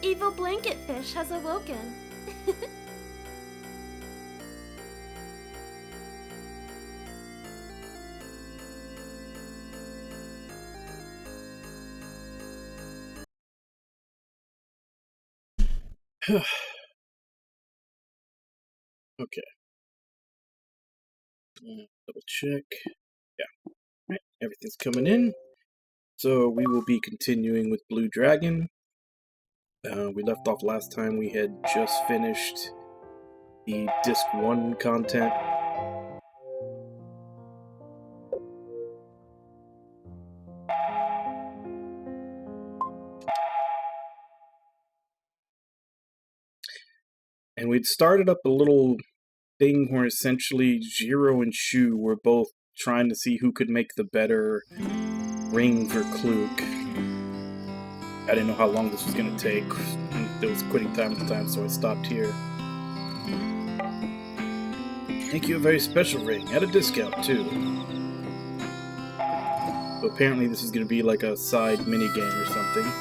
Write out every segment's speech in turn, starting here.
Evil blanket fish has awoken. Okay. Double check. Yeah. Right. Everything's coming in. So we will be continuing with Blue Dragon. We left off last time. We had just finished the Disc 1 content. And we'd started up a little thing where essentially Jiro and Shu were both trying to see who could make the better ring for Kluk. I didn't know how long this was going to take. There was quitting time at the time, so I stopped here. Make you a very special ring, at a discount too. So apparently this is going to be like a side minigame or something.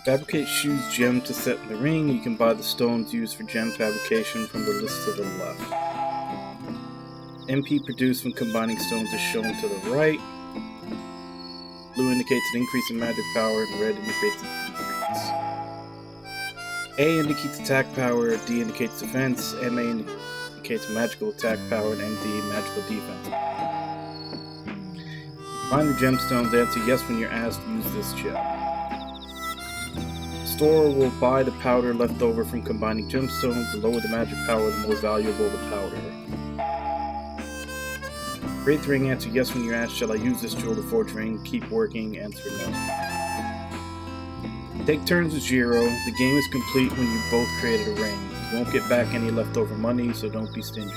Fabricate Shu's gem to set in the ring. You can buy the stones used for gem fabrication from the list to the left. MP produced when combining stones is shown to the right. Blue indicates an increase in magic power, and red indicates a decrease. A indicates attack power, D indicates defense, MA indicates magical attack power, and MD magical defense. Find the gemstones, answer yes when you're asked to use this gem. Store will buy the powder left over from combining gemstones. The lower the magic power, the more valuable the powder. Create the ring, answer yes when you're asked, shall I use this jewel to forge ring? Keep working, answer no. Take turns with Jiro. The game is complete when you both created a ring. You won't get back any leftover money, so don't be stingy.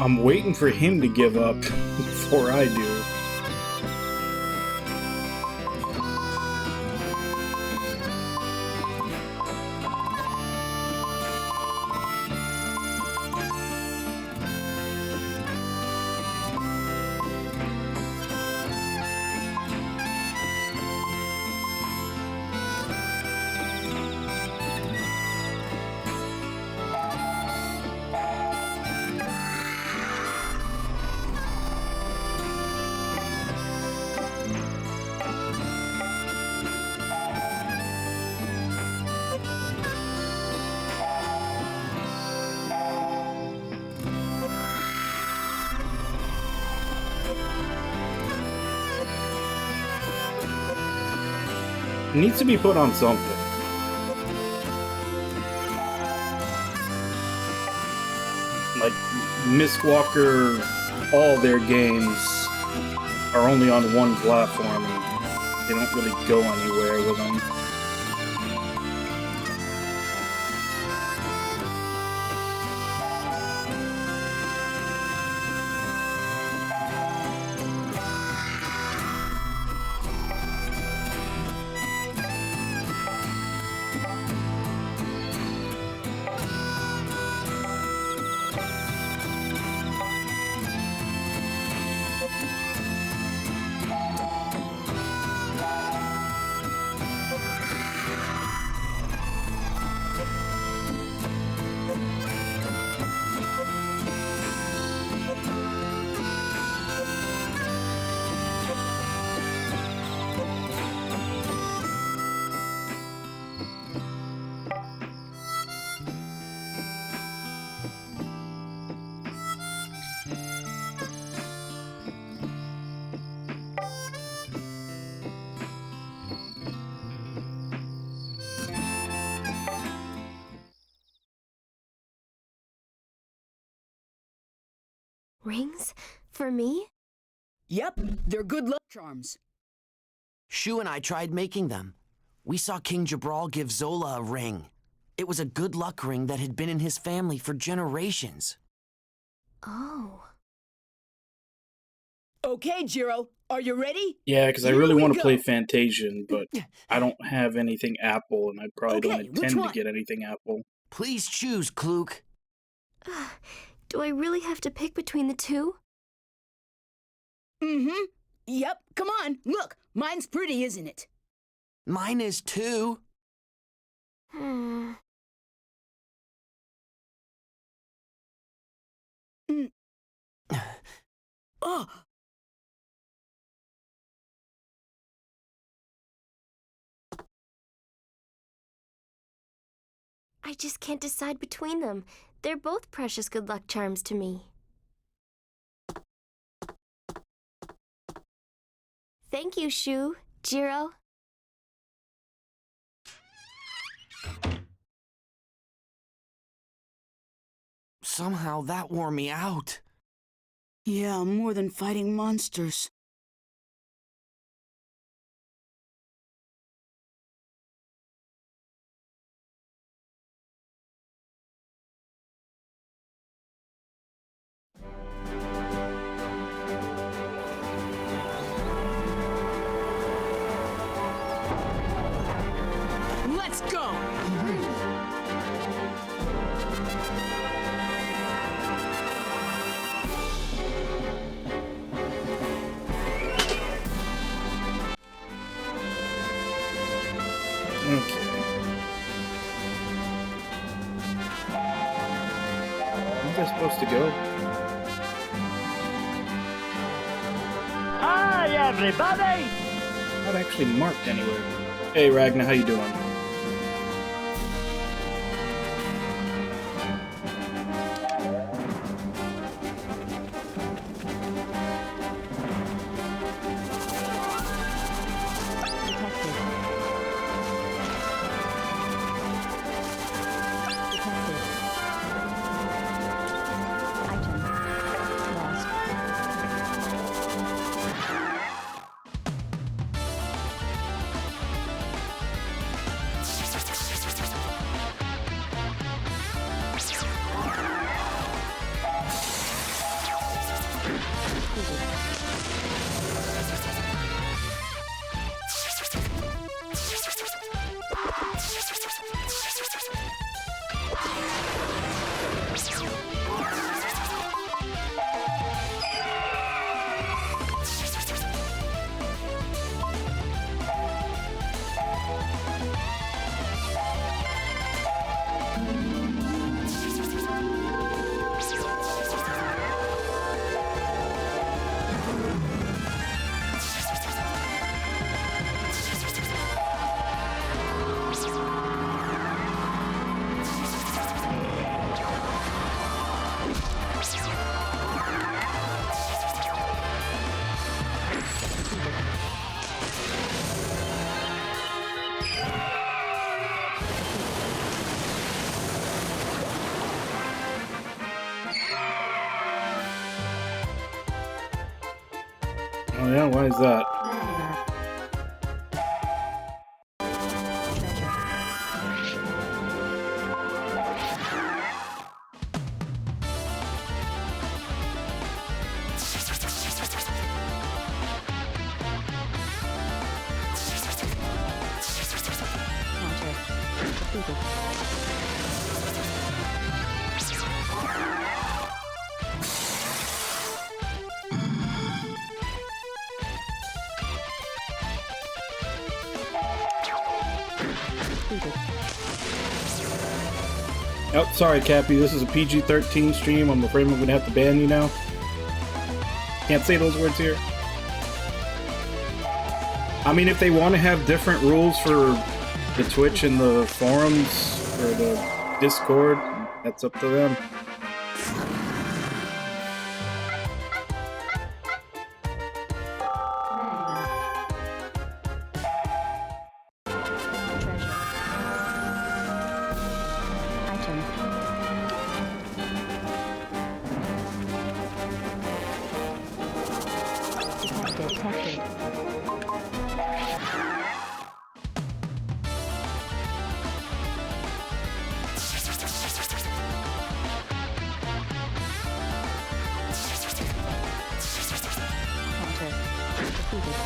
I'm waiting for him to give up before I do. It needs to be put on something. Like, Mistwalker, all their games are only on one platform, and they don't really go anywhere with them. Rings? For me? Yep, they're good luck charms. Shu and I tried making them. We saw King Jabral give Zola a ring. It was a good luck ring that had been in his family for generations. Oh. Okay, Jiro, are you ready? Yeah, because I Here really we want to go. play Fantasian, but I don't have anything Apple, and I probably don't Okay, which intend to one? get anything Apple. Please choose, Klook. Do I really have to pick between the two? Mm-hmm. Yep, come on, look, mine's pretty, isn't it? Mine is too. Hmm. Oh, I just can't decide between them. They're both precious good luck charms to me. Thank you, Shu. Jiro. Somehow that wore me out. yeah, more than fighting monsters. Let's go! Okay. Where's I supposed to go? Hi, everybody! Not actually marked anywhere. Hey, Ragnar, how you doing? Oh yeah, why is that? Oh, sorry, Cappy. This is a PG-13 stream. I'm afraid I'm gonna have to ban you now. Can't say those words here. I mean, if they want to have different rules for the Twitch and the forums or the Discord, that's up to them.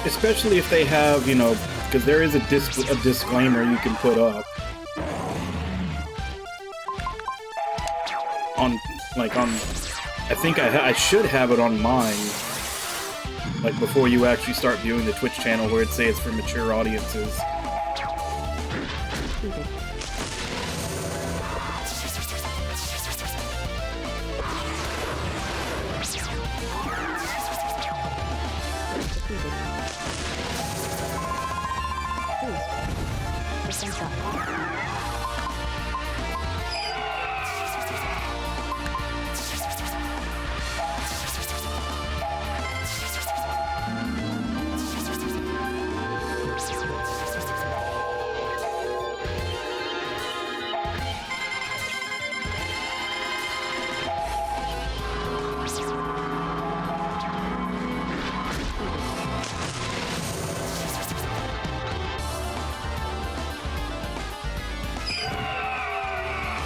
Especially if they have, you know, because there is a disclaimer you can put up on, like on, I think I should have it on mine, like before you actually start viewing the Twitch channel, where it says it's for mature audiences.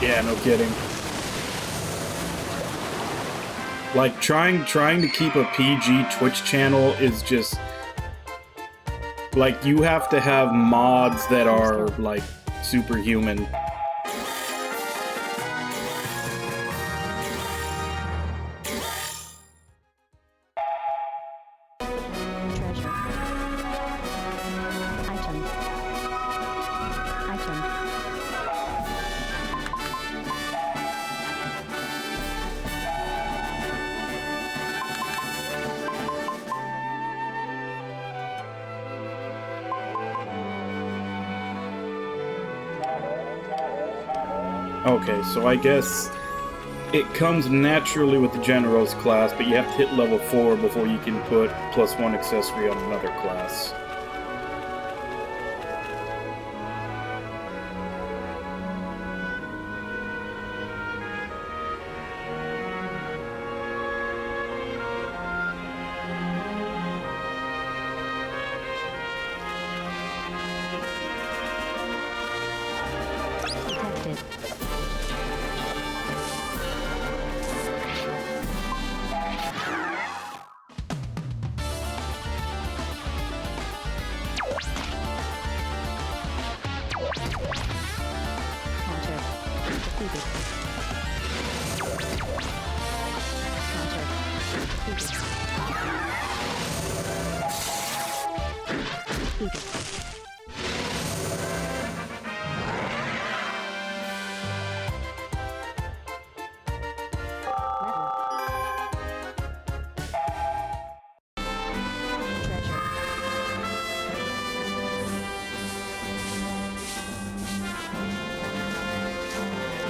Yeah, no kidding. Like, trying to keep a PG Twitch channel is just... like, you have to have mods that are, like, superhuman. Okay, so I guess it comes naturally with the Generalist class, but you have to hit level 4 before you can put +1 accessory on another class.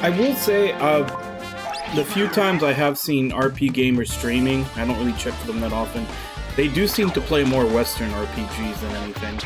I will say, the few times I have seen RP gamers streaming, I don't really check for them that often, they do seem to play more Western RPGs than anything.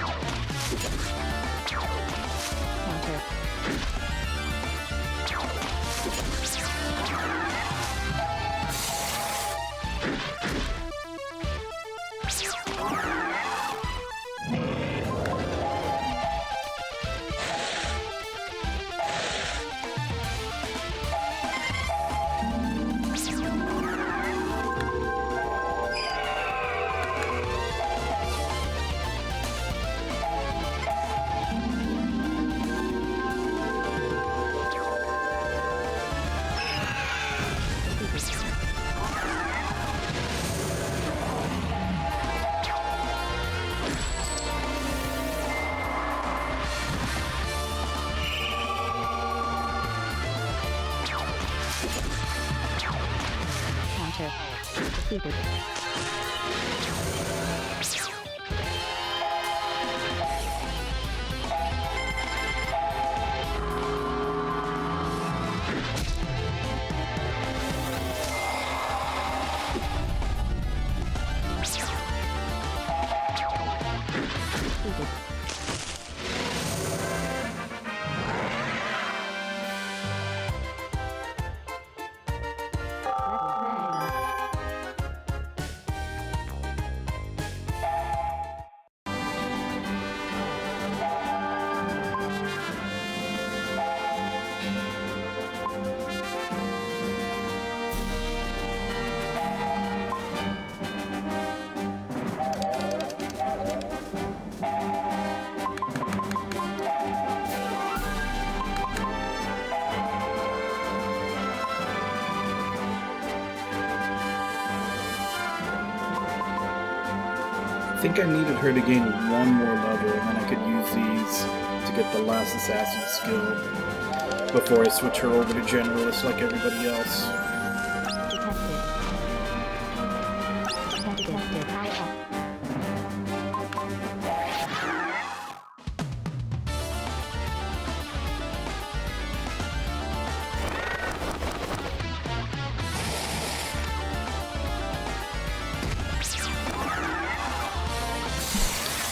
I think I needed her to gain one more level, and then I could use these to get the last assassin skill before I switch her over to Generalist like everybody else.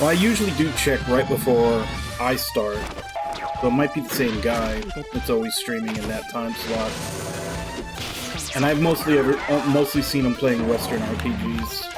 Well, I usually do check right before I start, but it might be the same guy that's always streaming in that time slot. And I've mostly seen him playing Western RPGs.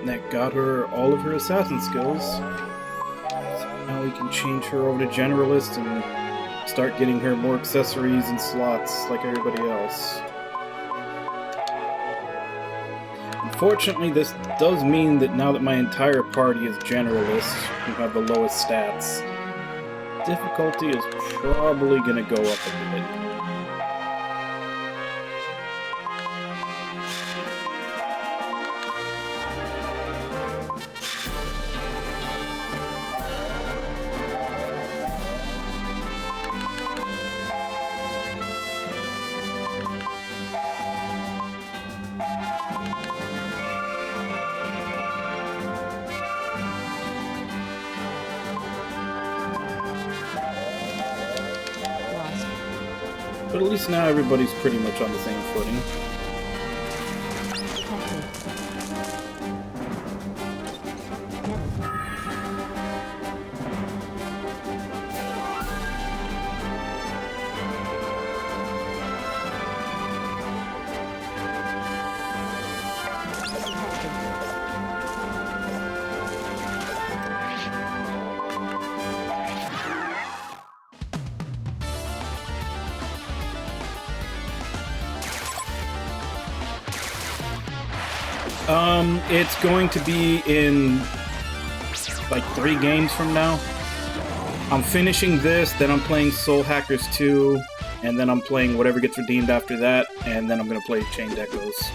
And that got her all of her assassin skills. So now we can change her over to Generalist and start getting her more accessories and slots like everybody else. Unfortunately, this does mean that now that my entire party is Generalists, who have the lowest stats, difficulty is probably going to go up a bit. But at least now everybody's pretty much on the same footing. It's going to be in like 3 games from now. I'm finishing this, then I'm playing Soul Hackers 2, and then I'm playing whatever gets redeemed after that, and then I'm gonna play Chained Echoes.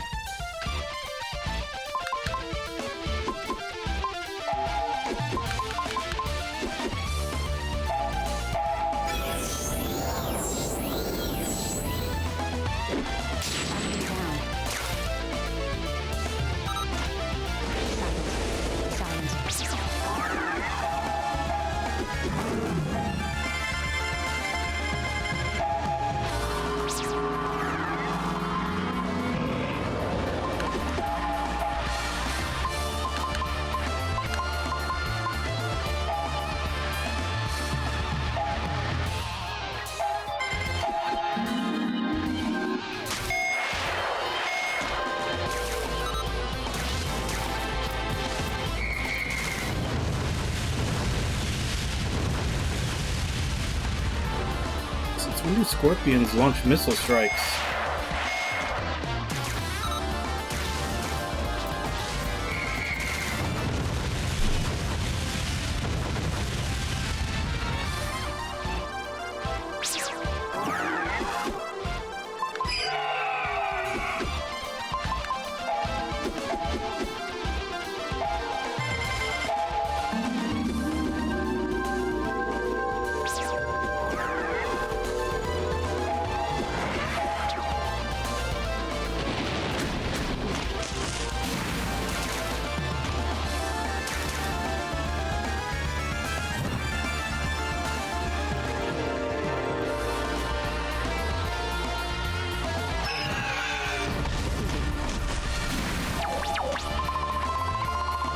When do Scorpions launch missile strikes?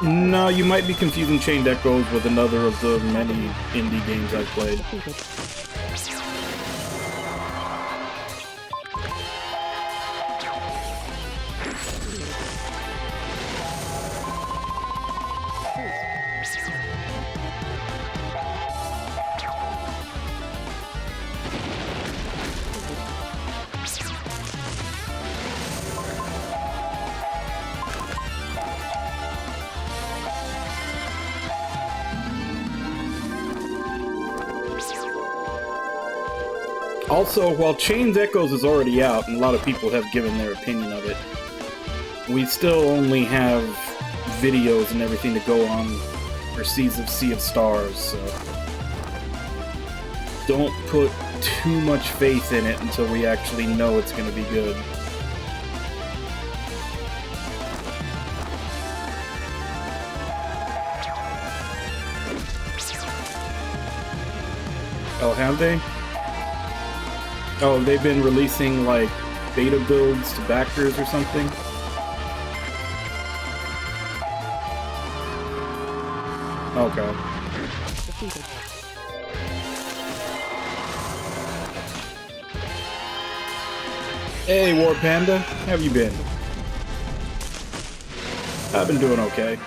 No, you might be confusing Chained Echoes with another of the many indie games I've played. Also, while Chained Echoes is already out, and a lot of people have given their opinion of it, we still only have videos and everything to go on for Sea of Stars, so don't put too much faith in it until we actually know it's going to be good. Oh, have they? Oh, they've been releasing, like, beta builds to backers or something? Okay. Hey, War Panda, how have you been? I've been doing okay.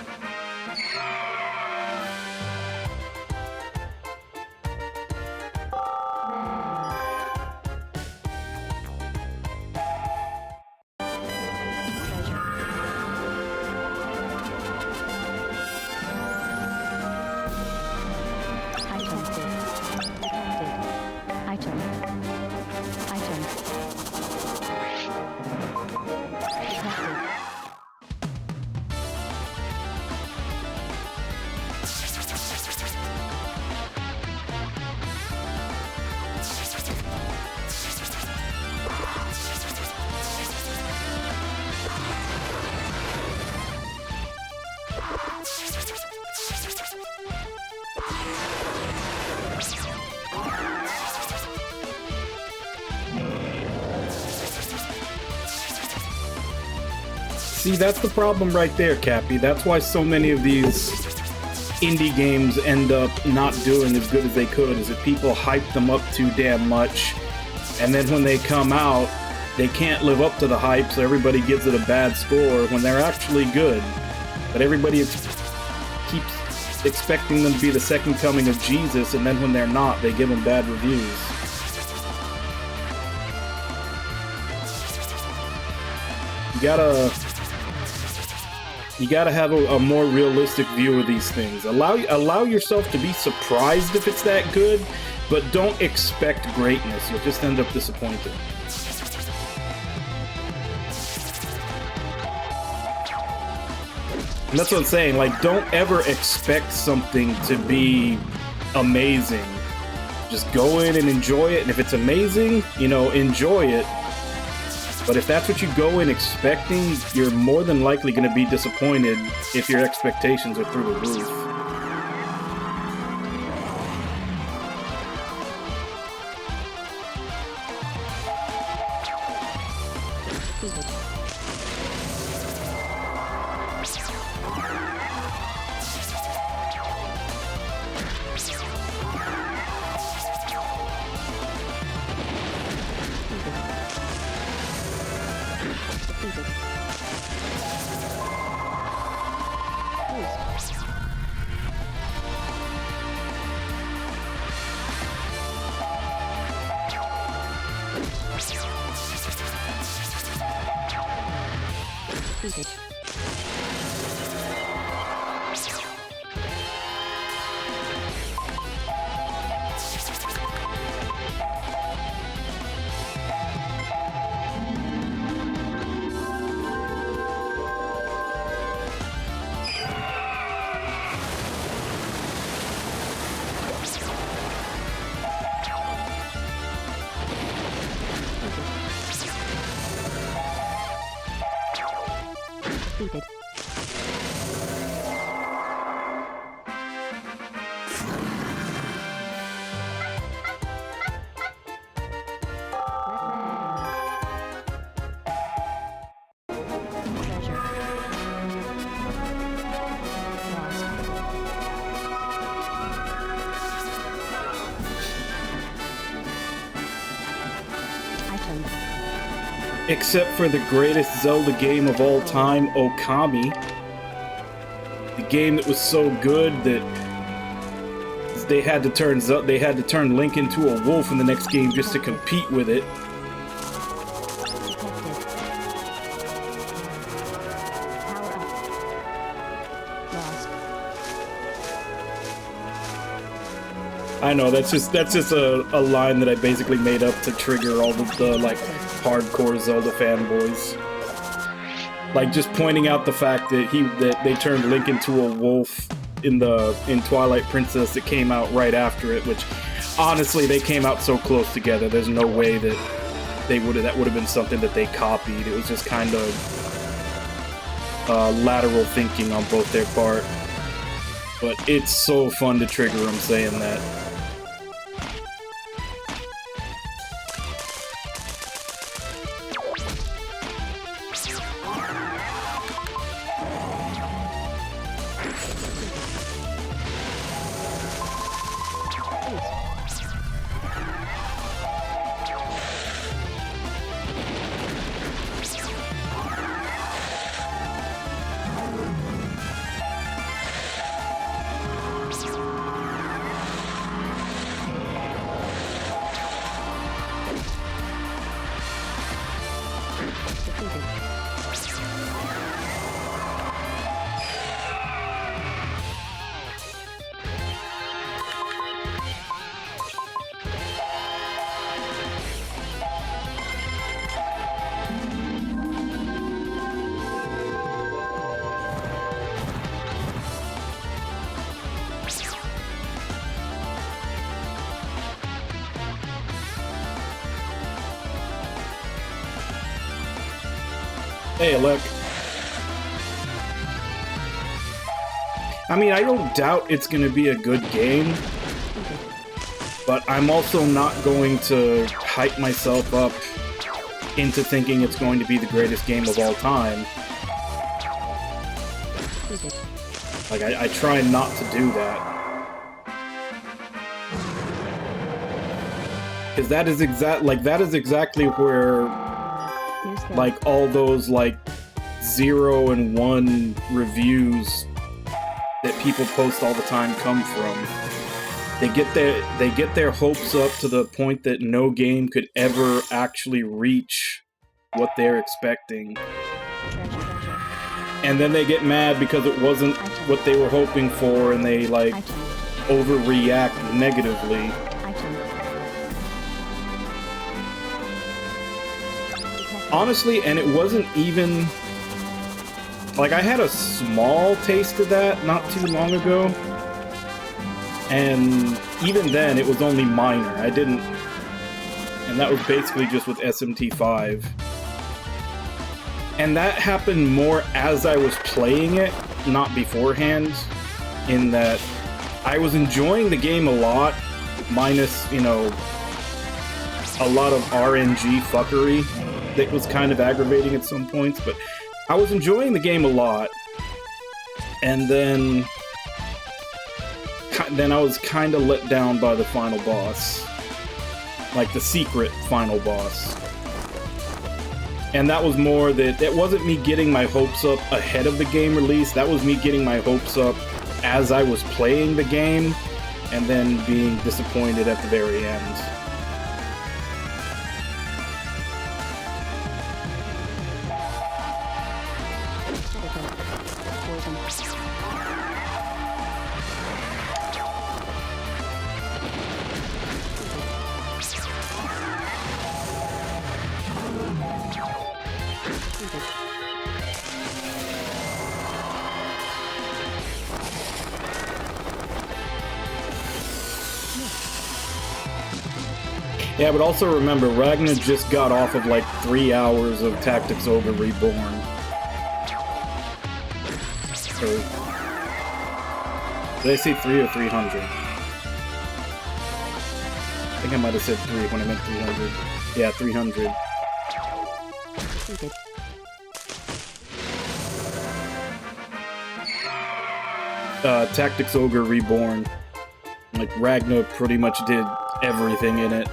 See, that's the problem right there, Cappy. That's why so many of these indie games end up not doing as good as they could, is that people hype them up too damn much, and then when they come out, they can't live up to the hype, so everybody gives it a bad score when they're actually good. But everybody keeps expecting them to be the second coming of Jesus, and then when they're not, they give them bad reviews. You gotta have a more realistic view of these things. Allow yourself to be surprised if it's that good, but don't expect greatness. You'll just end up disappointed. And that's what I'm saying, like, don't ever expect something to be amazing. Just go in and enjoy it, and if it's amazing, you know, enjoy it. But if that's what you go in expecting, you're more than likely going to be disappointed if your expectations are through the roof. Except for the greatest Zelda game of all time, Okami. The game that was so good that they had to turn Link into a wolf in the next game just to compete with it. I know, that's just a line that I basically made up to trigger all the like hardcore Zelda fanboys. Like just pointing out the fact that they turned Link into a wolf in Twilight Princess that came out right after it, which honestly they came out so close together. There's no way that that would have been something that they copied. It was just kind of lateral thinking on both their part. But it's so fun to trigger them saying that. Hey, Alec. I mean, I don't doubt it's going to be a good game, but I'm also not going to hype myself up into thinking it's going to be the greatest game of all time. Like, I try not to do that. Because that is exactly where, like, all those, like, 0 and 1 reviews that people post all the time come from. They get their hopes up to the point that no game could ever actually reach what they're expecting. And then they get mad because it wasn't what they were hoping for, and they, like, overreact negatively. Honestly, and it wasn't even... Like, I had a small taste of that not too long ago. And even then, it was only minor. I didn't... And that was basically just with SMT5. And that happened more as I was playing it, not beforehand. In that, I was enjoying the game a lot, minus, you know, a lot of RNG fuckery that was kind of aggravating at some points, but I was enjoying the game a lot, and then I was kind of let down by the final boss. Like, the secret final boss. And that was more that it wasn't me getting my hopes up ahead of the game release, that was me getting my hopes up as I was playing the game, and then being disappointed at the very end. Yeah, but also remember, Ragnar just got off of like 3 hours of Tactics Ogre Reborn. So, did I say 3 or 300? I think I might have said 3 when I meant 300. Yeah, 300. Tactics Ogre Reborn. Like, Ragnar pretty much did everything in it.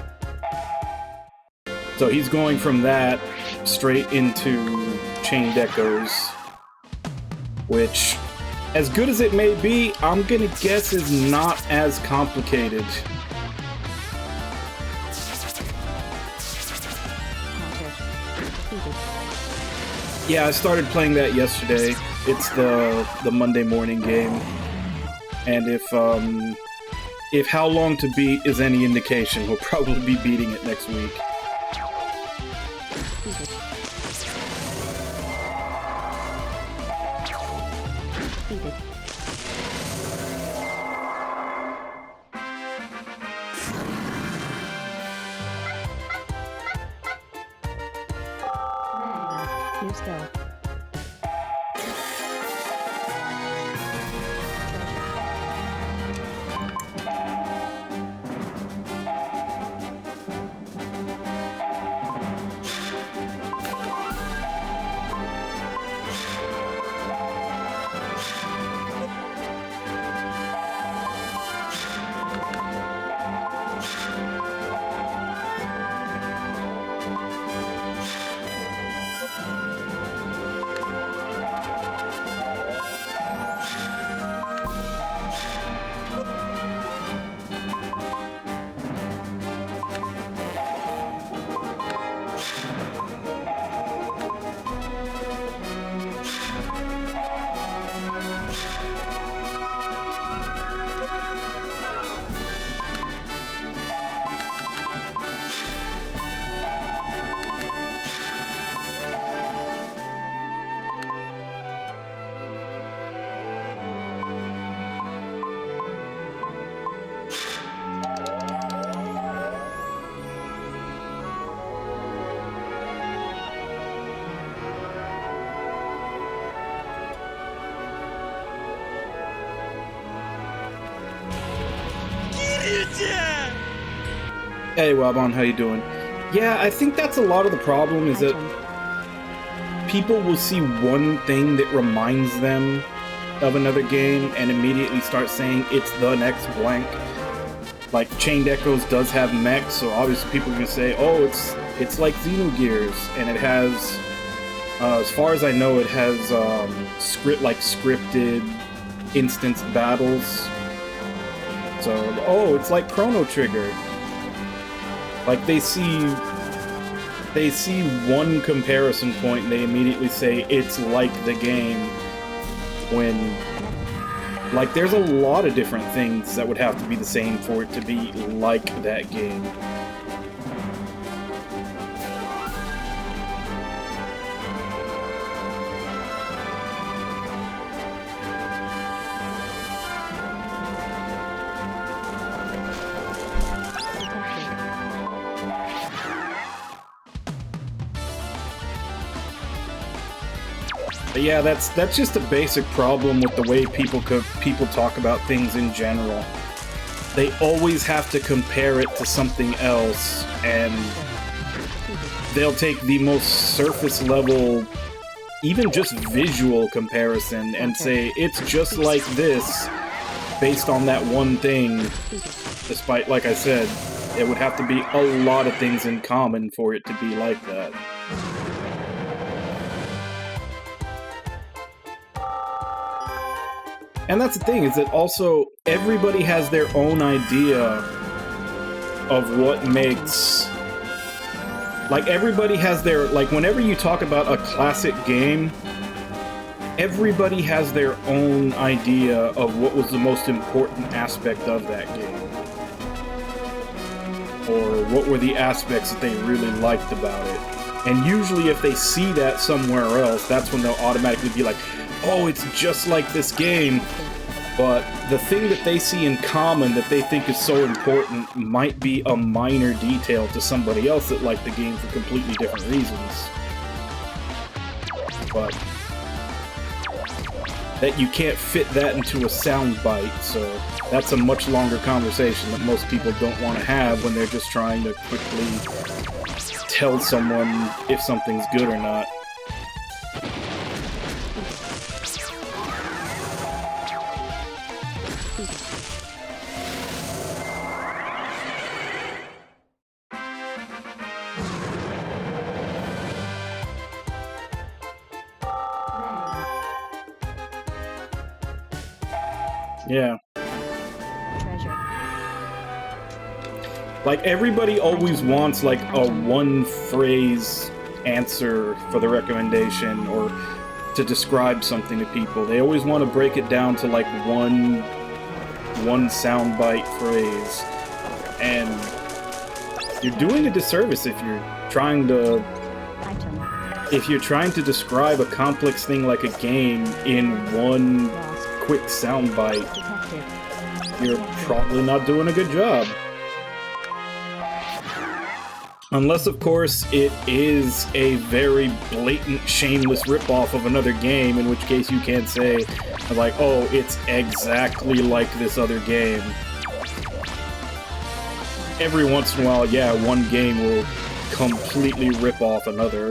So he's going from that straight into Chained Echoes, which, as good as it may be, I'm gonna guess is not as complicated. Yeah, I started playing that yesterday. It's the Monday morning game, and if How Long to Beat is any indication, we'll probably be beating it next week. New skill. Hey Wabon, how you doing? Yeah, I think that's a lot of the problem, is that people will see one thing that reminds them of another game and immediately start saying it's the next blank. Like, Chained Echoes does have mechs, so obviously people are gonna say, oh, it's like Xenogears, and it has, as far as I know, it has scripted instance battles. So, oh, it's like Chrono Trigger. Like, they see one comparison point and they immediately say it's like the game, when, like, there's a lot of different things that would have to be the same for it to be like that game. But yeah, that's just a basic problem with the way people talk about things in general. They always have to compare it to something else, and they'll take the most surface level, even just visual comparison, and say it's just like this based on that one thing, despite, like I said, it would have to be a lot of things in common for it to be like that. And that's the thing, is that also everybody has their own idea of what makes... Like, everybody has their... Like, whenever you talk about a classic game, everybody has their own idea of what was the most important aspect of that game. Or what were the aspects that they really liked about it. And usually if they see that somewhere else, that's when they'll automatically be like, oh, it's just like this game. But the thing that they see in common that they think is so important might be a minor detail to somebody else that liked the game for completely different reasons. But that you can't fit that into a soundbite, so that's a much longer conversation that most people don't want to have when they're just trying to quickly tell someone if something's good or not. Yeah. Like, everybody always wants, like, a one-phrase answer for the recommendation, or to describe something to people. They always want to break it down to, like, one soundbite phrase. And you're doing a disservice if you're trying to describe a complex thing like a game in one quick soundbite. You're probably not doing a good job. Unless, of course, it is a very blatant, shameless ripoff of another game, in which case you can't say, like, oh, it's exactly like this other game. Every once in a while, yeah, one game will completely rip off another.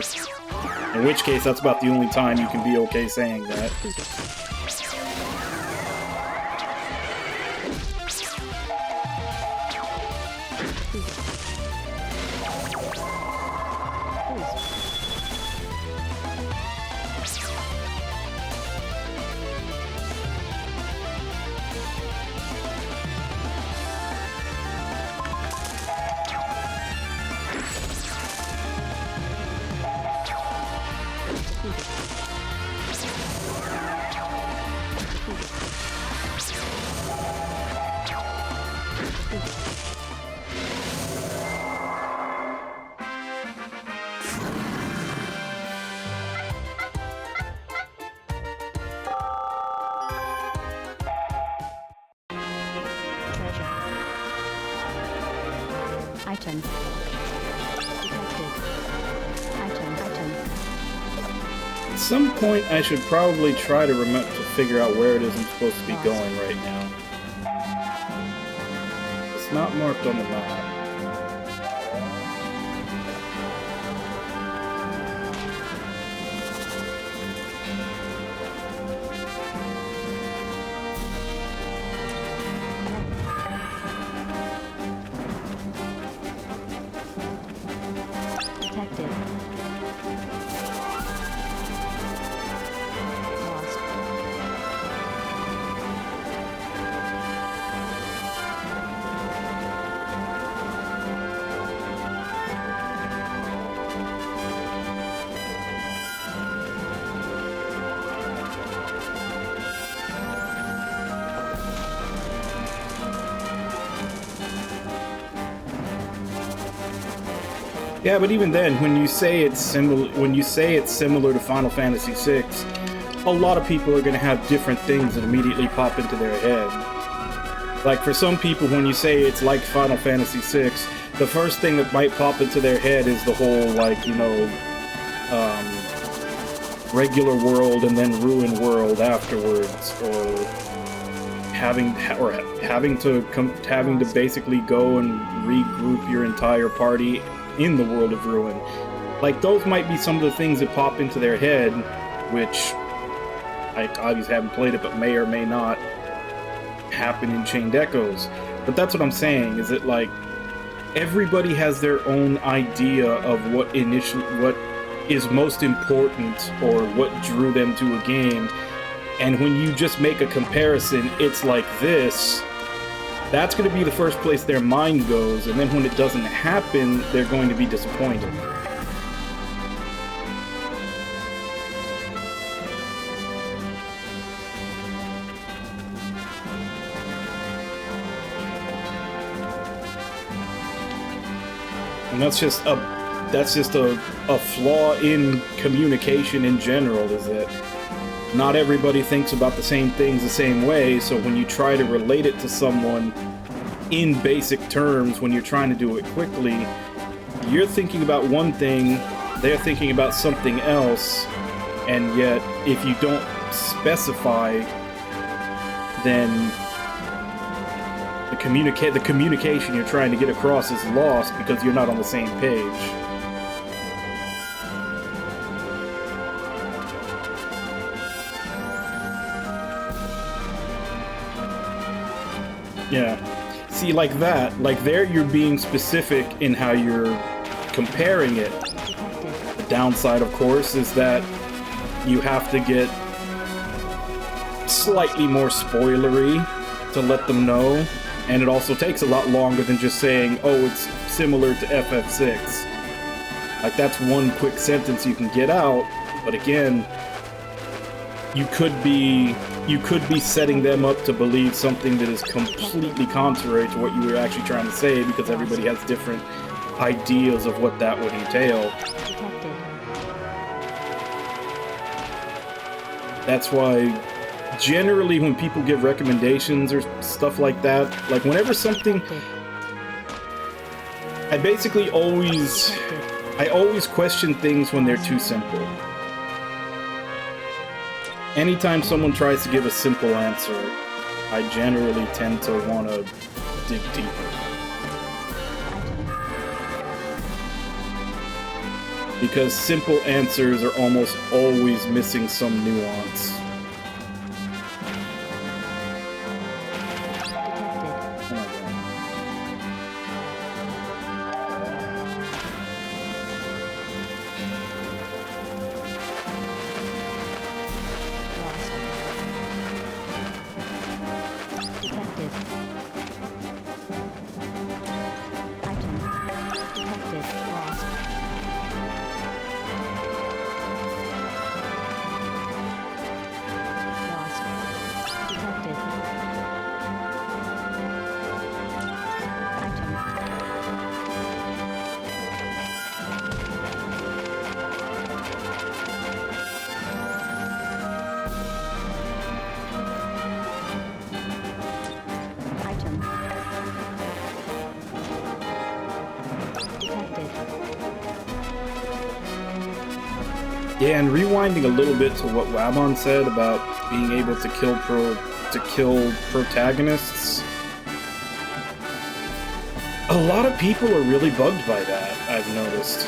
In which case, that's about the only time you can be okay saying that. Item. Detected. Item. At some point, I should probably try to figure out where it is I'm supposed to be going right now. It's not marked on the map. Detected. Lost. Yeah, but even then, when you say it's similar to Final Fantasy VI, a lot of people are going to have different things that immediately pop into their head. Like, for some people, when you say it's like Final Fantasy VI, the first thing that might pop into their head is the whole, like, you know, regular world and then ruin world afterwards, or having to basically go and regroup your entire party in the world of ruin. Like, those might be some of the things that pop into their head, which I obviously haven't played it, but may or may not happen in Chained Echoes. But that's what I'm saying, is that, like, everybody has their own idea of what is most important or what drew them to a game, and when you just make a comparison, it's like this, that's going to be the first place their mind goes, and then when it doesn't happen, they're going to be disappointed. And that's just a flaw in communication in general, is that not everybody thinks about the same things the same way, so when you try to relate it to someone in basic terms, when you're trying to do it quickly, you're thinking about one thing, they're thinking about something else, and yet if you don't specify, then the communication you're trying to get across is lost because you're not on the same page. Yeah. See, like that, like there you're being specific in how you're comparing it. The downside, of course, is that you have to get slightly more spoilery to let them know, and it also takes a lot longer than just saying, oh, it's similar to FF6. Like, that's one quick sentence you can get out, but again, you could be setting them up to believe something that is completely contrary to what you were actually trying to say, because everybody has different ideas of what that would entail. Detected. That's why generally when people give recommendations or stuff like that, like whenever something, I always question things when they're too simple. Anytime someone tries to give a simple answer, I generally tend to want to dig deeper. Because simple answers are almost always missing some nuance. Yeah, and rewinding a little bit to what Wabon said about being able to kill protagonists. A lot of people are really bugged by that, I've noticed.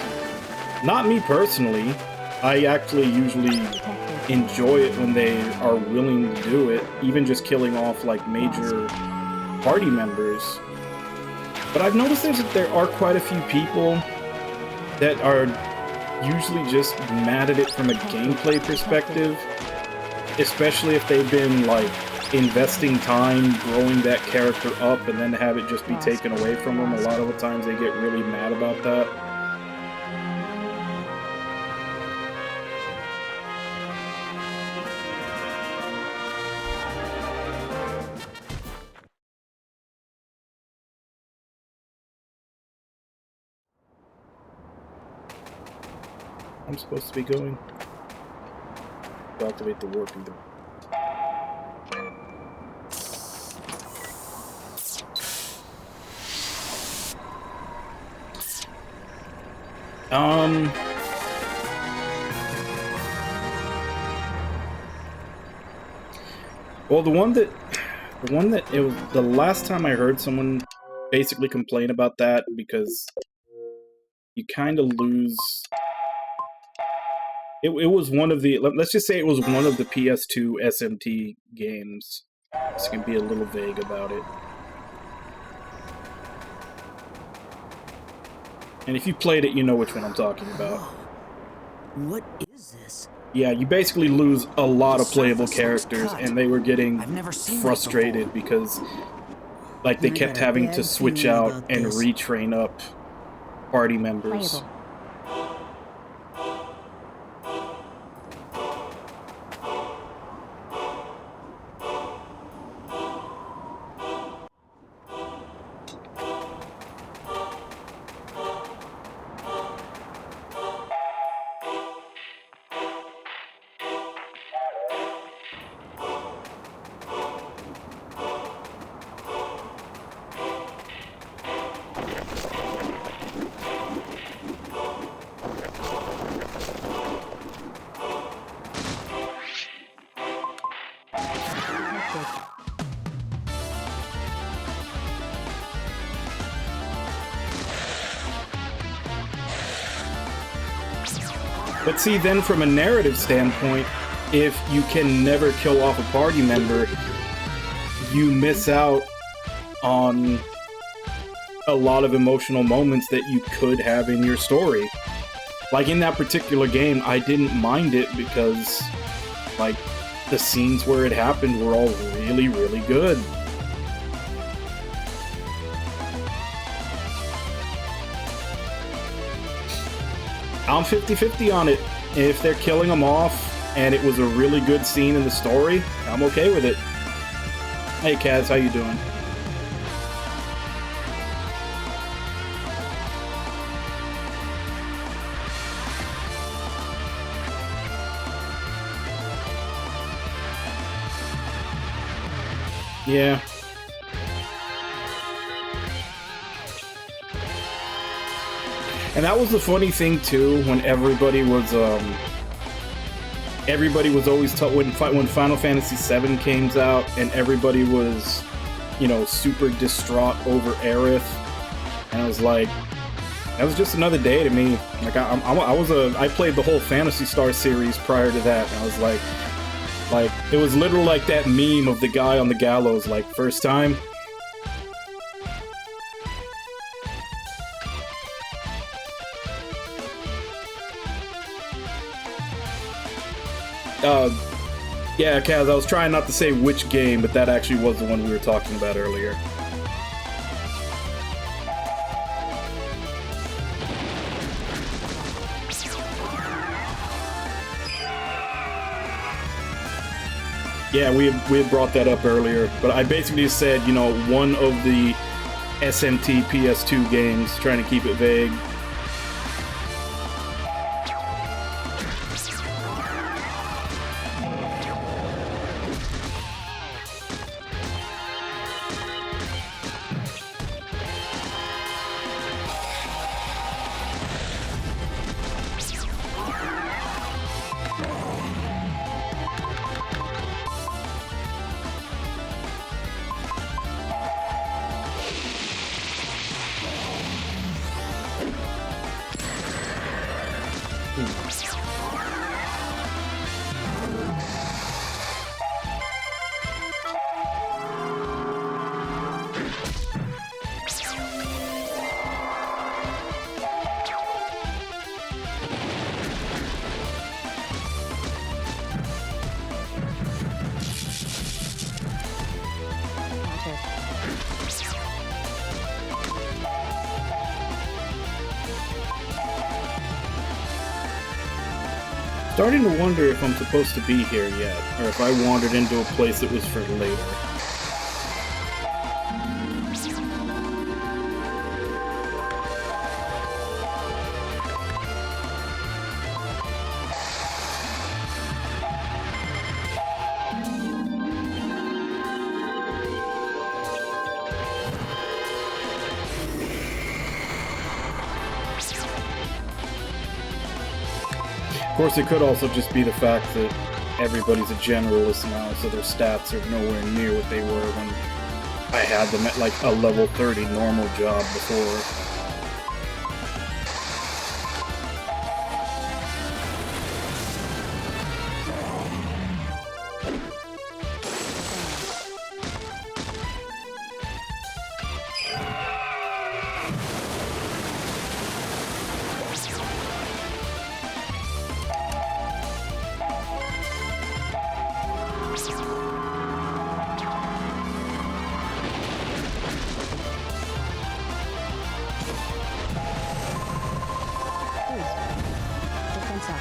Not me personally. I actually usually enjoy it when they are willing to do it, even just killing off like major party members. But I've noticed there are quite a few people that are usually just mad at it from a gameplay perspective, especially if they've been like investing time growing that character up and then have it just be taken away from them. A lot of the times they get really mad about that. I'm supposed to be going to activate the warp either. Well, the last time I heard someone basically complain about that because you kind of lose. It was one of the, let's just say it was one of the PS2 SMT games. So you can be a little vague about it. And if you played it, you know which one I'm talking about. What is this? Yeah, you basically lose a lot of playable characters, and they were getting frustrated because, like, they kept having to switch out and retrain up party members. Playable. But see, then from a narrative standpoint, if you can never kill off a party member, you miss out on a lot of emotional moments that you could have in your story. Like in that particular game, I didn't mind it because, like, the scenes where it happened were all really, really good. I'm 50-50 on it. If they're killing them off and it was a really good scene in the story, I'm okay with it. Hey Kaz, how you doing? Yeah. And that was the funny thing too, when everybody was always when Final Fantasy VII came out, and everybody was, you know, super distraught over Aerith, and I was like, that was just another day to me. Like I played the whole Phantasy Star series prior to that, and I was like it was literally like that meme of the guy on the gallows, like first time. Yeah, Kaz, I was trying not to say which game, but that actually was the one we were talking about earlier. Yeah, we had brought that up earlier, but I basically said, you know, one of the SMT PS2 games, trying to keep it vague. Starting to wonder if I'm supposed to be here yet, or if I wandered into a place that was for later. Of course, it could also just be the fact that everybody's a generalist now, so their stats are nowhere near what they were when I had them at like a level 30 normal job before. Defense up.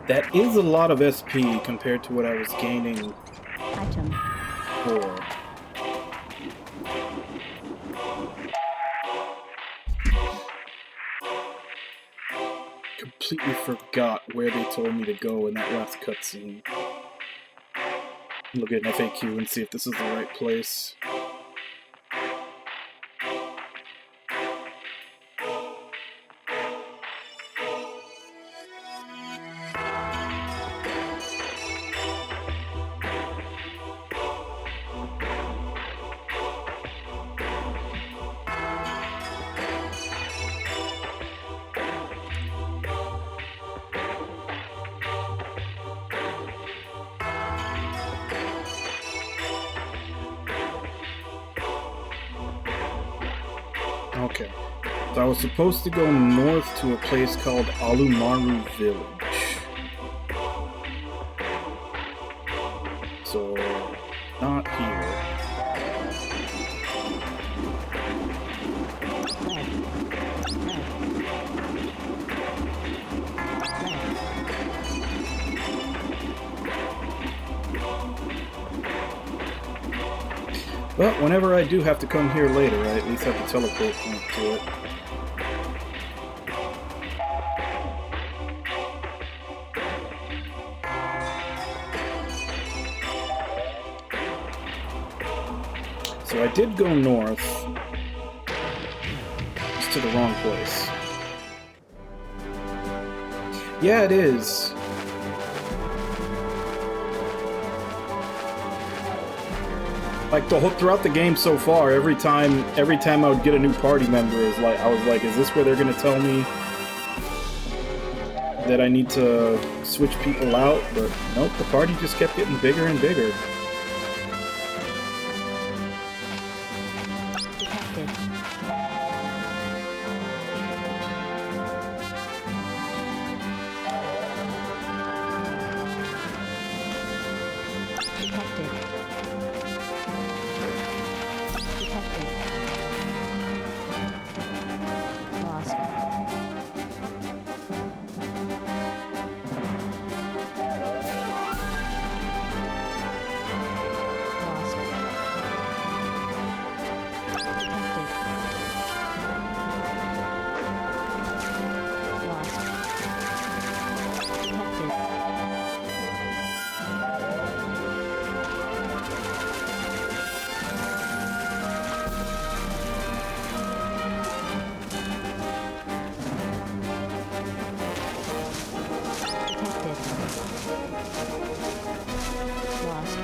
That is a lot of SP compared to what I was gaining Item. before. Completely forgot where they told me to go in that last cutscene. Look at an FAQ and see if this is the right place. Okay, so I was supposed to go north to a place called Alumaru Village. So, not here. But whenever I do have to come here later, I at least have the teleport point to it. So I did go north, to the wrong place. Yeah, it is. Like throughout the game so far, every time I would get a new party member, I was like, is this where they're gonna tell me that I need to switch people out? But nope, the party just kept getting bigger and bigger. Detected. Detected. Detected. Lost. Lost. Detected. Lost.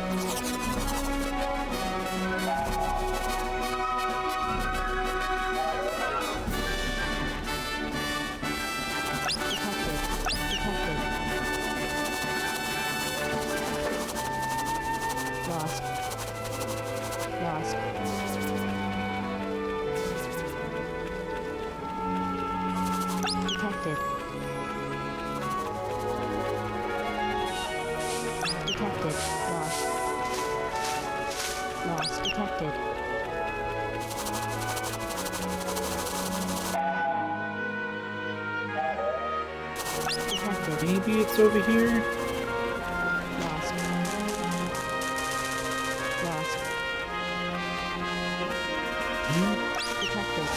Detected. Lost. Lost. Detected. Detected. Lost. Lost. Detected. Detected. Maybe it's over here? Lost. Lost. Detected.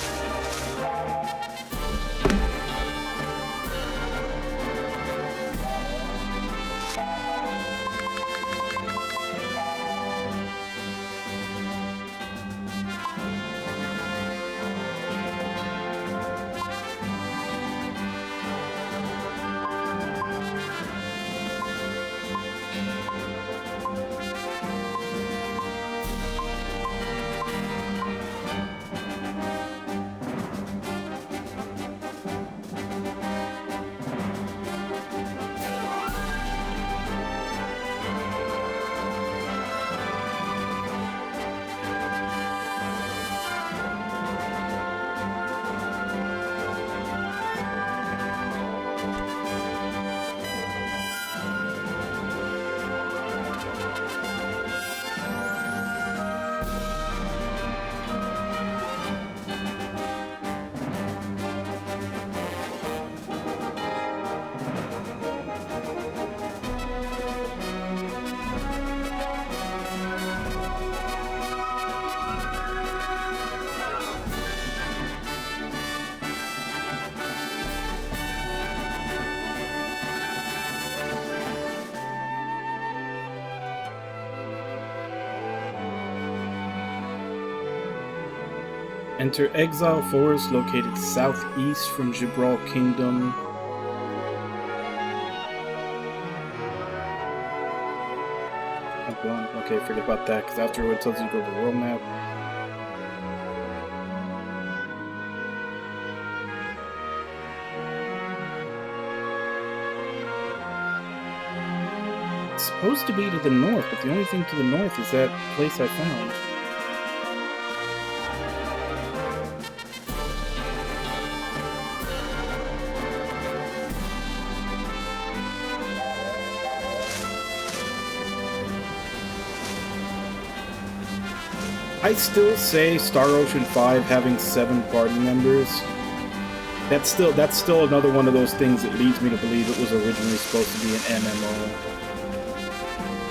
Enter Exile Forest located southeast from Gibral Kingdom. Okay, forget about that, because after it tells you to go to the world map. It's supposed to be to the north, but the only thing to the north is that place I found. I still say Star Ocean 5 having 7 party members. That's still another one of those things that leads me to believe it was originally supposed to be an MMO.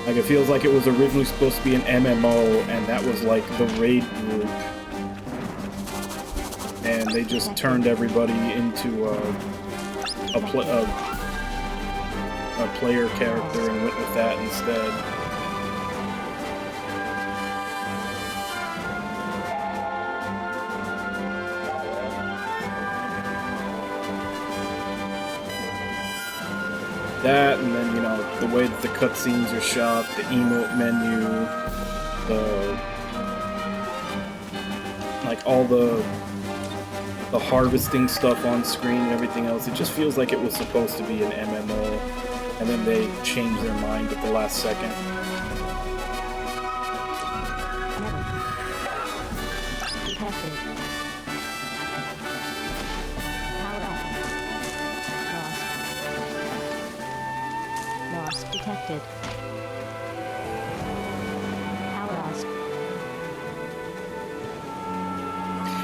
Like, it feels like it was originally supposed to be an MMO, and that was like the raid group. And they just turned everybody into a player character and went with that instead. That, and then, you know, the way that the cutscenes are shot, the emote menu, like all the harvesting stuff on screen and everything else. It just feels like it was supposed to be an MMO, and then they changed their mind at the last second. Detected. Power up. Lost. Lost detected. Power lost.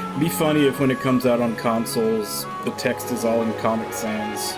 It'd be funny if when it comes out on consoles, the text is all in Comic Sans.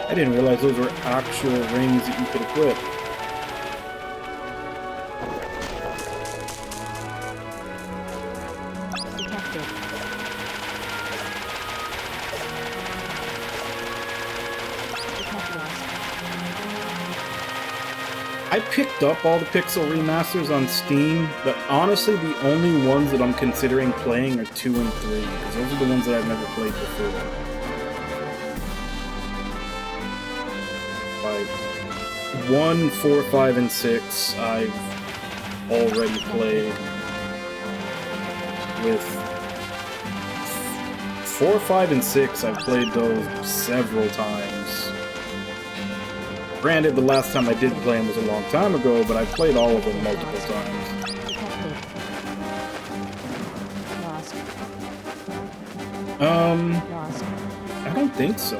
I didn't realize those were actual rings that you could equip. Detected. Detect lost. I picked up all the Pixel remasters on Steam, but honestly the only ones that I'm considering playing are 2 and 3, because those are the ones that I've never played before. Like 1, 4, 5, and 6 I've already played. With 4, 5, and 6 I've played those several times. Granted, the last time I did play them was a long time ago, but I've played all of them multiple times. Detected. Lost. Lost. I don't think so.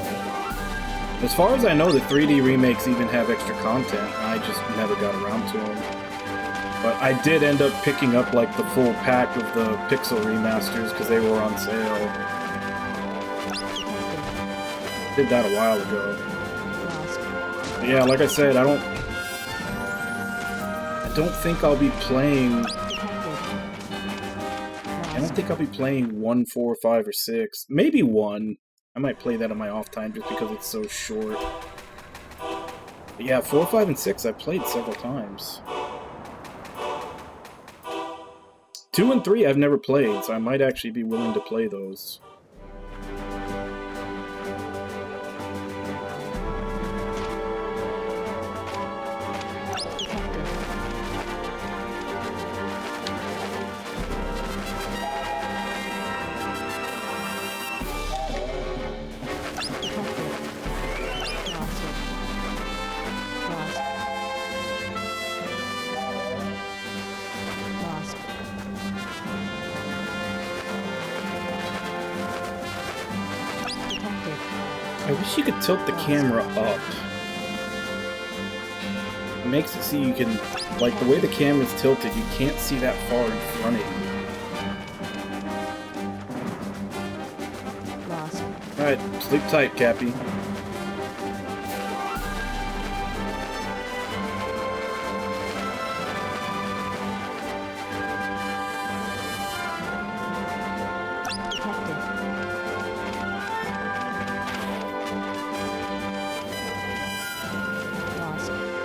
As far as I know, the 3D remakes even have extra content. I just never got around to them. But I did end up picking up like the full pack of the Pixel remasters because they were on sale. Did that a while ago. Lost. But yeah, like I said, I don't think I'll be playing. Detected. I don't think I'll be playing 1, 4, 5, or 6. Maybe 1. I might play that on my off time just because it's so short. But yeah, 4, 5, and 6 I played several times. 2 and 3 I've never played, so I might actually be willing to play those. I wish you could tilt the camera up. makes it so you can, like, the way the camera's tilted, you can't see that far in front of you. Lost. Alright, sleep tight, Cappy. Detected. Lost. Detected.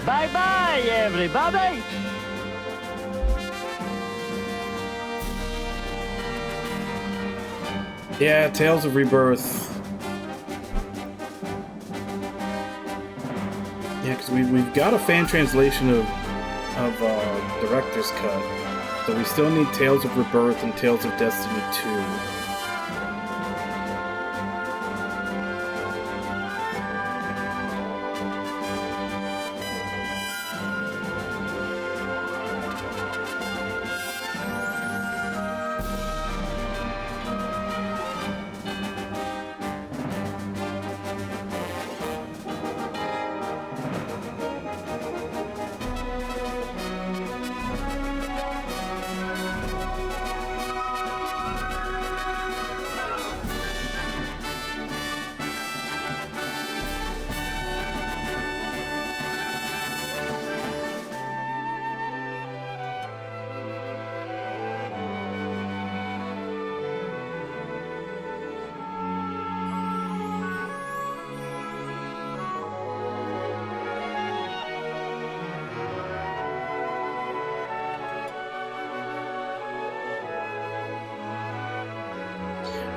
Bye-bye, everybody! Yeah, Tales of Rebirth. Yeah, because we've got a fan translation of Director's Cut. So we still need Tales of Rebirth and Tales of Destiny 2.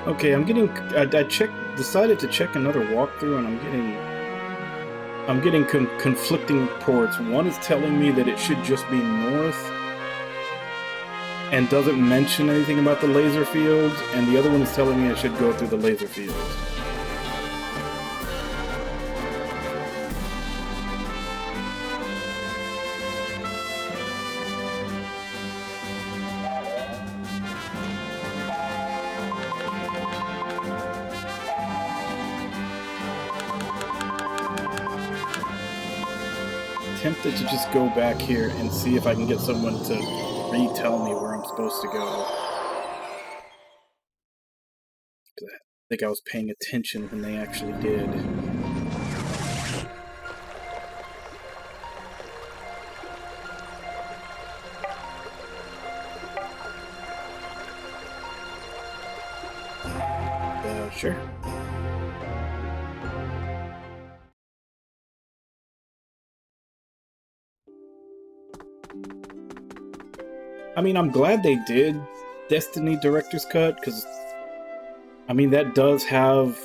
Okay, decided to check another walkthrough, and I'm getting conflicting reports. One is telling me that it should just be north, and doesn't mention anything about the laser fields, and the other one is telling me it should go through the laser fields. Tempted to just go back here and see if I can get someone to retell me where I'm supposed to go. I think I was paying attention when they actually did. Sure. I mean, I'm glad they did Destiny Director's Cut, because, I mean, that does have,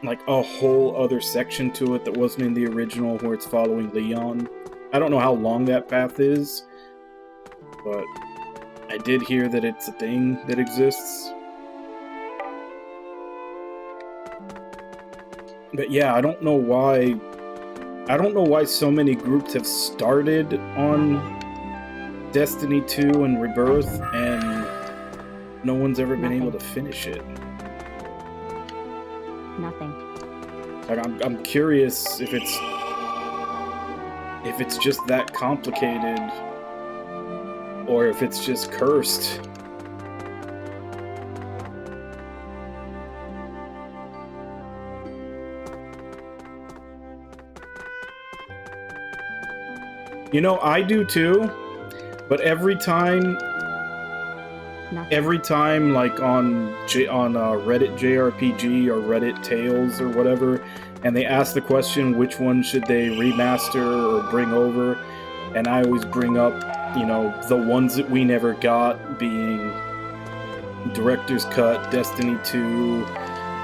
like, a whole other section to it that wasn't in the original, where it's following Leon. I don't know how long that path is, but I did hear that it's a thing that exists. But yeah, I don't know why so many groups have started on Destiny 2 and Rebirth, and no one's ever been able to finish it. Nothing. Like, I'm curious if it's just that complicated, or if it's just cursed. You know, I do too, but every time, like on Reddit JRPG or Reddit Tales or whatever, and they ask the question, which one should they remaster or bring over, and I always bring up, you know, the ones that we never got, being Director's Cut, Destiny 2,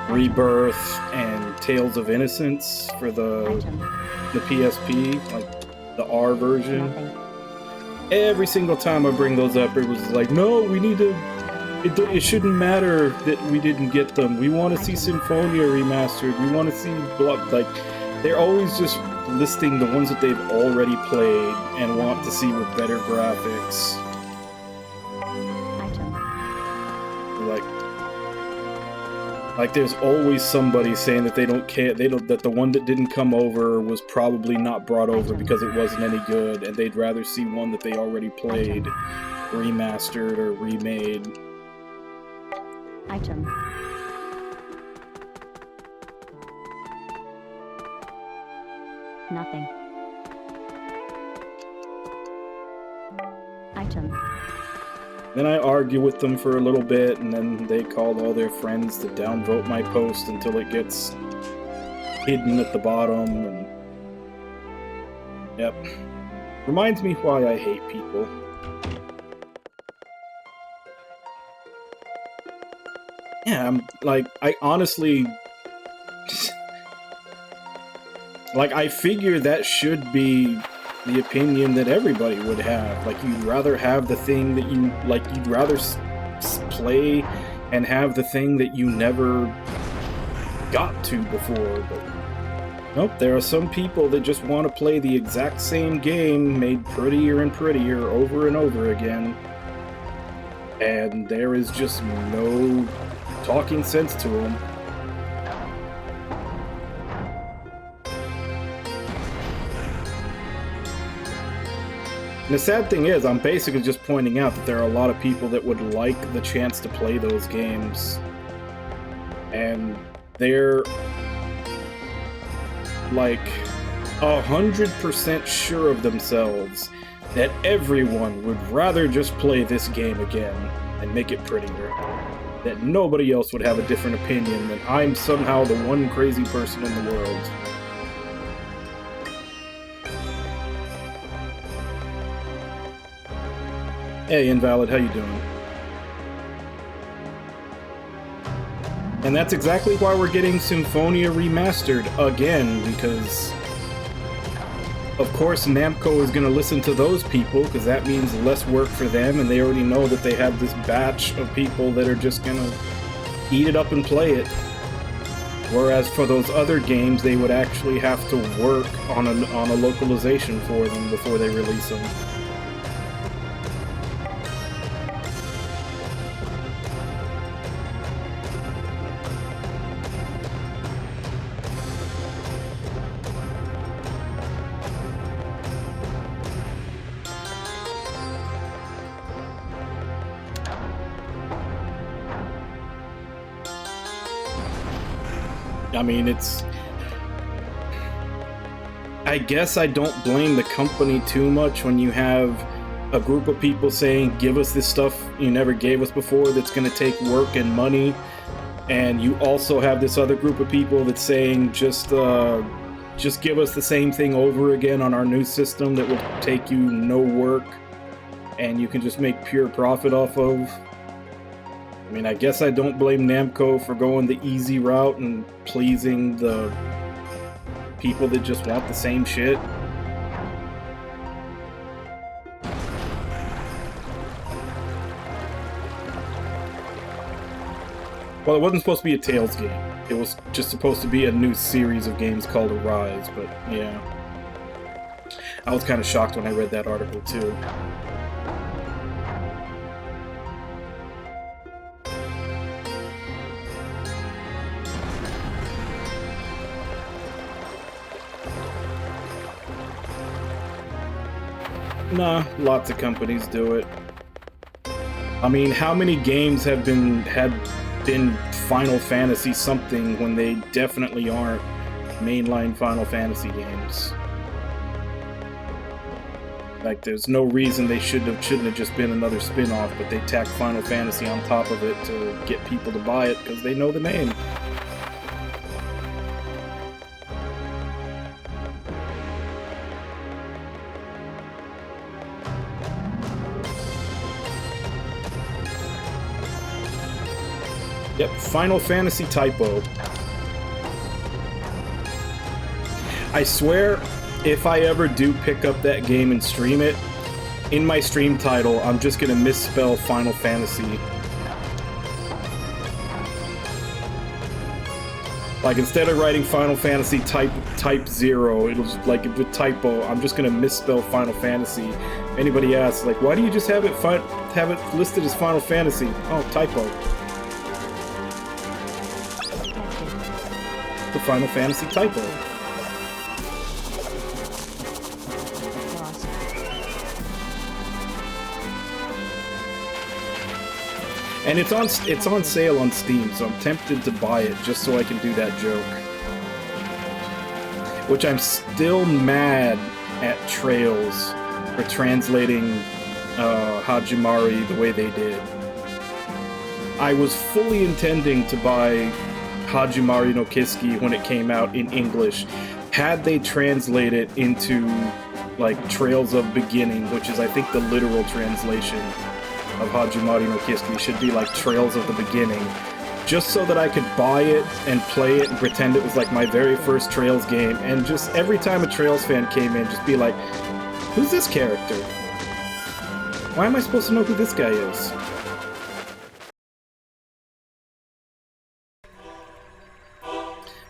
Rebirth, and Tales of Innocence for the PSP, like the R version. Nothing. Every single time I bring those up, it was like, no, we need to... It shouldn't matter that we didn't get them. We want to see Symphonia remastered. We want to see... Like, they're always just listing the ones that they've already played and want to see with better graphics. Item. Like there's always somebody saying that they don't care, that the one that didn't come over was probably not brought over because it wasn't any good, and they'd rather see one that they already played remastered or remade. Item. Nothing. Item. Then I argue with them for a little bit, and then they called all their friends to downvote my post until it gets hidden at the bottom, and... Yep. Reminds me why I hate people. Yeah, I honestly... Like, I figure that should be the opinion that everybody would have. Like, you'd rather have the thing that you... Like, you'd rather play and have the thing that you never got to before, but... Nope, there are some people that just want to play the exact same game made prettier and prettier over and over again. And there is just no talking sense to them. And the sad thing is, I'm basically just pointing out that there are a lot of people that would like the chance to play those games. And they're like 100% sure of themselves that everyone would rather just play this game again and make it prettier. That nobody else would have a different opinion, that I'm somehow the one crazy person in the world. Hey, Invalid, how you doing? And that's exactly why we're getting Symphonia remastered again, because of course Namco is going to listen to those people, because that means less work for them, and they already know that they have this batch of people that are just going to eat it up and play it. Whereas for those other games, they would actually have to work on a localization for them before they release them. I mean, I guess I don't blame the company too much when you have a group of people saying, give us this stuff you never gave us before that's going to take work and money, and you also have this other group of people that's saying, just give us the same thing over again on our new system that will take you no work, and you can just make pure profit off of. I mean, I guess I don't blame Namco for going the easy route and pleasing the people that just want the same shit. Well, it wasn't supposed to be a Tales game. It was just supposed to be a new series of games called Arise, but yeah. I was kind of shocked when I read that article too. Nah, lots of companies do it. I mean, how many games had been Final Fantasy something when they definitely aren't mainline Final Fantasy games? Like, there's no reason they shouldn't have just been another spin-off, but they tacked Final Fantasy on top of it to get people to buy it because they know the name. Yep, Final Fantasy typo. I swear, if I ever do pick up that game and stream it, in my stream title, I'm just gonna misspell Final Fantasy. Like, instead of writing Final Fantasy type 0, it'll just, like, with typo, I'm just gonna misspell Final Fantasy. Anybody asks, like, why do you just have it listed as Final Fantasy? Oh, typo. The Final Fantasy typo. Lost. And it's on sale on Steam, so I'm tempted to buy it just so I can do that joke. Which I'm still mad at Trails for translating Hajimari the way they did. I was fully intending to buy Hajimari no Kiski when it came out in English, had they translate it into, like, Trails of Beginning, which is, I think, the literal translation of Hajimari no Kiski, should be like Trails of the Beginning, just so that I could buy it and play it and pretend it was like my very first Trails game, and just every time a Trails fan came in, just be like, who's this character? Why am I supposed to know who this guy is?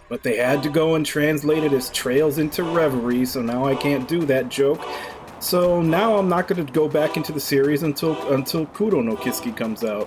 But they had to go and translate it as Trails into Reverie, so now I can't do that joke. So now I'm not going to go back into the series until Kuro no Kiski comes out.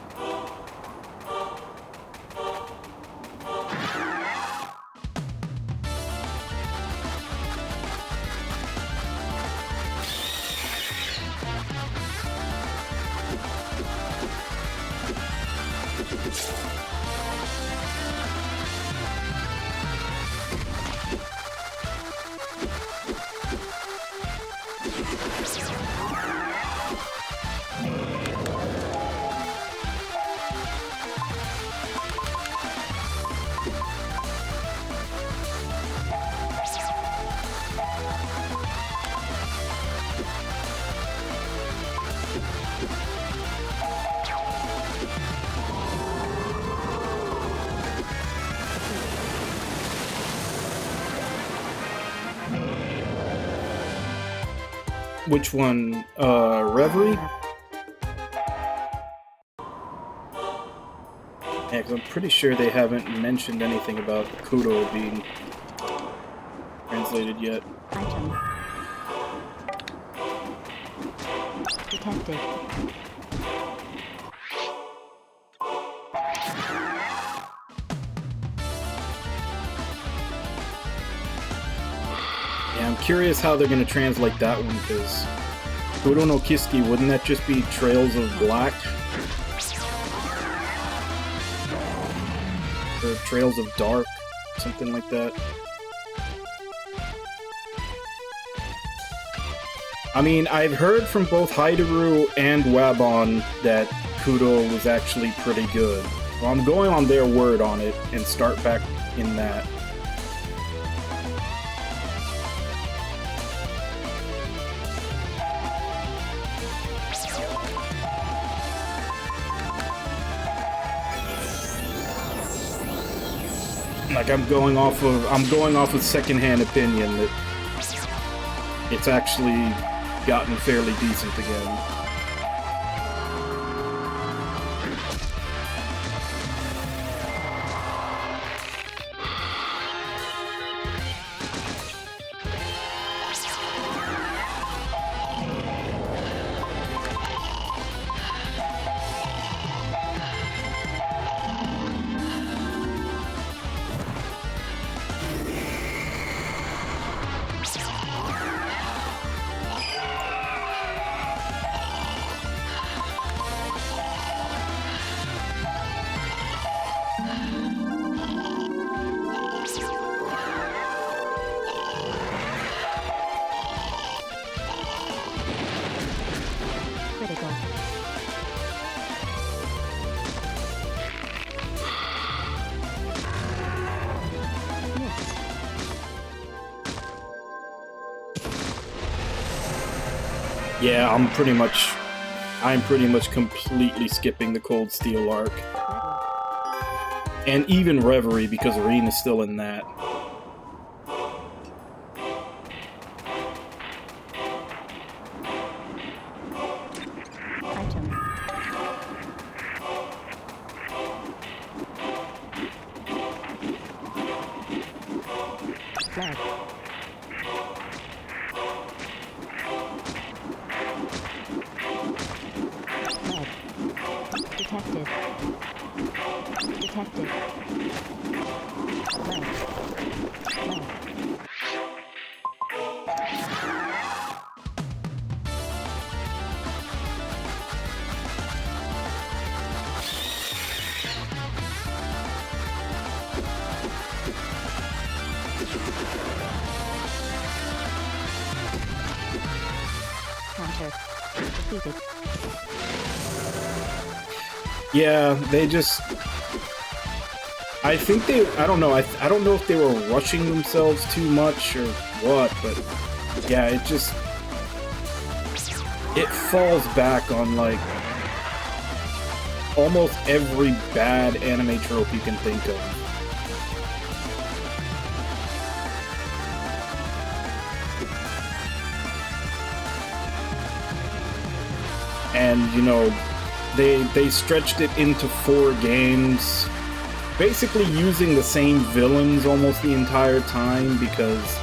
Which one? Reverie? Yeah, because I'm pretty sure they haven't mentioned anything about Kudo being translated yet. Item. Detected. Yeah, I'm curious how they're going to translate that one, because Kuro no Kiski, wouldn't that just be Trails of Black? Or Trails of Dark, something like that. I mean, I've heard from both Haideru and Wabon that Kudo was actually pretty good. Well, I'm going on their word on it and start back in that. Like, I'm going off of secondhand opinion that it's actually gotten fairly decent again. Yeah, I'm pretty much completely skipping the Cold Steel arc. And even Reverie, because Arena's still in that. Item. Flag. Flag. Detected. Detected. Flag. Flag. Counter. Defeated. Yeah, they just... I think they... I don't know. I don't know if they were rushing themselves too much or what, but... Yeah, it just... It falls back on, like... almost every bad anime trope you can think of. And, you know, they stretched it into 4 games, basically using the same villains almost the entire time, because,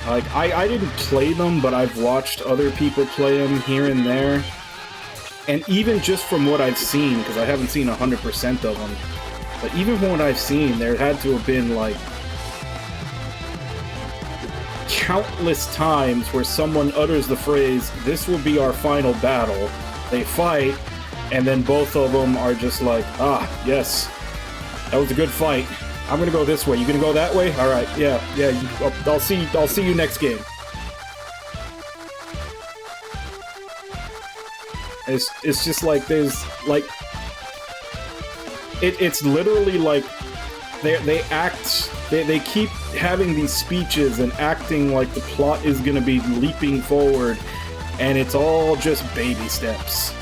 like, I didn't play them, but I've watched other people play them here and there, and even just from what I've seen, because I haven't seen 100% of them, but even from what I've seen, there had to have been, like, countless times where someone utters the phrase, "This will be our final battle." They fight, and then both of them are just like, "Ah, yes, that was a good fight. I'm gonna go this way. You gonna go that way? All right, yeah. I'll see you next game." It's just like there's like it's literally like they keep having these speeches and acting like the plot is gonna be leaping forward, and it's all just baby steps.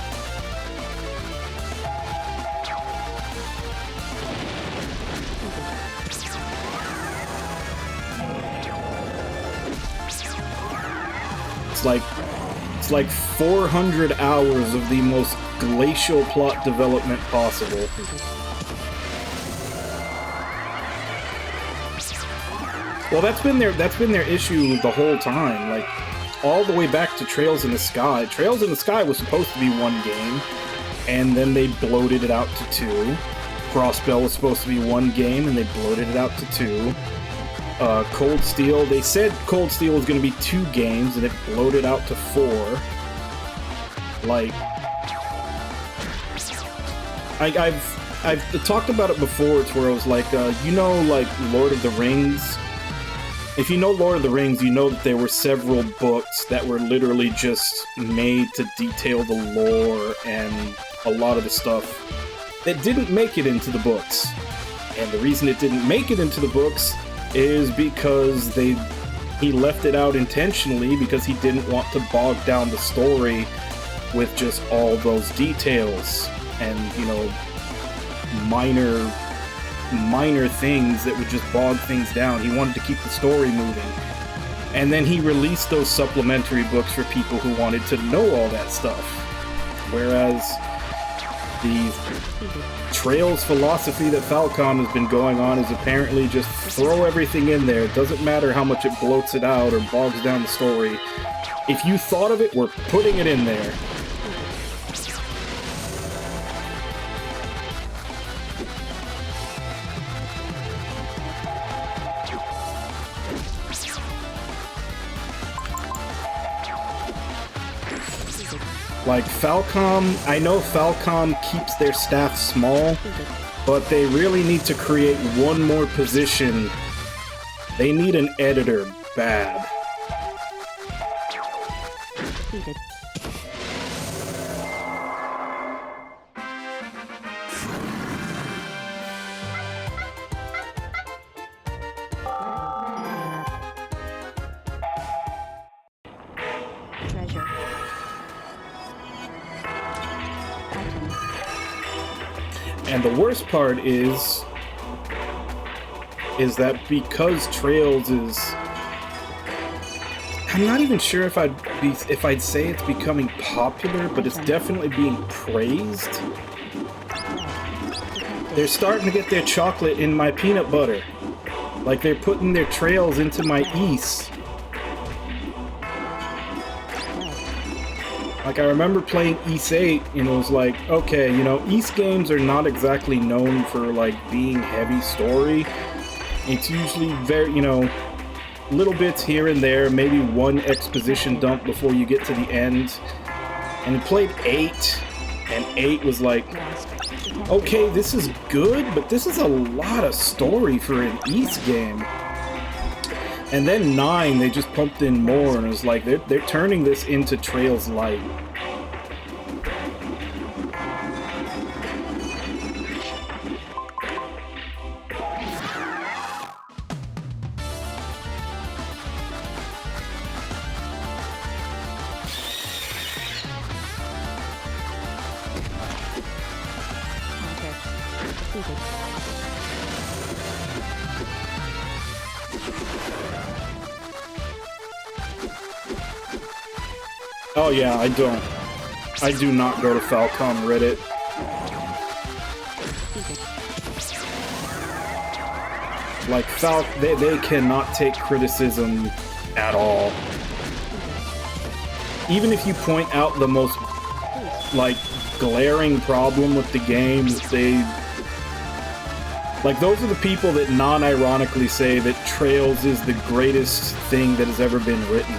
It's like 400 hours of the most glacial plot development possible. Well, that's been their issue the whole time, like, all the way back to Trails in the Sky. Trails in the Sky was supposed to be 1 game, and then they bloated it out to 2. Crossbell was supposed to be 1 game, and they bloated it out to 2. Cold Steel, they said Cold Steel was going to be 2 games, and it bloated out to 4. Like, I've talked about it before, it's where I was like, you know, like, Lord of the Rings? If you know Lord of the Rings, you know that there were several books that were literally just made to detail the lore and a lot of the stuff that didn't make it into the books. And the reason it didn't make it into the books is because he left it out intentionally, because he didn't want to bog down the story with just all those details and, you know, minor things that would just bog things down. He wanted to keep the story moving. And then he released those supplementary books for people who wanted to know all that stuff. Whereas the Trails philosophy that Falcom has been going on is apparently just throw everything in there. It doesn't matter how much it bloats it out or bogs down the story. If you thought of it, we're putting it in there. Like, Falcom, I know Falcom keeps their staff small, but they really need to create one more position. They need an editor bad. Defeated. And the worst part is that because Trails is, I'm not even sure if I'd say it's becoming popular, but it's definitely being praised. They're starting to get their chocolate in my peanut butter. Like, they're putting their Trails into my Ys. Like, I remember playing Ys 8, and it was like, okay, you know, Ys games are not exactly known for, like, being heavy story. It's usually very, you know, little bits here and there, maybe one exposition dump before you get to the end. And I played 8, and 8 was like, okay, this is good, but this is a lot of story for an Ys game. And then 9, they just pumped in more, and it was like, they're turning this into Trails Light. Oh yeah, I do not go to Falcom Reddit. Like, they cannot take criticism at all. Even if you point out the most, like, glaring problem with the game, like, those are the people that non-ironically say that Trails is the greatest thing that has ever been written.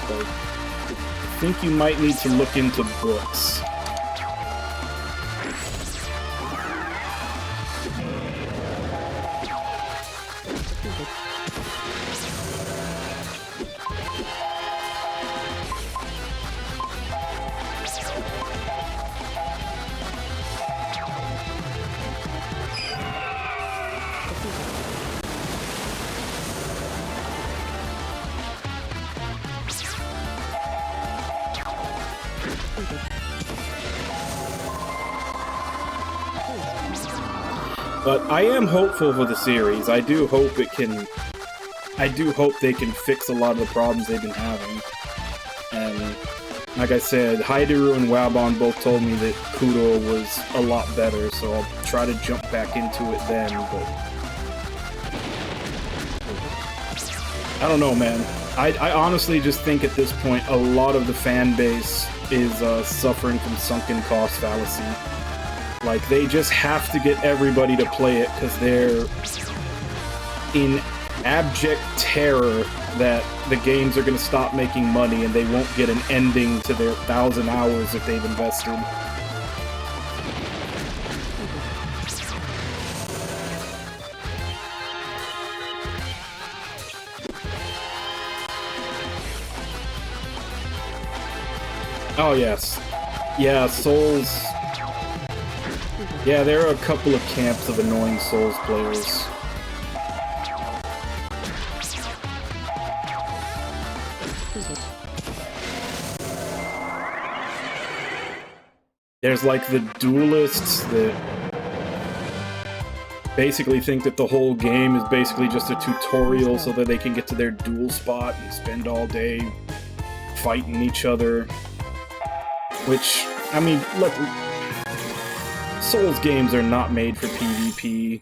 So, I think you might need to look into books. But I am hopeful for the series. I do hope they can fix a lot of the problems they've been having. And like I said, Haideru and Wabon both told me that Kudo was a lot better, so I'll try to jump back into it then, but I don't know, man. I honestly just think at this point a lot of the fan base is suffering from sunken cost fallacy. Like, they just have to get everybody to play it because they're in abject terror that the games are going to stop making money and they won't get an ending to their 1,000 hours that they've invested. Oh, yes. Yeah, Souls... Yeah, there are a couple of camps of annoying Souls players. There's like the duelists that basically think that the whole game is basically just a tutorial so that they can get to their duel spot and spend all day fighting each other. Which, I mean, look, Souls games are not made for PvP.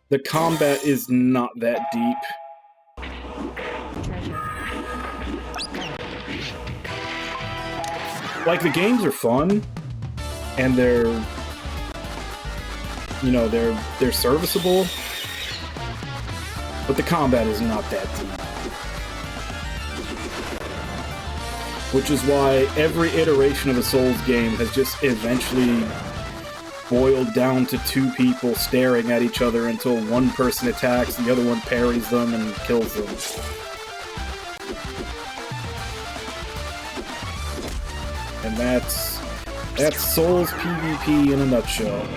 The combat is not that deep. Like, the games are fun, and they're, you know, they're serviceable, but the combat is not that deep. Which is why every iteration of a Souls game has just eventually boiled down to two people staring at each other until one person attacks and the other one parries them and kills them. And that's Souls PvP in a nutshell.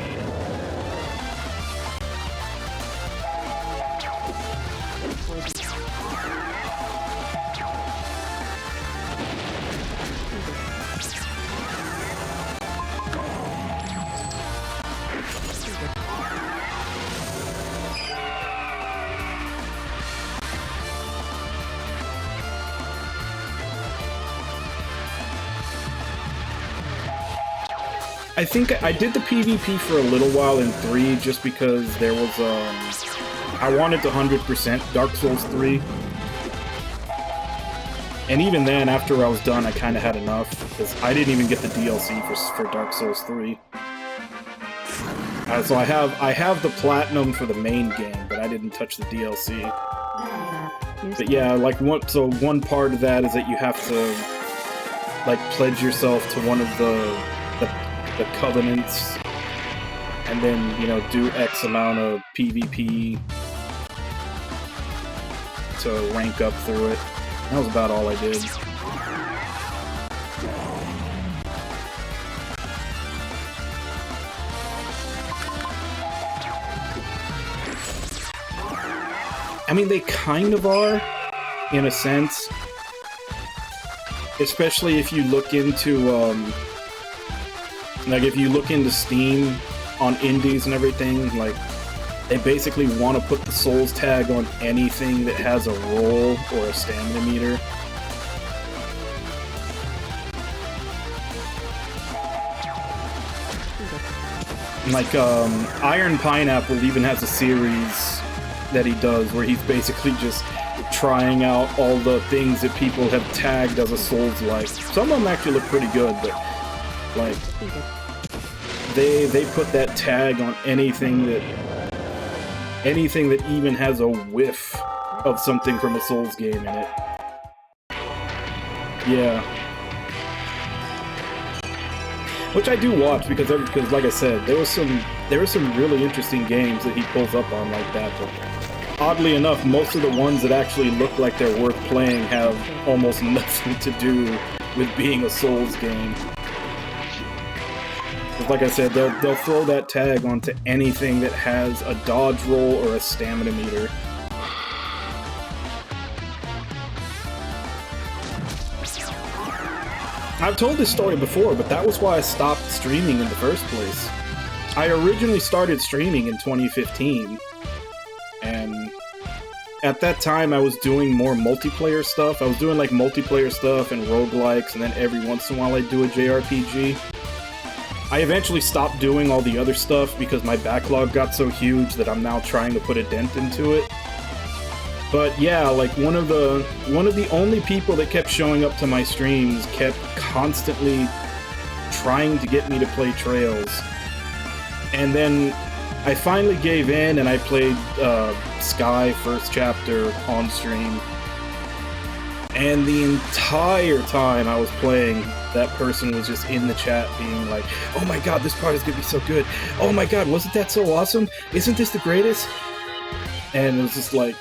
I think I did the PvP for a little while in 3 just because there was, I wanted to 100% Dark Souls 3. And even then, after I was done, I kind of had enough, because I didn't even get the DLC for Dark Souls 3. So I have the Platinum for the main game, but I didn't touch the DLC. But yeah, like one part of that is that you have to like pledge yourself to one of the covenants, and then do X amount of PvP to rank up through it. That was about all I did. I mean, they kind of are, in a sense. Especially if you look into, like, if you look into Steam on indies and everything, like, they basically want to put the Souls tag on anything that has a roll or a stamina meter. Like, Iron Pineapple even has a series that he does where he's basically just trying out all the things that people have tagged as a Souls-like. Some of them actually look pretty good, but, like, they put that tag on anything that even has a whiff of something from a Souls game in it. Yeah. Which I do watch because like I said, there were some really interesting games that he pulls up on like that. But oddly enough, most of the ones that actually look like they're worth playing have almost nothing to do with being a Souls game. Like I said, they'll throw that tag onto anything that has a dodge roll or a stamina meter. I've told this story before, but that was why I stopped streaming in the first place. I originally started streaming in 2015, and at that time I was doing more multiplayer stuff. I was doing like multiplayer stuff and roguelikes, and then every once in a while I'd do a JRPG. I eventually stopped doing all the other stuff because my backlog got so huge that I'm now trying to put a dent into it. But yeah, like one of the only people that kept showing up to my streams kept constantly trying to get me to play Trails. And then I finally gave in and I played Sky first chapter on stream. And the entire time I was playing, that person was just in the chat being like, "Oh my god, this part is gonna be so good. Oh my god, wasn't that so awesome? Isn't this the greatest?" And it was just like,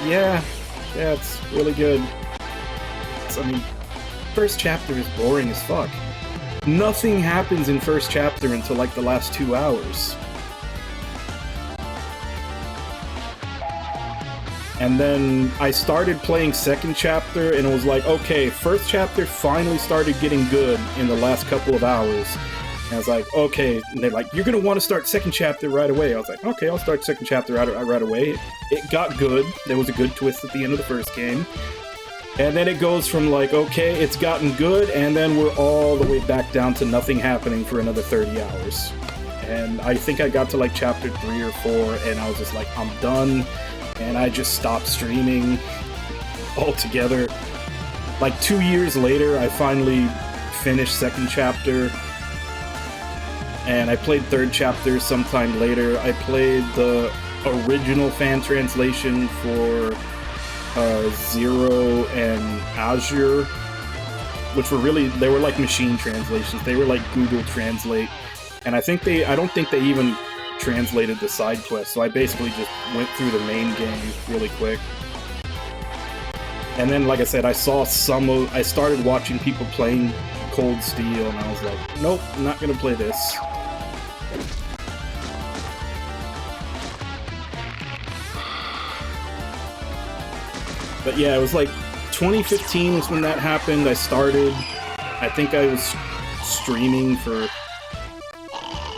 yeah, it's really good. I mean, first chapter is boring as fuck. Nothing happens in first chapter until like the last 2 hours. And then I started playing second chapter, and it was like, okay, first chapter finally started getting good in the last couple of hours. And I was like, okay, and they're like, you're gonna want to start second chapter right away. I was like, okay, I'll start second chapter right away. It got good. There was a good twist at the end of the first game. And then it goes from like, okay, it's gotten good, and then we're all the way back down to nothing happening for another 30 hours. And I think I got to like chapter 3 or 4, and I was just like, I'm done. And I just stopped streaming altogether. Like 2 years later, I finally finished second chapter. And I played third chapter sometime later. I played the original fan translation for Zero and Azure, which were they were like machine translations. They were like Google Translate. And I don't think they even translated the side quest, so I basically just went through the main game really quick. And then, like I said, I started watching people playing Cold Steel, and I was like, nope, I'm not gonna play this. But yeah, it was like 2015 was when that happened. I think I was streaming for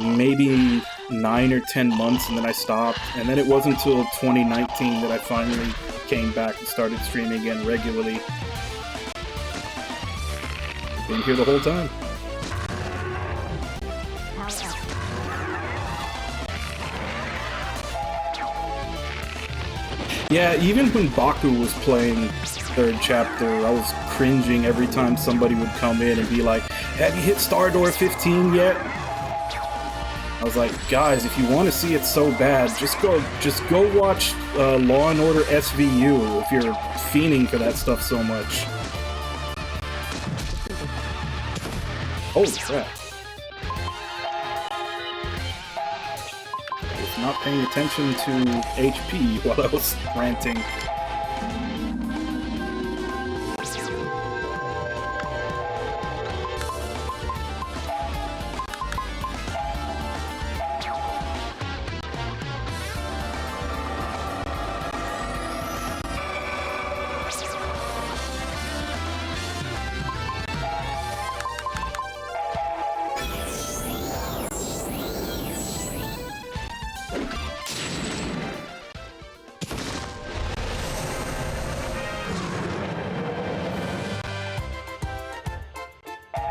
maybe 9 or 10 months, and then I stopped. And then it wasn't until 2019 that I finally came back and started streaming again regularly. Been here the whole time. Yeah, even when Baku was playing third chapter, I was cringing every time somebody would come in and be like, have you hit Star Door 15 yet? I was like, guys, if you want to see it so bad, just go watch Law and Order SVU if you're fiending for that stuff so much. Holy crap. I was not paying attention to HP while I was ranting.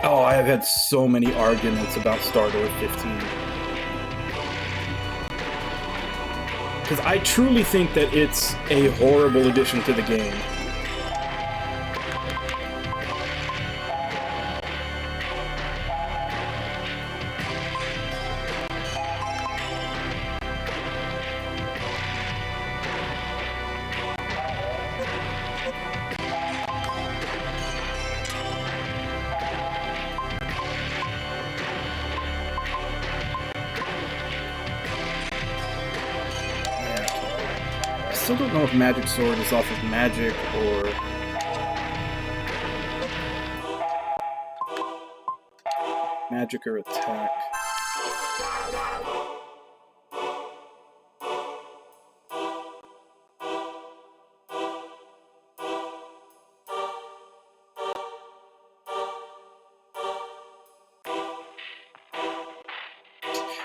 Oh, I have had so many arguments about Star Door 15. Because I truly think that it's a horrible addition to the game. I still don't know if Magic Sword is off of Magic or... Magic or Attack.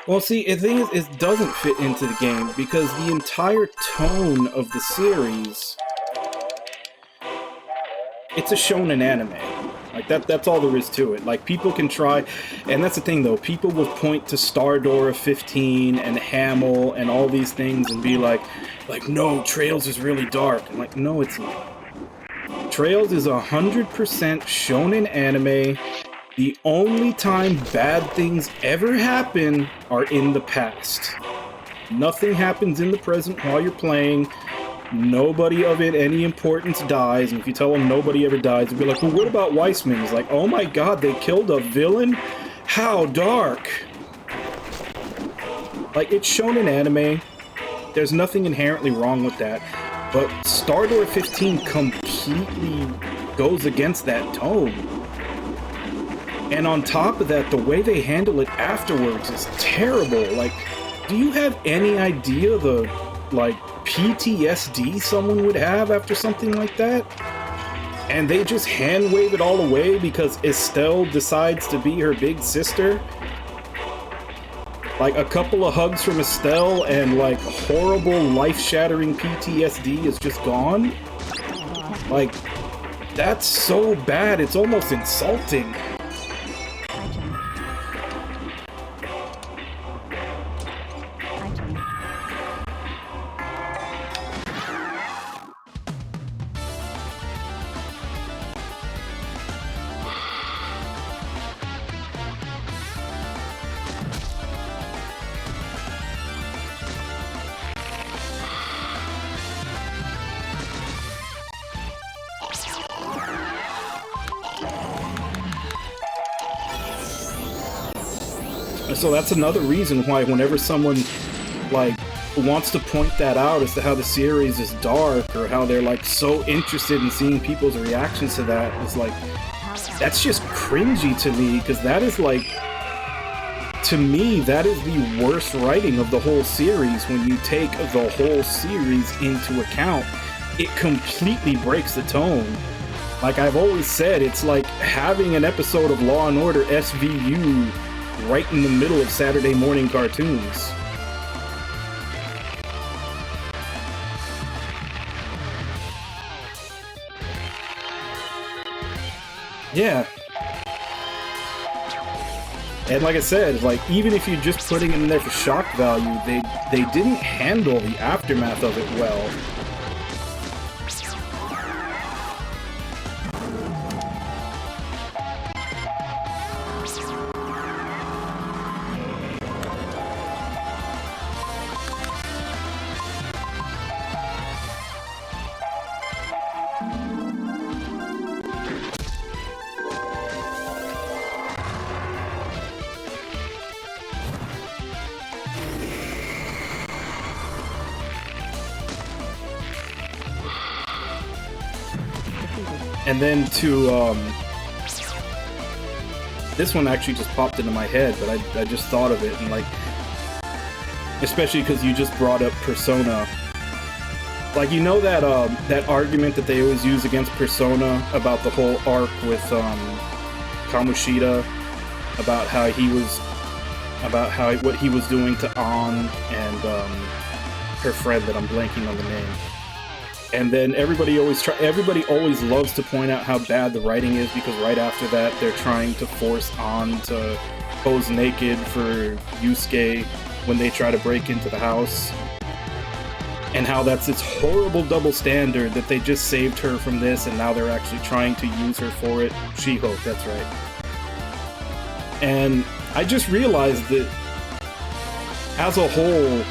Well, see, the thing is, it doesn't fit into the game because the entire tone of the series, it's a shonen anime. Like, that's all there is to it. Like, people can try, and that's the thing, though, people will point to Star Door 15 and Hamel and all these things and be like, no, Trails is really dark. I'm like, no, it's not. Trails is 100% shonen anime. The only time bad things ever happen are in the past. Nothing happens in the present while you're playing. Nobody of any importance dies. And if you tell them nobody ever dies, they'll be like, well, what about Weissman? He's like, oh my god, they killed a villain? How dark! Like, it's shonen anime. There's nothing inherently wrong with that. But Star Door 15 completely goes against that tone. And on top of that, the way they handle it afterwards is terrible. Like, do you have any idea the, like, PTSD someone would have after something like that? And they just hand wave it all away because Estelle decides to be her big sister? Like, a couple of hugs from Estelle and, like, horrible, life-shattering PTSD is just gone? Like, that's so bad, it's almost insulting. So that's another reason why whenever someone, like, wants to point that out as to how the series is dark or how they're, like, so interested in seeing people's reactions to that, it's like, that's just cringy to me, because that is, like, to me, that is the worst writing of the whole series. When you take the whole series into account, it completely breaks the tone. Like I've always said, it's like having an episode of Law and Order SVU right in the middle of Saturday morning cartoons. Yeah. And like I said, like, even if you're just putting it in there for shock value, they didn't handle the aftermath of it well. And then to, this one actually just popped into my head, but I just thought of it, and like, especially because you just brought up Persona. Like, you know that, that argument that they always use against Persona about the whole arc with, Kamoshida, about how he was, what he was doing to An and, her friend that I'm blanking on the name. And then everybody always loves to point out how bad the writing is, because right after that they're trying to force An to pose naked for Yusuke when they try to break into the house. And how that's this horrible double standard that they just saved her from this and now they're actually trying to use her for it. She-Hulk, that's right. And I just realized that as a whole,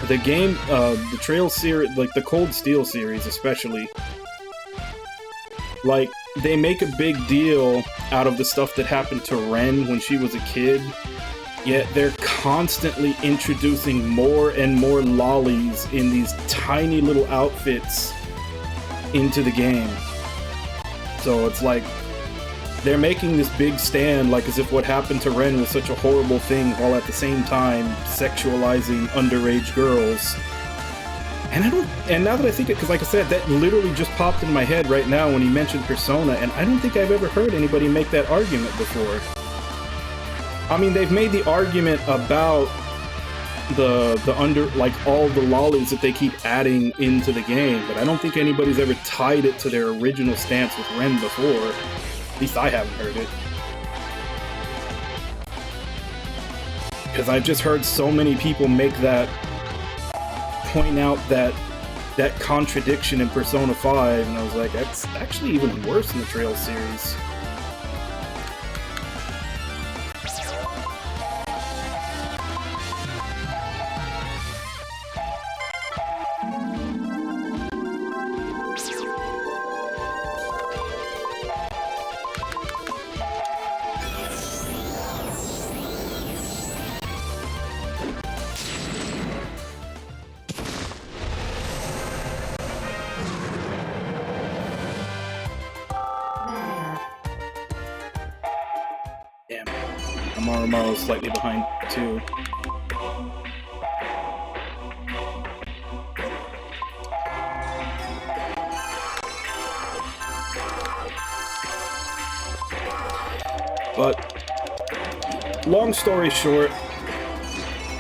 the game, the Trail series, like the Cold Steel series especially, like, they make a big deal out of the stuff that happened to Ren when she was a kid, yet they're constantly introducing more and more lollies in these tiny little outfits into the game. So it's like, they're making this big stand, like as if what happened to Ren was such a horrible thing, while at the same time sexualizing underage girls. And now that I think it, because like I said, that literally just popped in my head right now when he mentioned Persona, and I don't think I've ever heard anybody make that argument before. I mean, they've made the argument about like all the lollies that they keep adding into the game, but I don't think anybody's ever tied it to their original stance with Ren before. At least I haven't heard it. Because I've just heard so many people make that, point out that contradiction in Persona 5, and I was like, that's actually even worse in the Trail series. Amarumaru's slightly behind too. But long story short,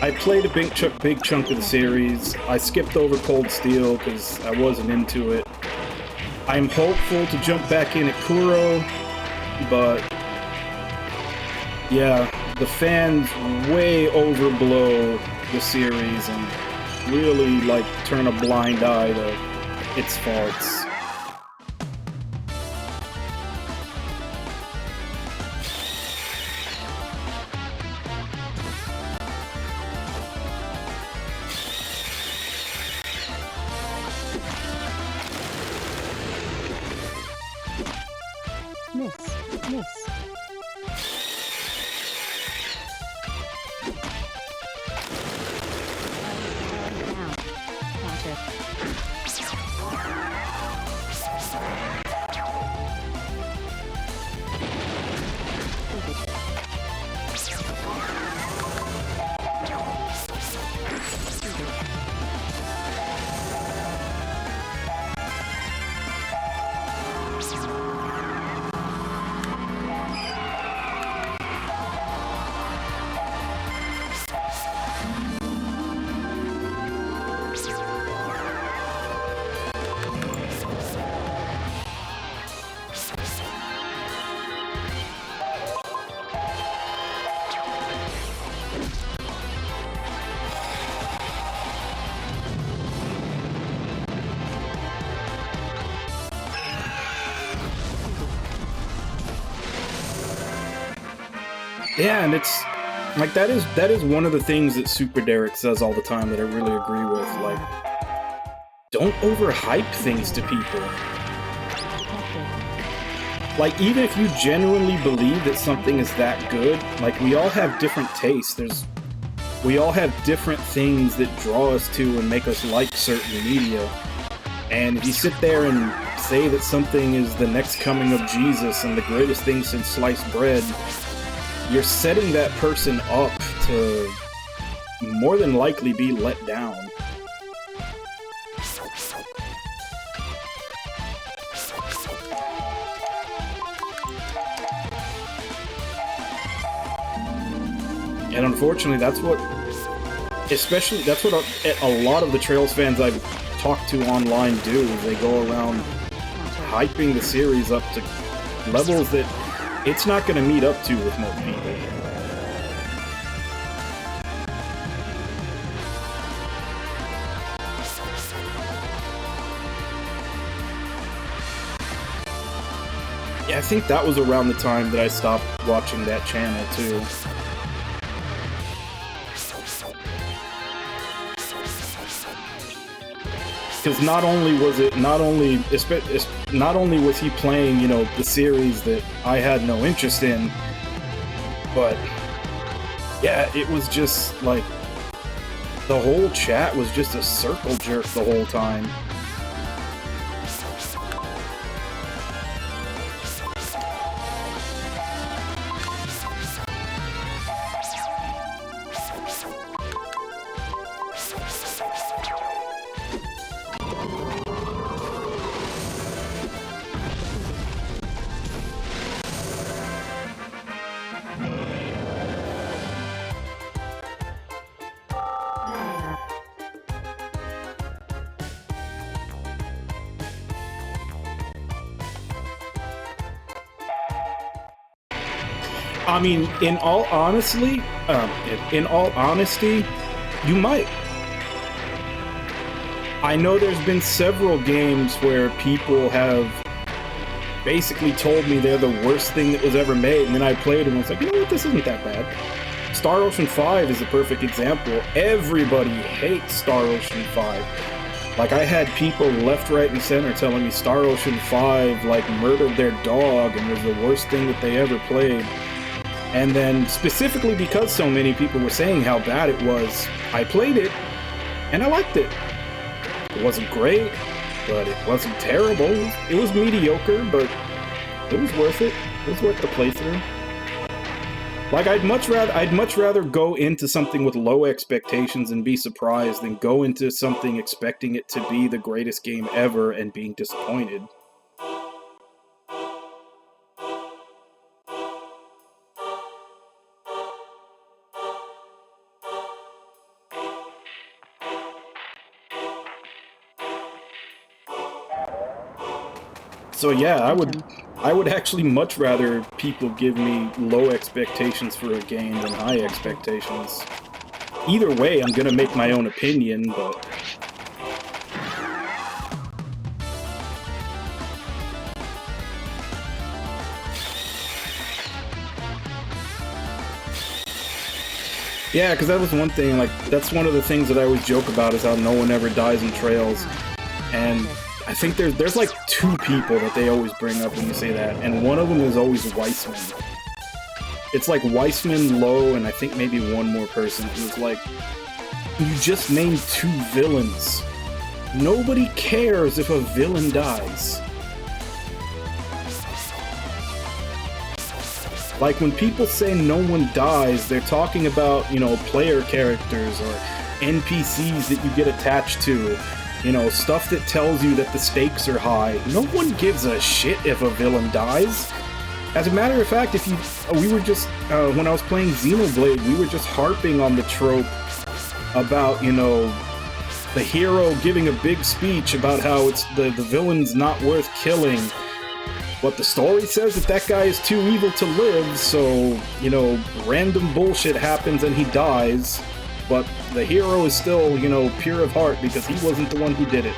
I played a big chunk of the series. I skipped over Cold Steel because I wasn't into it. I'm hopeful to jump back in at Kuro, but yeah, the fans way overblow the series and really, like, turn a blind eye to its faults. Miss. Down. Counter. Yeah, and it's like that is one of the things that Super Derek says all the time that I really agree with. Like, don't overhype things to people. Like, even if you genuinely believe that something is that good, like, we all have different tastes. We all have different things that draw us to and make us like certain media. And if you sit there and say that something is the next coming of Jesus and the greatest thing since sliced bread, you're setting that person up to more than likely be let down. And unfortunately, that's what a lot of the Trails fans I've talked to online do, is they go around hyping the series up to levels that it's not going to meet up to with most people. Yeah, I think that was around the time that I stopped watching that channel too. Because not only was he playing, you know, the series that I had no interest in, but yeah, it was just like the whole chat was just a circle jerk the whole time. I mean, in all honesty, you might. I know there's been several games where people have basically told me they're the worst thing that was ever made, and then I played and was like, you know what, this isn't that bad. Star Ocean 5 is a perfect example. Everybody hates Star Ocean 5. Like, I had people left, right, and center telling me Star Ocean 5, like, murdered their dog and was the worst thing that they ever played. And then, specifically because so many people were saying how bad it was, I played it, and I liked it. It wasn't great, but it wasn't terrible. It was mediocre, but it was worth it. It was worth the playthrough. Like, I'd much rather go into something with low expectations and be surprised than go into something expecting it to be the greatest game ever and being disappointed. So yeah, I would actually much rather people give me low expectations for a game than high expectations. Either way, I'm gonna make my own opinion, but... Yeah, because that was one thing, like, that's one of the things that I always joke about, is how no one ever dies in Trails. And I think there's like two people that they always bring up when you say that, and one of them is always Weissman. It's like Weissman, Lowe, and I think maybe one more person. It was like, you just named two villains. Nobody cares if a villain dies. Like, when people say no one dies, they're talking about, you know, player characters or NPCs that you get attached to. You know, stuff that tells you that the stakes are high. No one gives a shit if a villain dies. As a matter of fact, we were just, when I was playing Xenoblade, we were just harping on the trope about, you know, the hero giving a big speech about how it's the villain's not worth killing. But the story says that guy is too evil to live, so, you know, random bullshit happens and he dies. But the hero is still, you know, pure of heart because he wasn't the one who did it.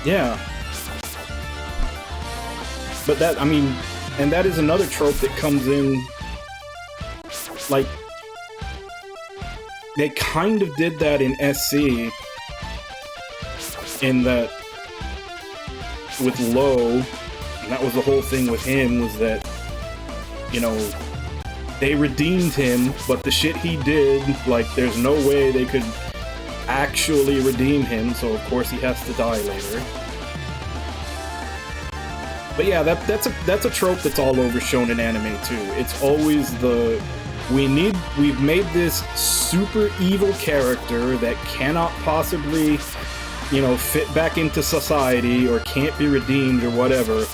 Yeah. But that, I mean, and that is another trope that comes in, like, they kind of did that in SC, in that, with Lowe, and that was the whole thing with him, was that, you know, they redeemed him, but the shit he did, like, there's no way they could actually redeem him, so of course he has to die later. But yeah, that's a trope that's all over shonen anime too. It's always the we've made this super evil character that cannot possibly, you know, fit back into society or can't be redeemed or whatever.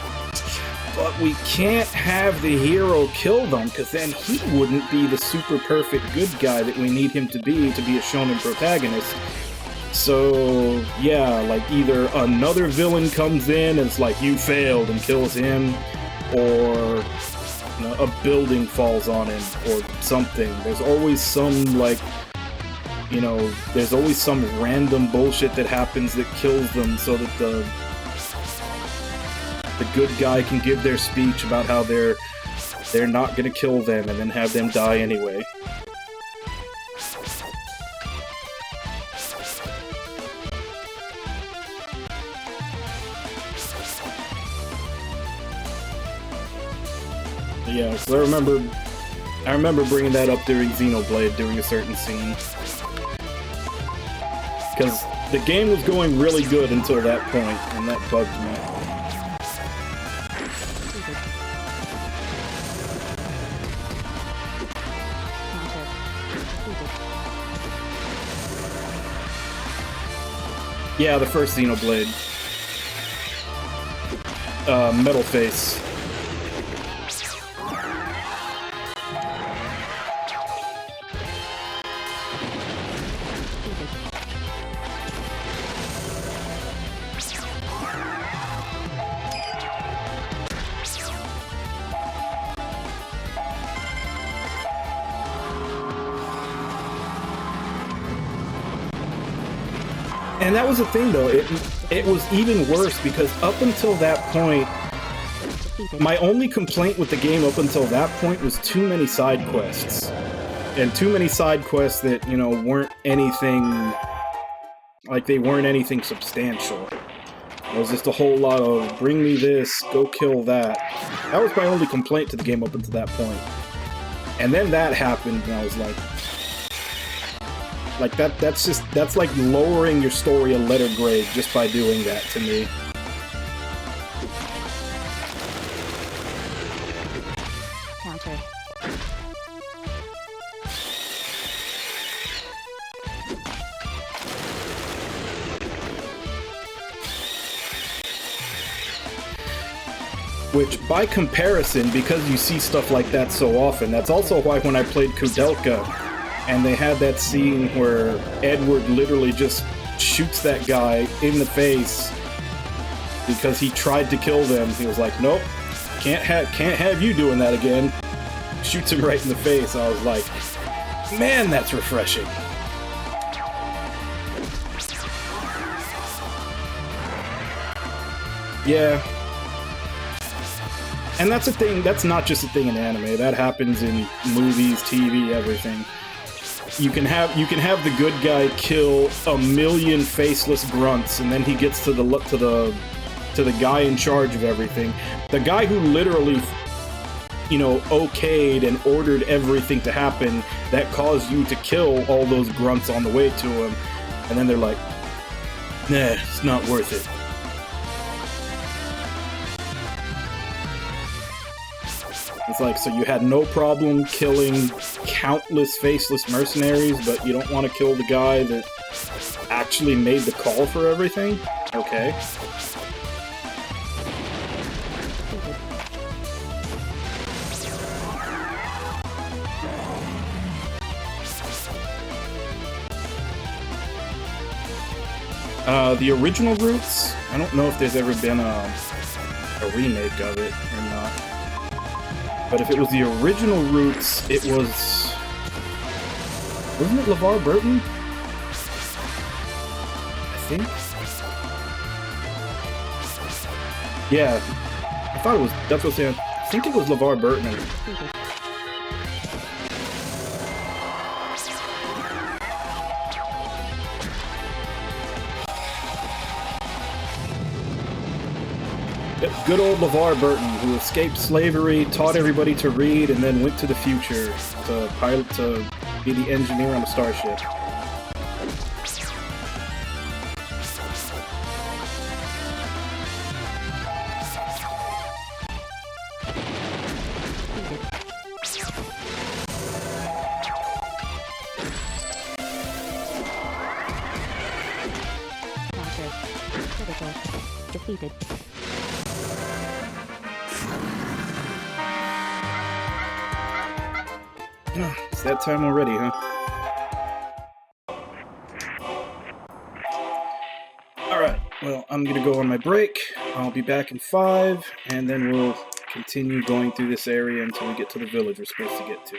But we can't have the hero kill them, because then he wouldn't be the super perfect good guy that we need him to be a shonen protagonist. So, yeah, like, either another villain comes in and it's like, you failed, and kills him, or, you know, a building falls on him, or something. There's always some, like, you know, there's always some random bullshit that happens that kills them so that the good guy can give their speech about how they're not gonna kill them and then have them die anyway. Yeah, so I remember bringing that up during Xenoblade during a certain scene. Because the game was going really good until that point, and that bugged me. Yeah, the first Xenoblade. Metal Face. And that was the thing, though. It was even worse, because up until that point, my only complaint with the game up until that point was too many side quests. And too many side quests that, you know, weren't anything... like, they weren't anything substantial. It was just a whole lot of, bring me this, go kill that. That was my only complaint to the game up until that point. And then that happened, and I was like... like, that's like lowering your story a letter grade just by doing that to me. Counter. Which, by comparison, because you see stuff like that so often, that's also why when I played Kudelka, and they had that scene where Edward literally just shoots that guy in the face because he tried to kill them. He was like, nope, can't have you doing that again. Shoots him right in the face. I was like, man, that's refreshing. Yeah. And that's a thing, that's not just a thing in anime. That happens in movies, TV, everything. You can have the good guy kill a million faceless grunts, and then he gets to the guy in charge of everything. The guy who literally, you know, okayed and ordered everything to happen that caused you to kill all those grunts on the way to him. And then they're like, nah, it's not worth it. It's like, so you had no problem killing countless faceless mercenaries, but you don't want to kill the guy that actually made the call for everything? Okay. The original Roots, I don't know if there's ever been a remake of it or not. But if it was the original Roots, it was... wasn't it LeVar Burton? I think? Yeah. I thought it was... that's what I'm saying. I think it was LeVar Burton. Yep. good old LeVar Burton, who escaped slavery, taught everybody to read, and then went to the future to be the engineer on a starship. Counter. Critical. Defeated. It's that time already, huh? Alright, well, I'm gonna go on my break. I'll be back in 5, and then we'll continue going through this area until we get to the village we're supposed to get to.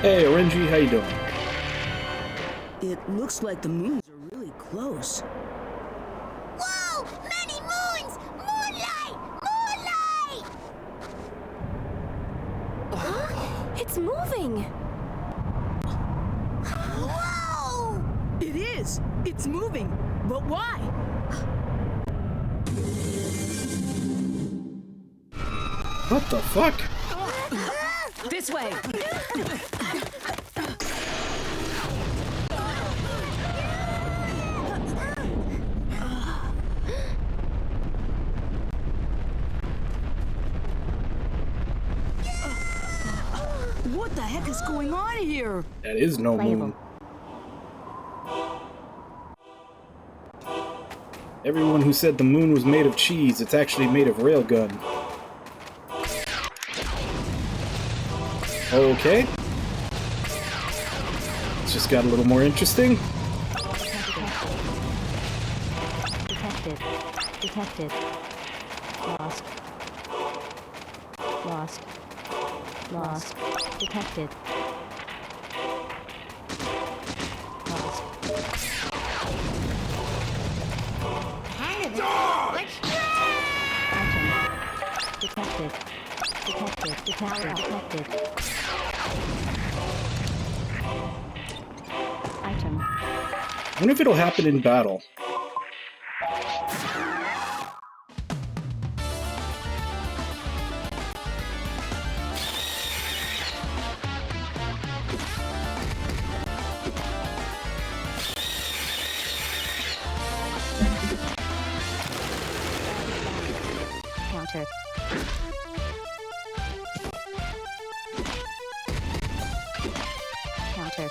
Hey, Orenji, how you doing? It looks like the moons are really close. Whoa! Many moons! Moonlight! Moonlight! It's moving! Whoa! It is! It's moving! But why? What the fuck? This way! What the heck is going on here? That is no moon. Everyone who said the moon was made of cheese, it's actually made of railgun. Okay. It's just got a little more interesting. Detected. Detected. Lost. Lost. Lost. Detected. Lost. Item. Detected. Detected. Detected. Item. I wonder if it'll happen in battle. Counter. Counter.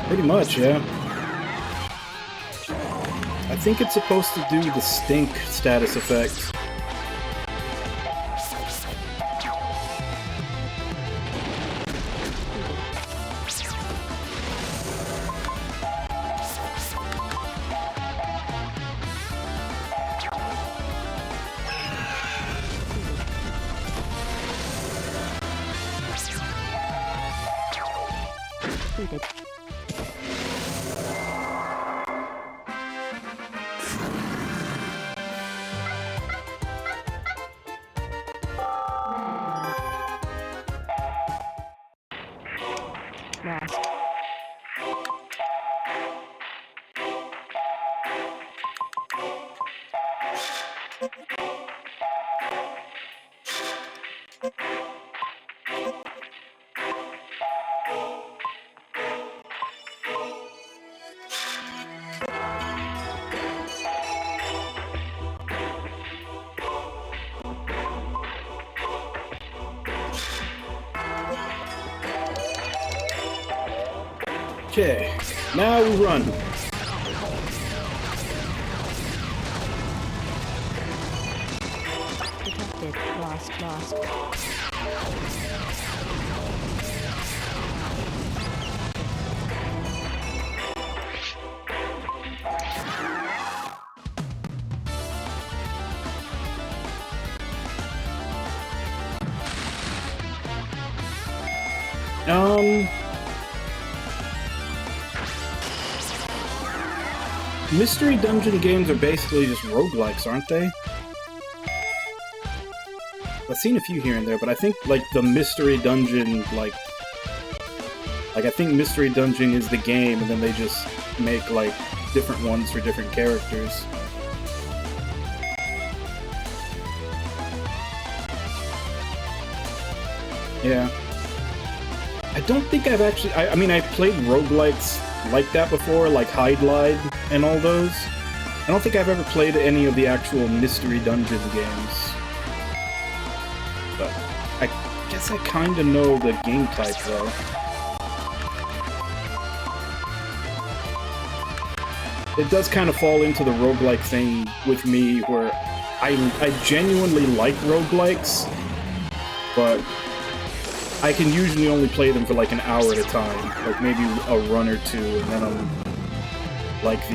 Pretty much, yeah. I think it's supposed to do the stink status effect. Defeated. Lost. Okay, now we run. Detected. Lost. Lost. Mystery dungeon games are basically just roguelikes, aren't they? I've seen a few here and there, but I think, like, the mystery dungeon, like I think mystery dungeon is the game, and then they just make, like, different ones for different characters. Yeah. I don't think I've actually... I mean, I played roguelikes like that before, like Hide Glide and all those. I don't think I've ever played any of the actual Mystery Dungeon games. But I guess I kind of know the game type, though. It does kind of fall into the roguelike thing with me, where I genuinely like roguelikes, but I can usually only play them for like an hour at a time, like maybe a run or two, and then I'm like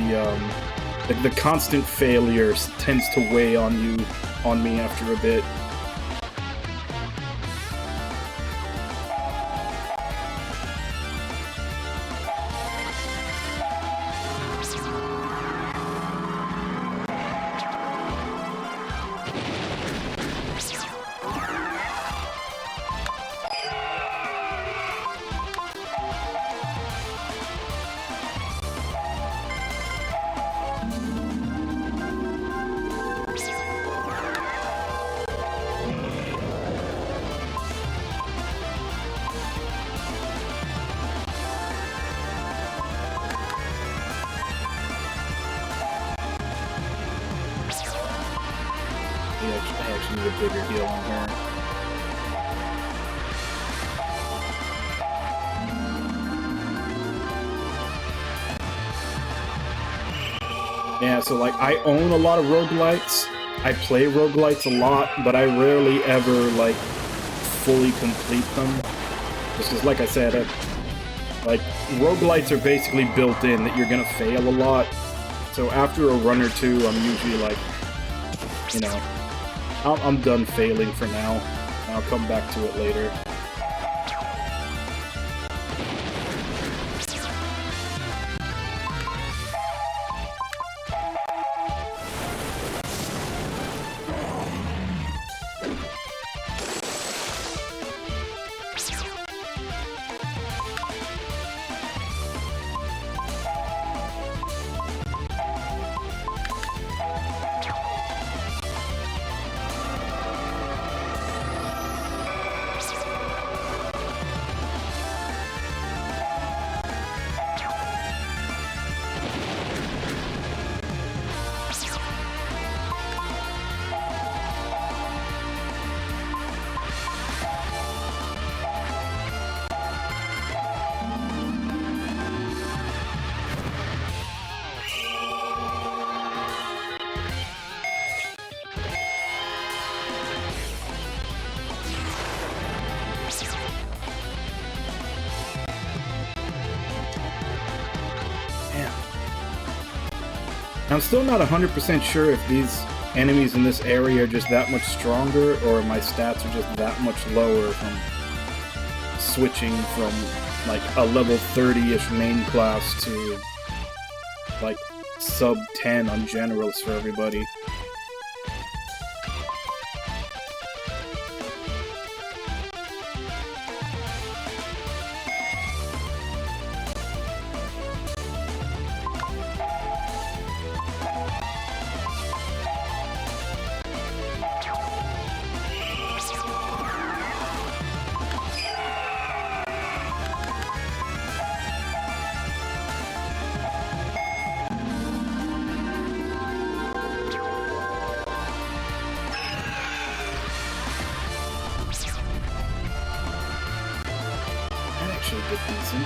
the constant failure tends to weigh on me after a bit. I actually need a bigger heal on her. Yeah, so like I own a lot of roguelites. I play roguelites a lot, but I rarely ever like fully complete them. Just because, like I said, like roguelites are basically built in that you're gonna fail a lot. So after a run or two, I'm usually like, you know, I'm done failing for now, and I'll come back to it later. I'm still not 100% sure if these enemies in this area are just that much stronger, or my stats are just that much lower from switching from like a level 30-ish main class to like sub 10 on Generalist for everybody. Good decent.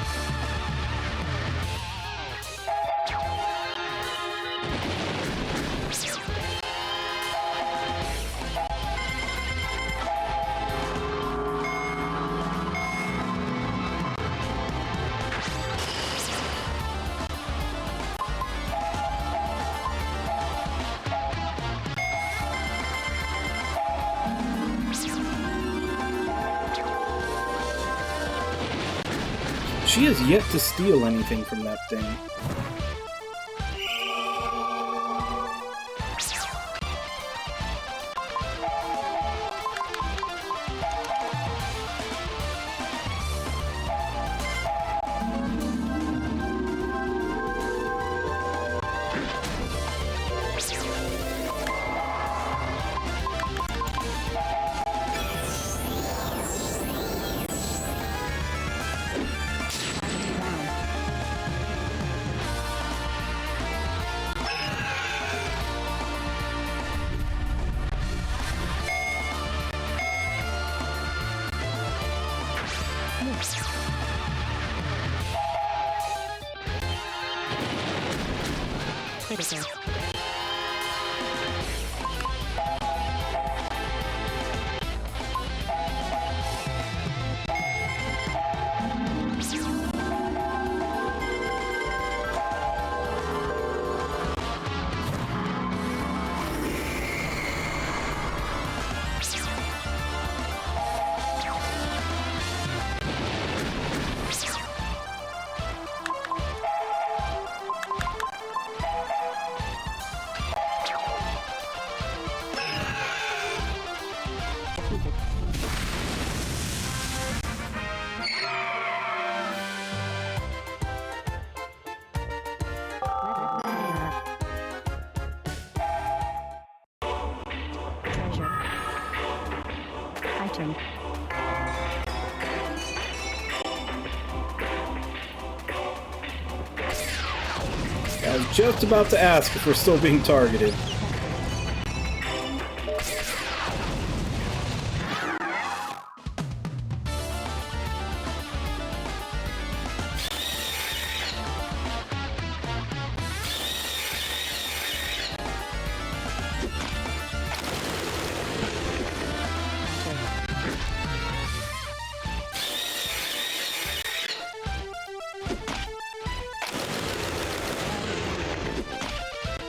She has yet to steal anything from that thing. Critical. Treasure. Item. I was just about to ask if we're still being targeted.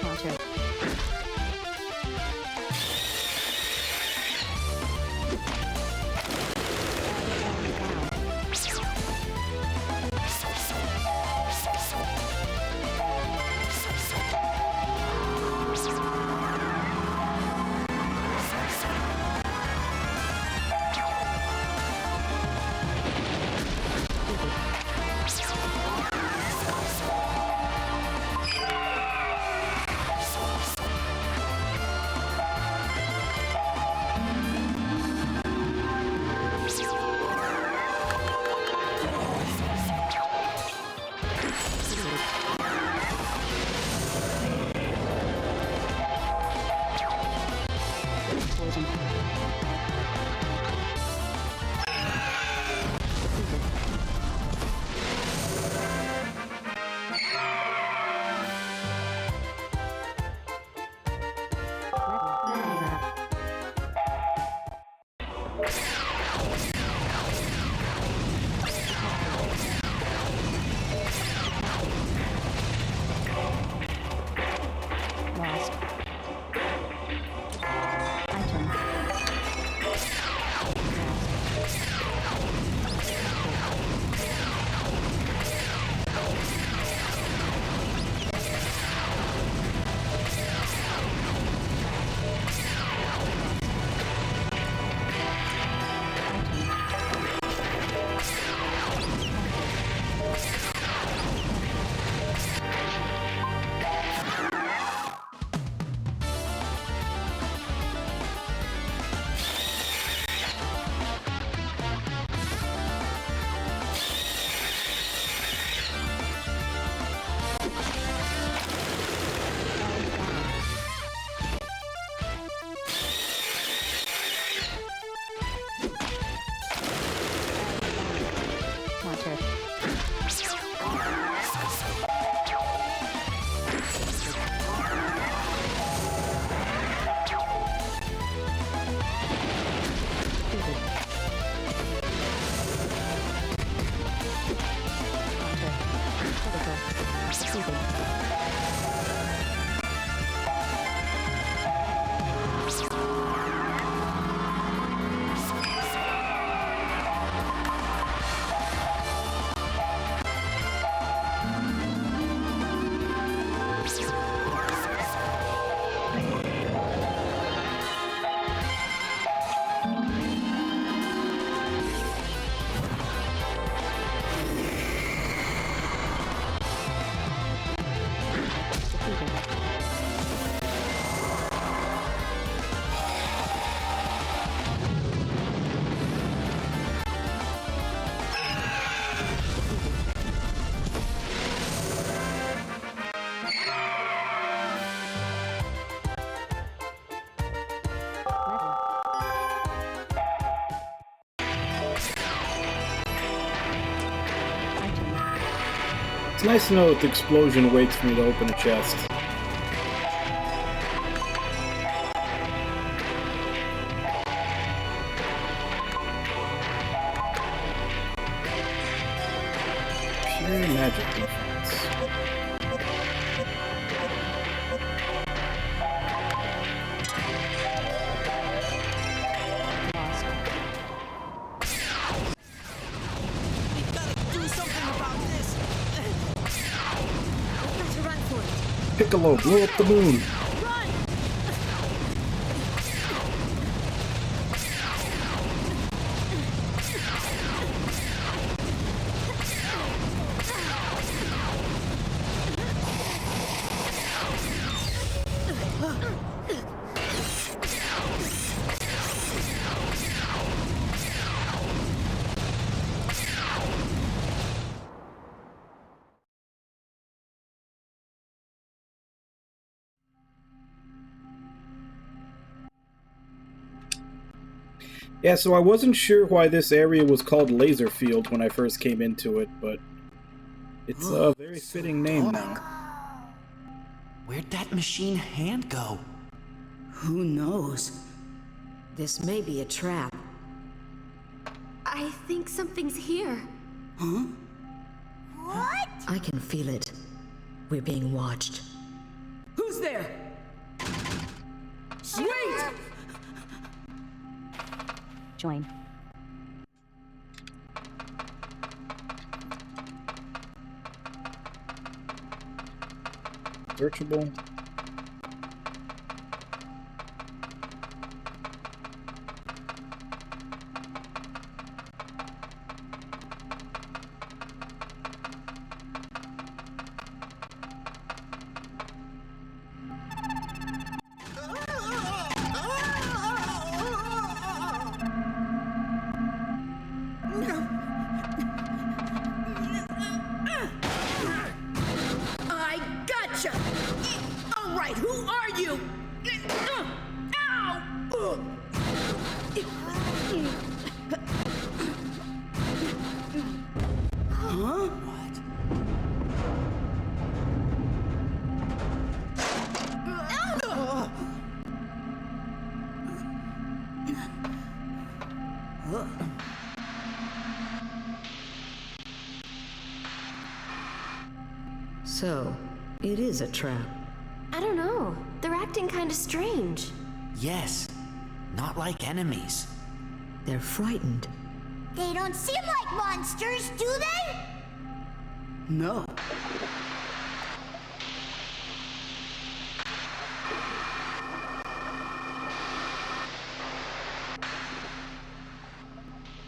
Counter. Poison. Lost. Item. Counter. It's nice to know that the explosion waits for me to open a chest. defense. Lost. We gotta do something about this. Let's run for it. Piccolo, blow up the moon! Run! Yeah, so I wasn't sure why this area was called Laser Field when I first came into it, but it's a very fitting name now. Where'd that machine hand go? Who knows? This may be a trap. I think something's here. Huh? What? I can feel it. We're being watched. Who's there? Wait! Join. Searchable. I gotcha! All right, who are you? Ow! Huh? So, it is a trap. I don't know. They're acting kind of strange. Yes, not like enemies. They're frightened. They don't seem like monsters, do they? No.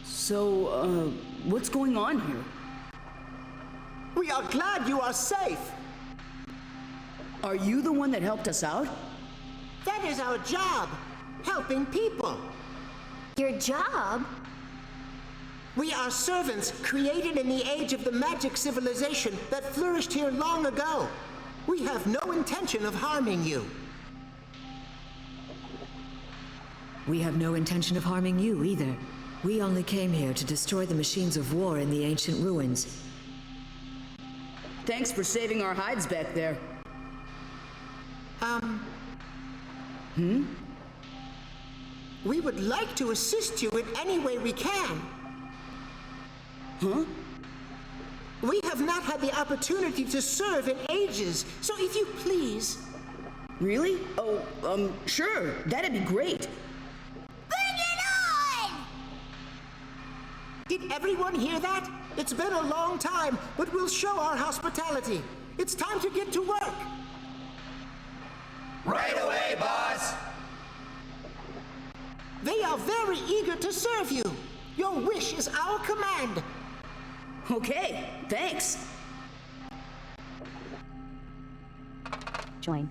So, what's going on here? We are glad you are safe. Are you the one that helped us out? That is our job, helping people. Your job? We are servants created in the age of the magic civilization that flourished here long ago. We have no intention of harming you. We have no intention of harming you either. We only came here to destroy the machines of war in the ancient ruins. Thanks for saving our hides back there. We would like to assist you in any way we can. Huh? We have not had the opportunity to serve in ages, so if you please... Really? Oh, sure. That'd be great. Bring it on! Did everyone hear that? It's been a long time, but we'll show our hospitality. It's time to get to work. Right away, boss! They are very eager to serve you. Your wish is our command. Okay, thanks. Join.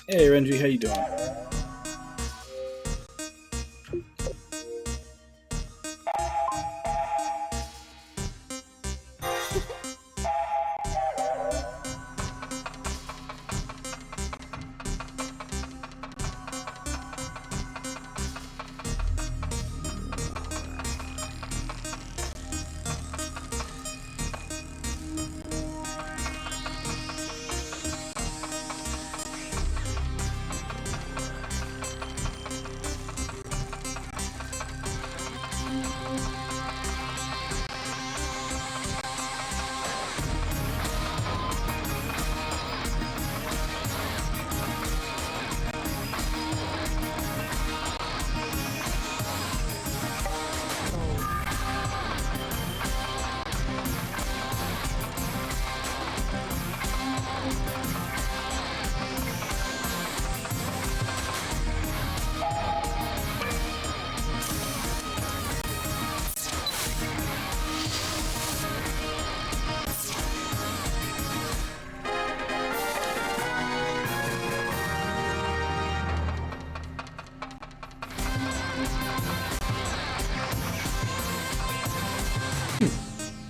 Hey Renji, how you doing?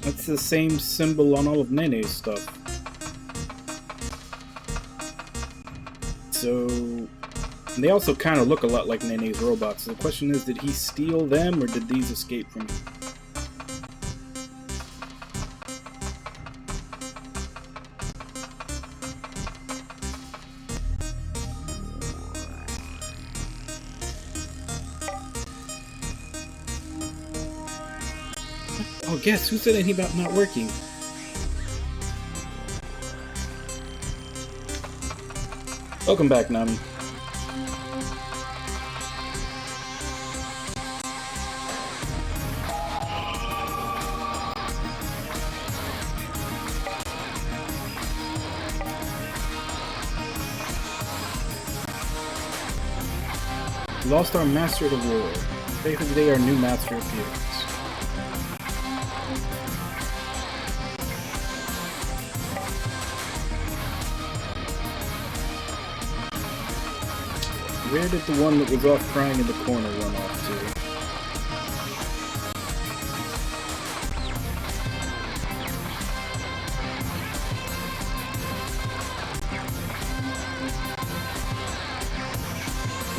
That's the same symbol on all of Nene's stuff. So... And they also kind of look a lot like Nene's robots. So the question is, did he steal them, or did these escape from him? Oh, guess who said anything about not working? Welcome back, Nami. We lost our master of the war. Later today, our new master appears. Where did the one that was off crying in the corner run off to?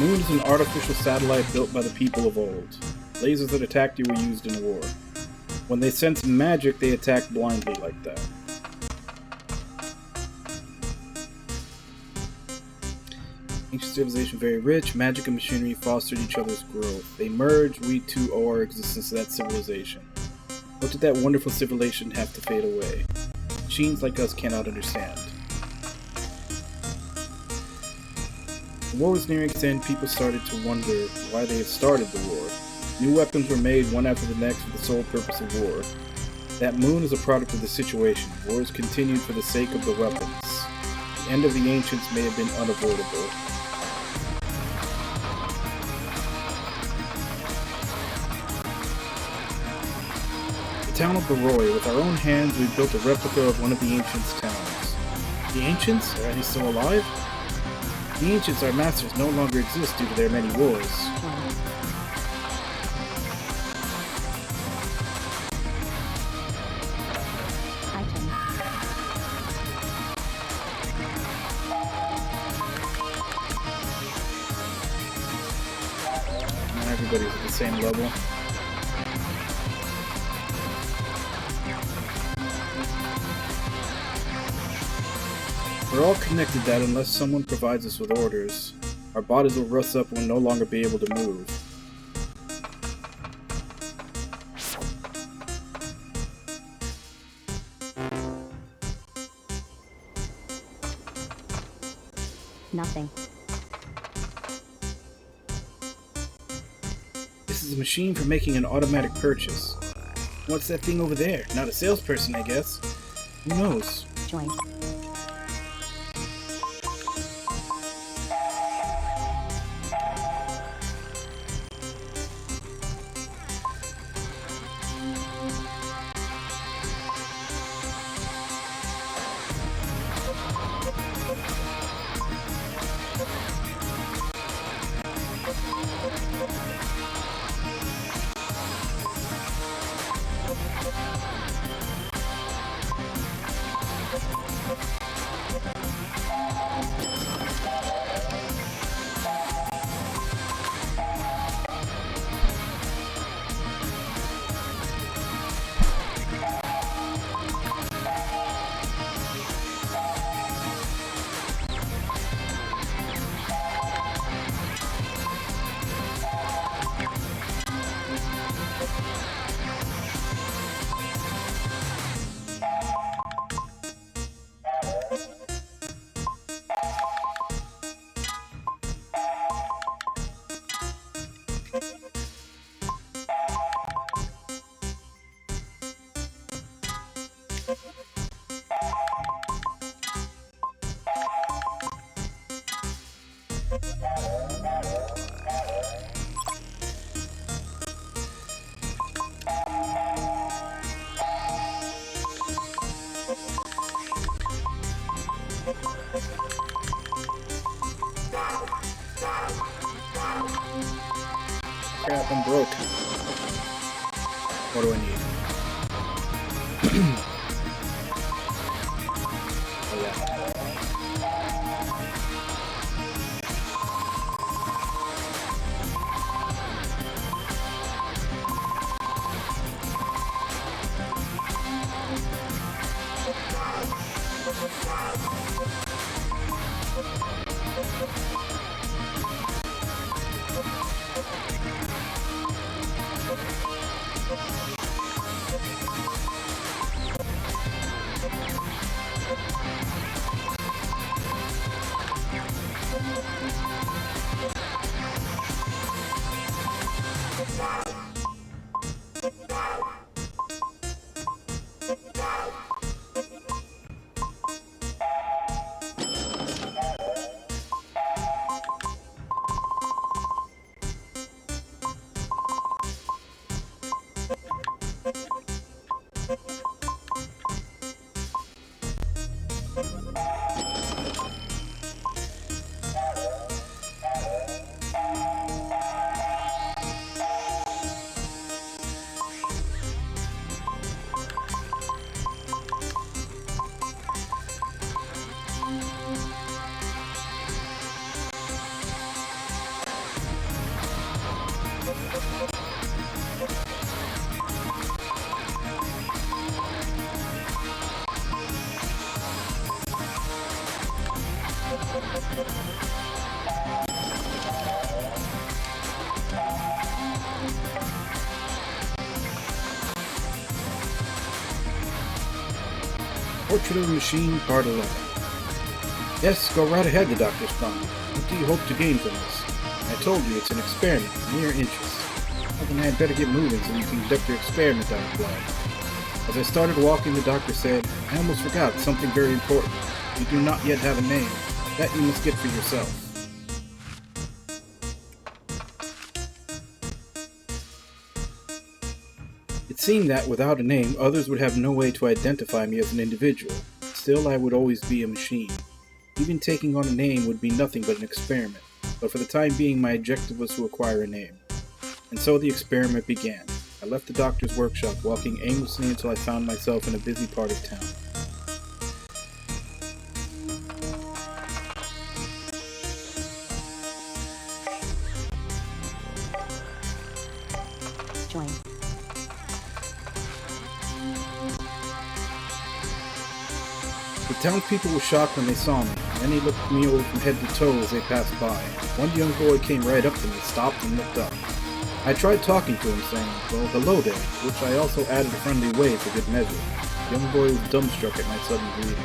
Moon is an artificial satellite built by the people of old. Lasers that attacked you were used in war. When they sense magic, they attack blindly like that. Ancient civilization very rich, magic and machinery fostered each other's growth. They merged, we too owe our existence to that civilization. What did that wonderful civilization have to fade away? Machines like us cannot understand. The war was nearing its end, people started to wonder why they had started the war. New weapons were made one after the next for the sole purpose of war. That moon is a product of the situation. Wars continued for the sake of the weapons. The end of the ancients may have been unavoidable. The town of Baroy. With our own hands, we built a replica of one of the ancients' towns. The ancients? Are they still alive? The ancients, our masters, no longer exist due to their many wars. Now everybody's at the same level. We're all connected that unless someone provides us with orders, our bodies will rust up and will no longer be able to move. Nothing. This is a machine for making an automatic purchase. What's that thing over there? Not a salesperson, I guess. Who knows? Join. Crap, I'm broke. What do I need? Oh, yeah. Portrait of a Machine, Part 11. Yes, go right ahead, the doctor responded. What do you hope to gain from this? I told you it's an experiment, mere interest. I think I'd better get moving so you can conduct your experiment, I replied. As I started walking, the doctor said, I almost forgot something very important. You do not yet have a name. That you must get for yourself. It seemed that, without a name, others would have no way to identify me as an individual. Still, I would always be a machine. Even taking on a name would be nothing but an experiment, but for the time being my objective was to acquire a name. And so the experiment began. I left the doctor's workshop, walking aimlessly until I found myself in a busy part of town. Join. The townspeople were shocked when they saw me. Many looked me over from head to toe as they passed by. One young boy came right up to me, stopped, and looked up. I tried talking to him, saying, well, hello there, which I also added a friendly wave for good measure. The young boy was dumbstruck at my sudden greeting.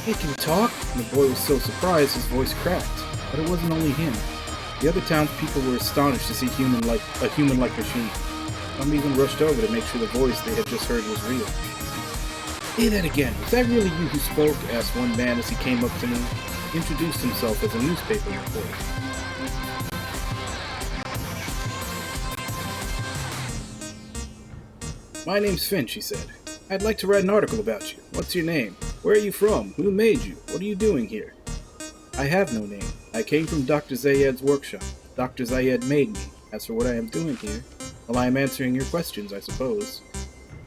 He can talk? And the boy was so surprised his voice cracked. But it wasn't only him. The other townspeople were astonished to see a human-like machine. Some even rushed over to make sure the voice they had just heard was real. Say that again. Was that really you who spoke? Asked one man as he came up to me. He introduced himself as a newspaper reporter. My name's Finch, he said. I'd like to write an article about you. What's your name? Where are you from? Who made you? What are you doing here? I have no name. I came from Dr. Zayed's workshop. Dr. Zayed made me. As for what I am doing here, well, I am answering your questions, I suppose.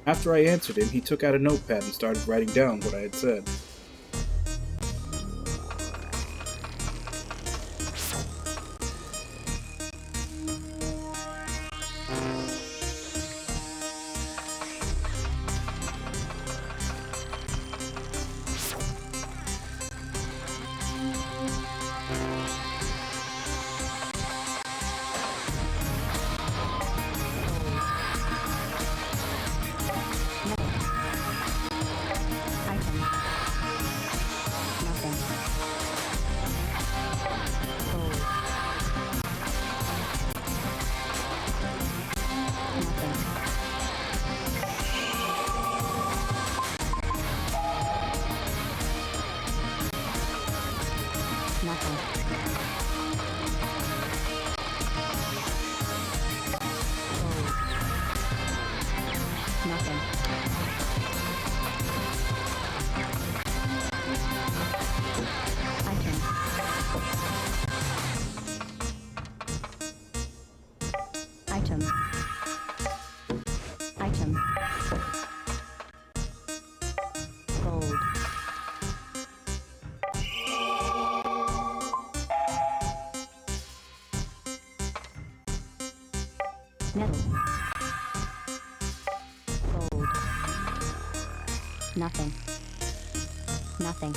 After I answered him, he took out a notepad and started writing down what I had said. Gold. Metal. Gold. Nothing. Nothing.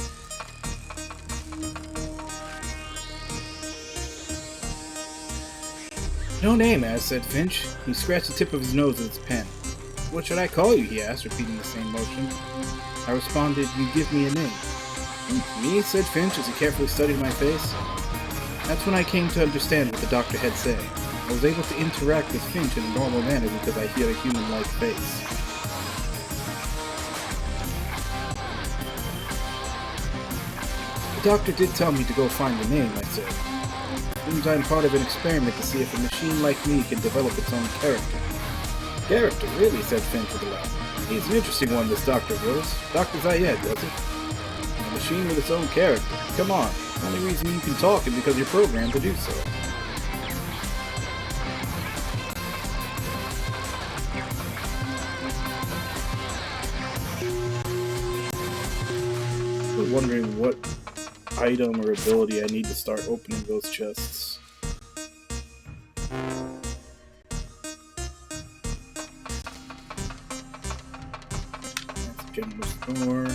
No name, as said Finch. He scratched the tip of his nose with his pen. What should I call you? He asked, repeating the same motion. I responded, you give me a name. Me? Said Finch as he carefully studied my face. That's when I came to understand what the doctor had said. I was able to interact with Finch in a normal manner because I had a human-like face. The doctor did tell me to go find the name, I said. Seems I'm part of an experiment to see if a machine like me can develop its own character. Character, really? Said Finch with a laugh. He's an interesting one, this Dr. Rose. Dr. Zayed, does it? A machine with its own character. Come on. The only reason you can talk is because you're programmed to do so. I'm wondering what item or ability I need to start opening those chests. That's a general store.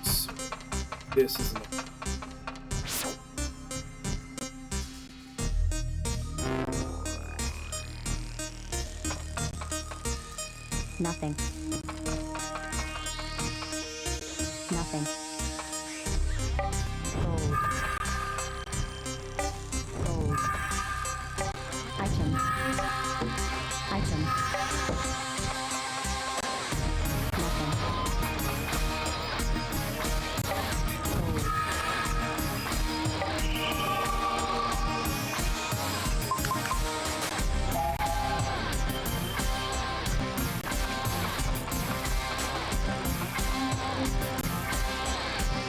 So this is Nothing. Nothing. Gold. Gold. Item. Item. Nothing. Gold.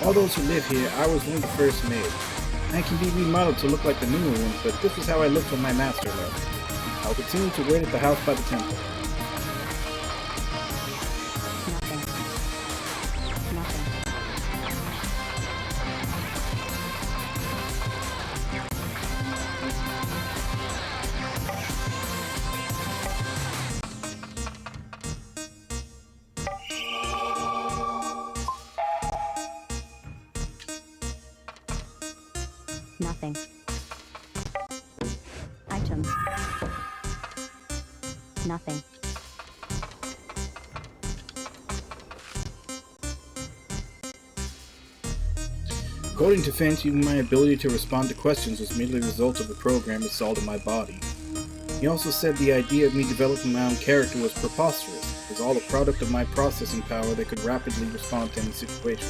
all those who live here, I was one of the first made. I can be remodeled to look like the newer one, but this is how I looked when my master left. I'll continue to wait at the house by the temple. Nothing. Nothing. Nothing. Item. Nothing. According to Finch, even my ability to respond to questions was merely a result of a program installed in my body. He also said the idea of me developing my own character was preposterous. It was all a product of my processing power that could rapidly respond to any situation.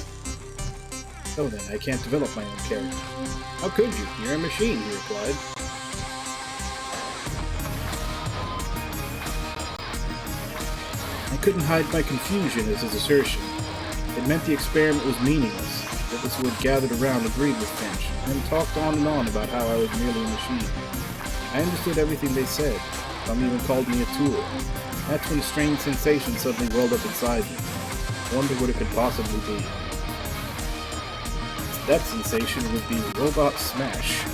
So then, I can't develop my own character. How could you? You're a machine, he replied. I couldn't hide my confusion at his assertion. It meant the experiment was meaningless. Those who had gathered around agreed with Finch, and then talked on and on about how I was merely a machine. I understood everything they said. Some even called me a tool. That's when a strange sensation suddenly welled up inside me. I wondered what it could possibly be. That sensation would be Robot Smash.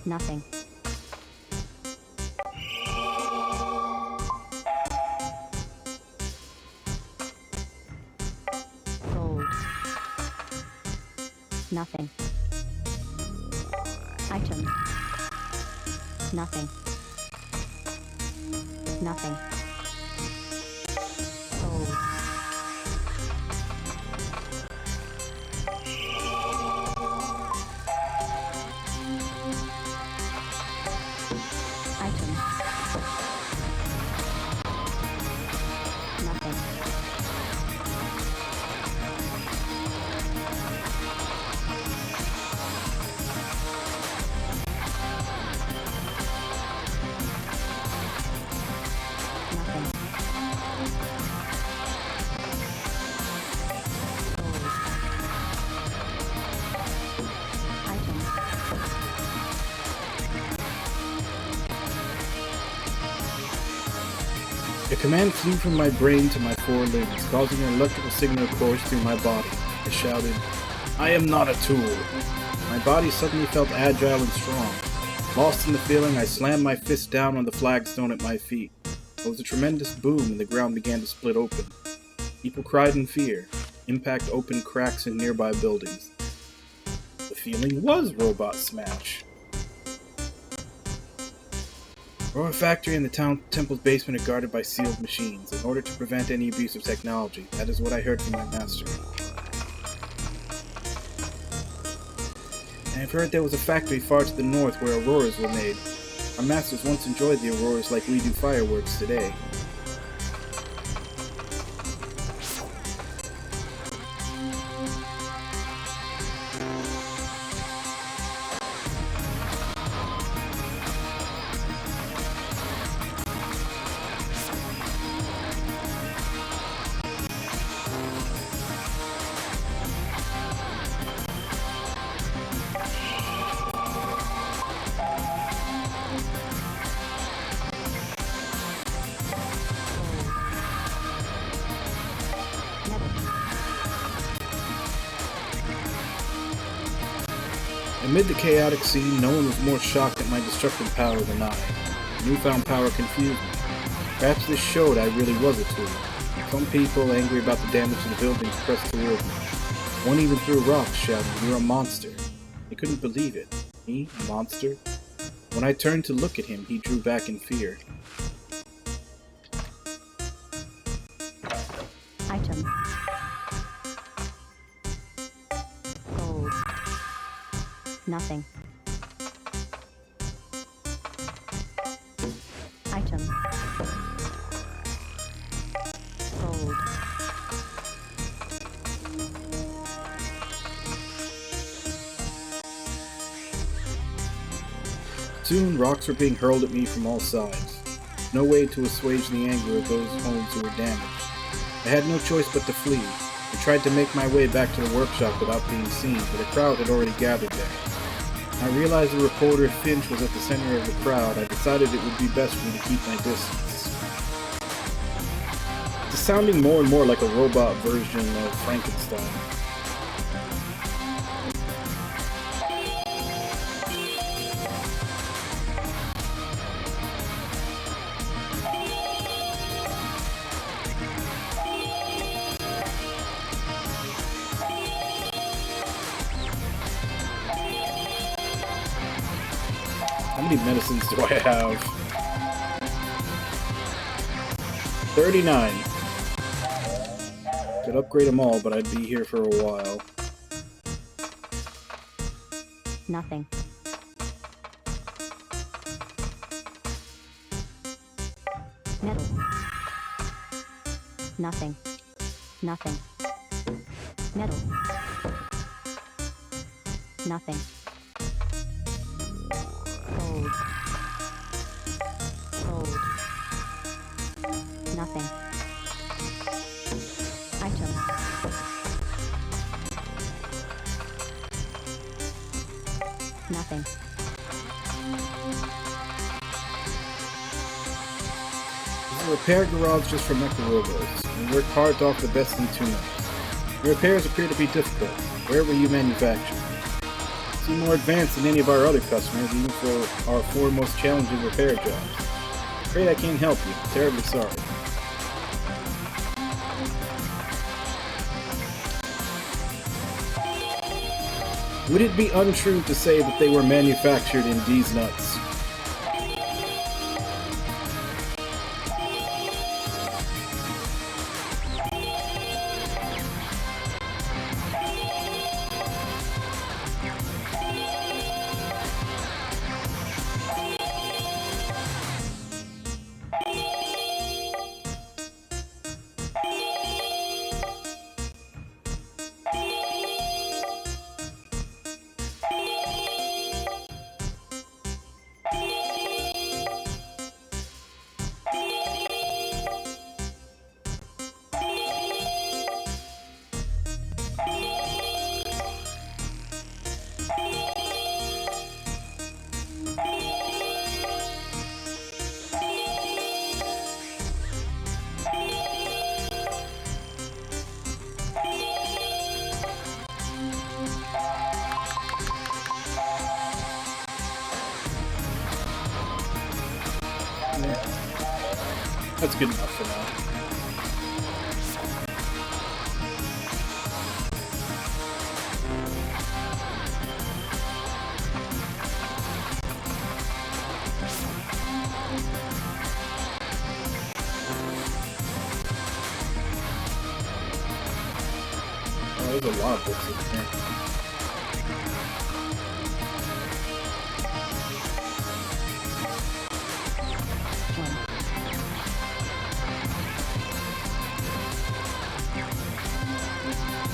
Nothing. Gold. Nothing. Item. Nothing. Nothing. Gold. Item. Nothing. A command flew from my brain to my four limbs, causing an electrical signal to course through my body. I shouted, "I am not a tool!" My body suddenly felt agile and strong. Lost in the feeling, I slammed my fist down on the flagstone at my feet. There was a tremendous boom and the ground began to split open. People cried in fear. Impact opened cracks in nearby buildings. The feeling was Robot Smash. Our factory and the town temple's basement are guarded by sealed machines in order to prevent any abuse of technology. That is what I heard from my master. And I've heard there was a factory far to the north where auroras were made. Our masters once enjoyed the auroras like we do fireworks today. Amid the chaotic scene, no one was more shocked at my destructive power than I. Newfound power confused me. Perhaps this showed I really was a tool. Some people, angry about the damage to the buildings, pressed toward me. One even threw rocks, shouting, "You're a monster." I couldn't believe it. Me? A monster? When I turned to look at him, he drew back in fear. Item. Gold. Nothing. Item. Gold. Soon, rocks were being hurled at me from all sides. No way to assuage the anger of those homes who were damaged. I had no choice but to flee. I tried to make my way back to the workshop without being seen, but a crowd had already gathered there. I realized the reporter Finch was at the center of the crowd. I decided it would be best for me to keep my distance. It's sounding more and more like a robot version of Frankenstein. How many medicines do I have? 39. Could upgrade them all, but I'd be here for a while. Nothing. Metal. Nothing. Nothing. Metal. Nothing. Gold. Gold. Nothing. Item. Nothing. This is a repair garage just for mecha robots. We work hard to offer the best in tuners. The repairs appear to be difficult. Where were you manufactured? Seem more advanced than any of our other customers, even for our four most challenging repair jobs. Afraid I can't help you. Terribly sorry. Would it be untrue to say that they were manufactured in D's nuts? there. That's good enough for now. Oh, there's a lot of books in here.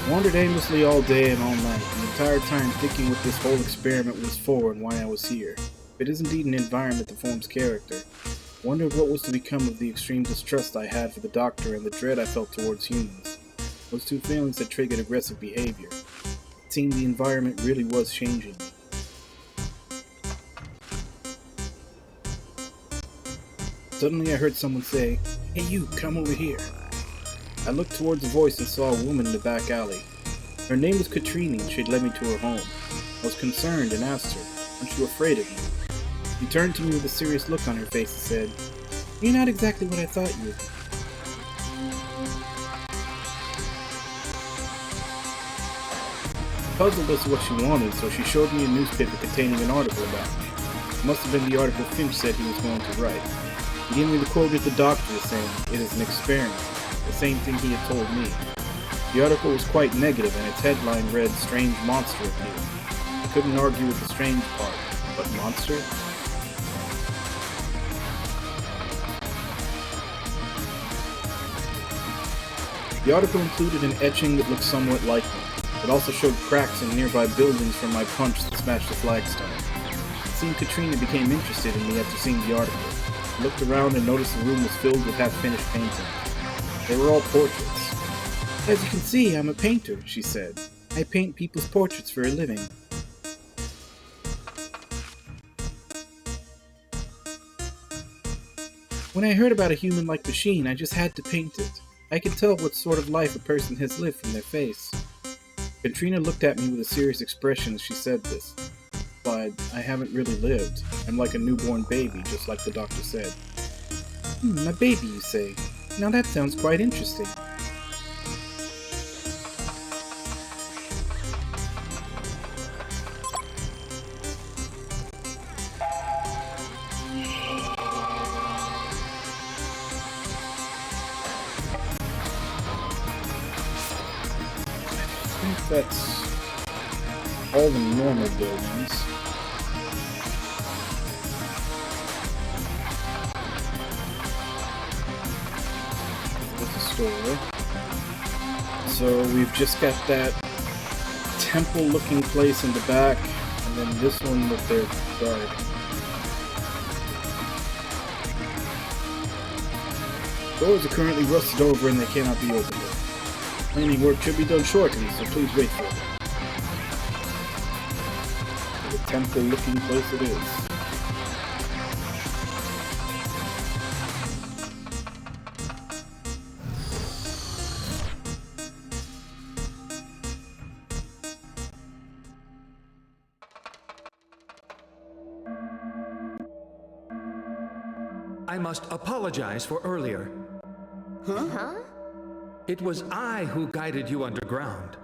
Wandered aimlessly all day and all night, the entire time thinking what this whole experiment was for and why I was here. If it is indeed an environment that forms character, wondered what was to become of the extreme distrust I had for the doctor and the dread I felt towards humans. Those two feelings had triggered aggressive behavior. It seemed the environment really was changing me. Suddenly I heard someone say, "Hey you, come over here." I looked towards the voice and saw a woman in the back alley. Her name was Katrina and she'd led me to her home. I was concerned and asked her, "Aren't you afraid of me?" She turned to me with a serious look on her face and said, "You're not exactly what I thought you would be." Puzzled as to what she wanted, so she showed me a newspaper containing an article about me. It must have been the article Finch said he was going to write. He gave me the quote of the doctor saying, "It is an experiment," the same thing he had told me. The article was quite negative and its headline read, "Strange Monster Appeared." I couldn't argue with the strange part, but monster? The article included an etching that looked somewhat like me. It also showed cracks in nearby buildings from my punch that smashed the flagstone. It seemed Katrina became interested in me after seeing the article. I looked around and noticed the room was filled with half-finished paintings. They were all portraits. "As you can see, I'm a painter," she said. "I paint people's portraits for a living." When I heard about a human-like machine, I just had to paint it. I could tell what sort of life a person has lived from their face. Katrina looked at me with a serious expression as she said this. But I haven't really lived. I'm like a newborn baby, just like the doctor said. A baby, you say? Now that sounds quite interesting." I think that's all the normal buildings. So we've just got that temple-looking place in the back, and then this one with their guard. Doors are currently rusted over and they cannot be opened. Cleaning work should be done shortly, so please wait for it. The temple-looking place it is. I must apologize for earlier. Huh? It was I who guided you underground.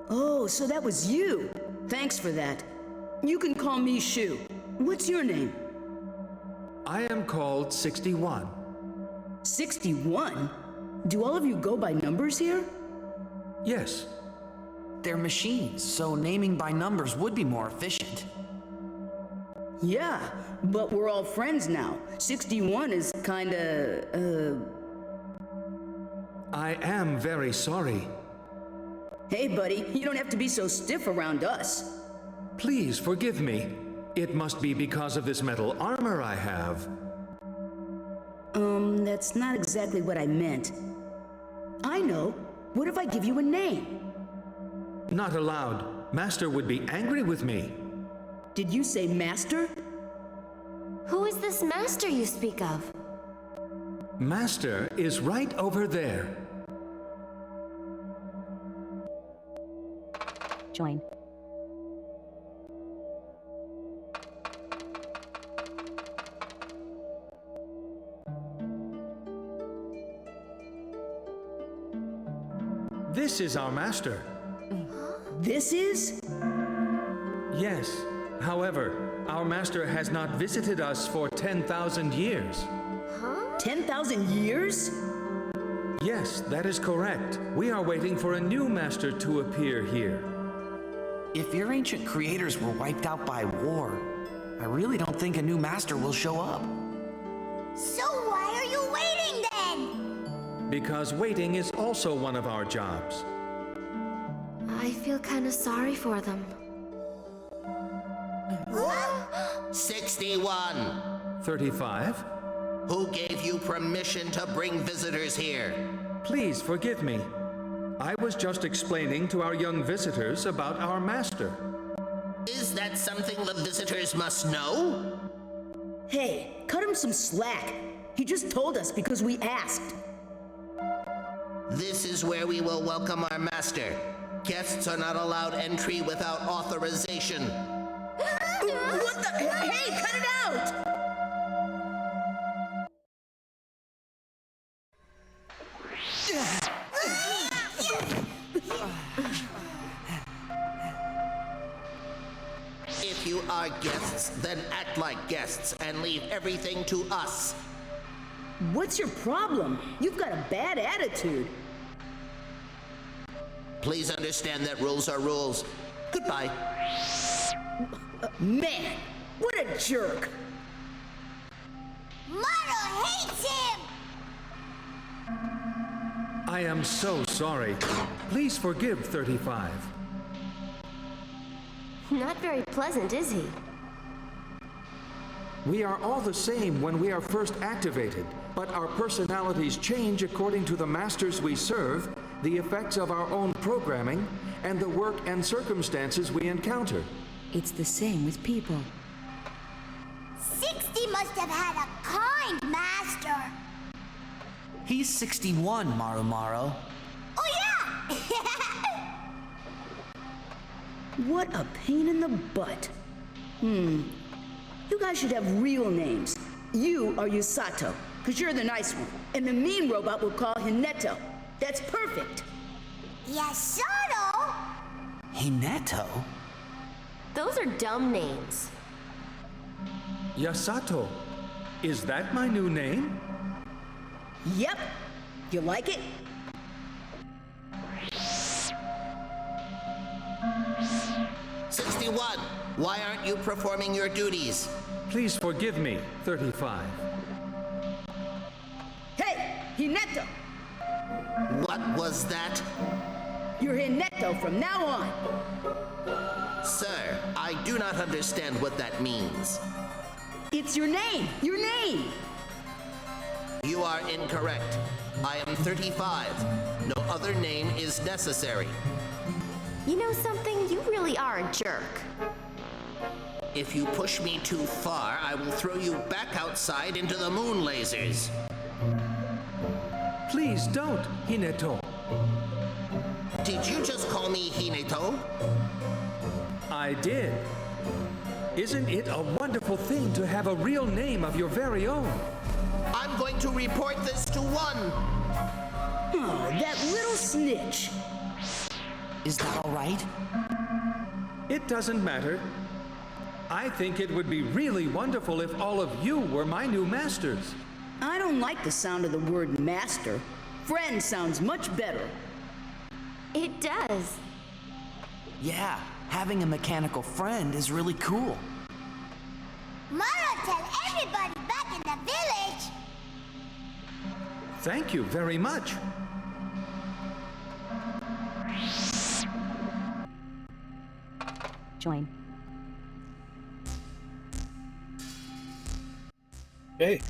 Oh, so that was you. Thanks for that. You can call me Shu. What's your name? I am called 61. 61? Do all of you go by numbers here? Yes. They're machines, so naming by numbers would be more efficient. Yeah, but we're all friends now. 61 is kinda, I am very sorry. Hey, buddy, you don't have to be so stiff around us. Please forgive me. It must be because of this metal armor I have. That's not exactly what I meant. I know. What if I give you a name? Not allowed. Master would be angry with me. Did you say master? Who is this master you speak of? Master is right over there. Join. This is our master. This is? Yes. However, our master has not visited us for 10,000 years. 10,000 years? Yes, that is correct. We are waiting for a new master to appear here. If your ancient creators were wiped out by war, I really don't think a new master will show up. So why are you waiting then? Because waiting is also one of our jobs. I feel kind of sorry for them. 61. 35? Who gave you permission to bring visitors here? Please forgive me. I was just explaining to our young visitors about our master. Is that something the visitors must know? Hey, cut him some slack. He just told us because we asked. This is where we will welcome our master. Guests are not allowed entry without authorization. What the? Hey, cut it out! If you are guests, then act like guests and leave everything to us. What's your problem? You've got a bad attitude. Please understand that rules are rules. Goodbye. Man, what a jerk! Mara hates him! I am so sorry. Please forgive 35. Not very pleasant, is he? We are all the same when we are first activated, but our personalities change according to the masters we serve, the effects of our own programming, and the work and circumstances we encounter. It's the same with people. 60 must have had a kind master. He's 61, Maru. Oh yeah! What a pain in the butt. You guys should have real names. You are Yusato, because you're the nice one. And the mean robot will call Hineto. That's perfect. Yasato? Hineto? Those are dumb names. Yasato. Is that my new name? Yep. You like it? '61. Why aren't you performing your duties? Please forgive me, 35. Hey, Hineto! What was that? You're Hineto from now on. Sir, I do not understand what that means. It's your name. Your name. You are incorrect. I am 35. No other name is necessary. You know something? You really are a jerk. If you push me too far, I will throw you back outside into the moon lasers. Please don't, Hineto. Did you just call me Hineto? I did. Isn't it a wonderful thing to have a real name of your very own? I'm going to report this to one. Oh, that little snitch. Is that all right? It doesn't matter. I think it would be really wonderful if all of you were my new masters. I don't like the sound of the word master. Friend sounds much better. It does. Yeah, having a mechanical friend is really cool. Mara, tell everybody back in the village. Thank you very much. Join. Okay.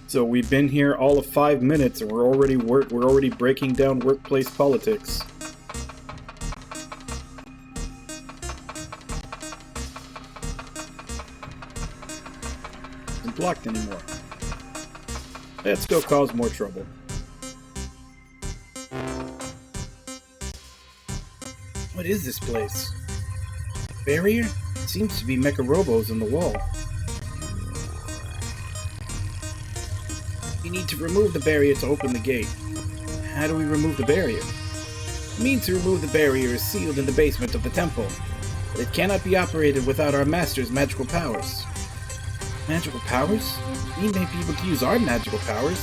So we've been here all of 5 minutes, and we're already breaking down workplace politics. Isn't blocked anymore. Let's go cause more trouble. What is this place? A barrier? It seems to be mecha robos in the wall. You need to remove the barrier to open the gate. how do we remove the barrier? The means to remove the barrier is sealed in the basement of the temple. But it cannot be operated without our master's magical powers. Magical powers? We may be able to use our magical powers.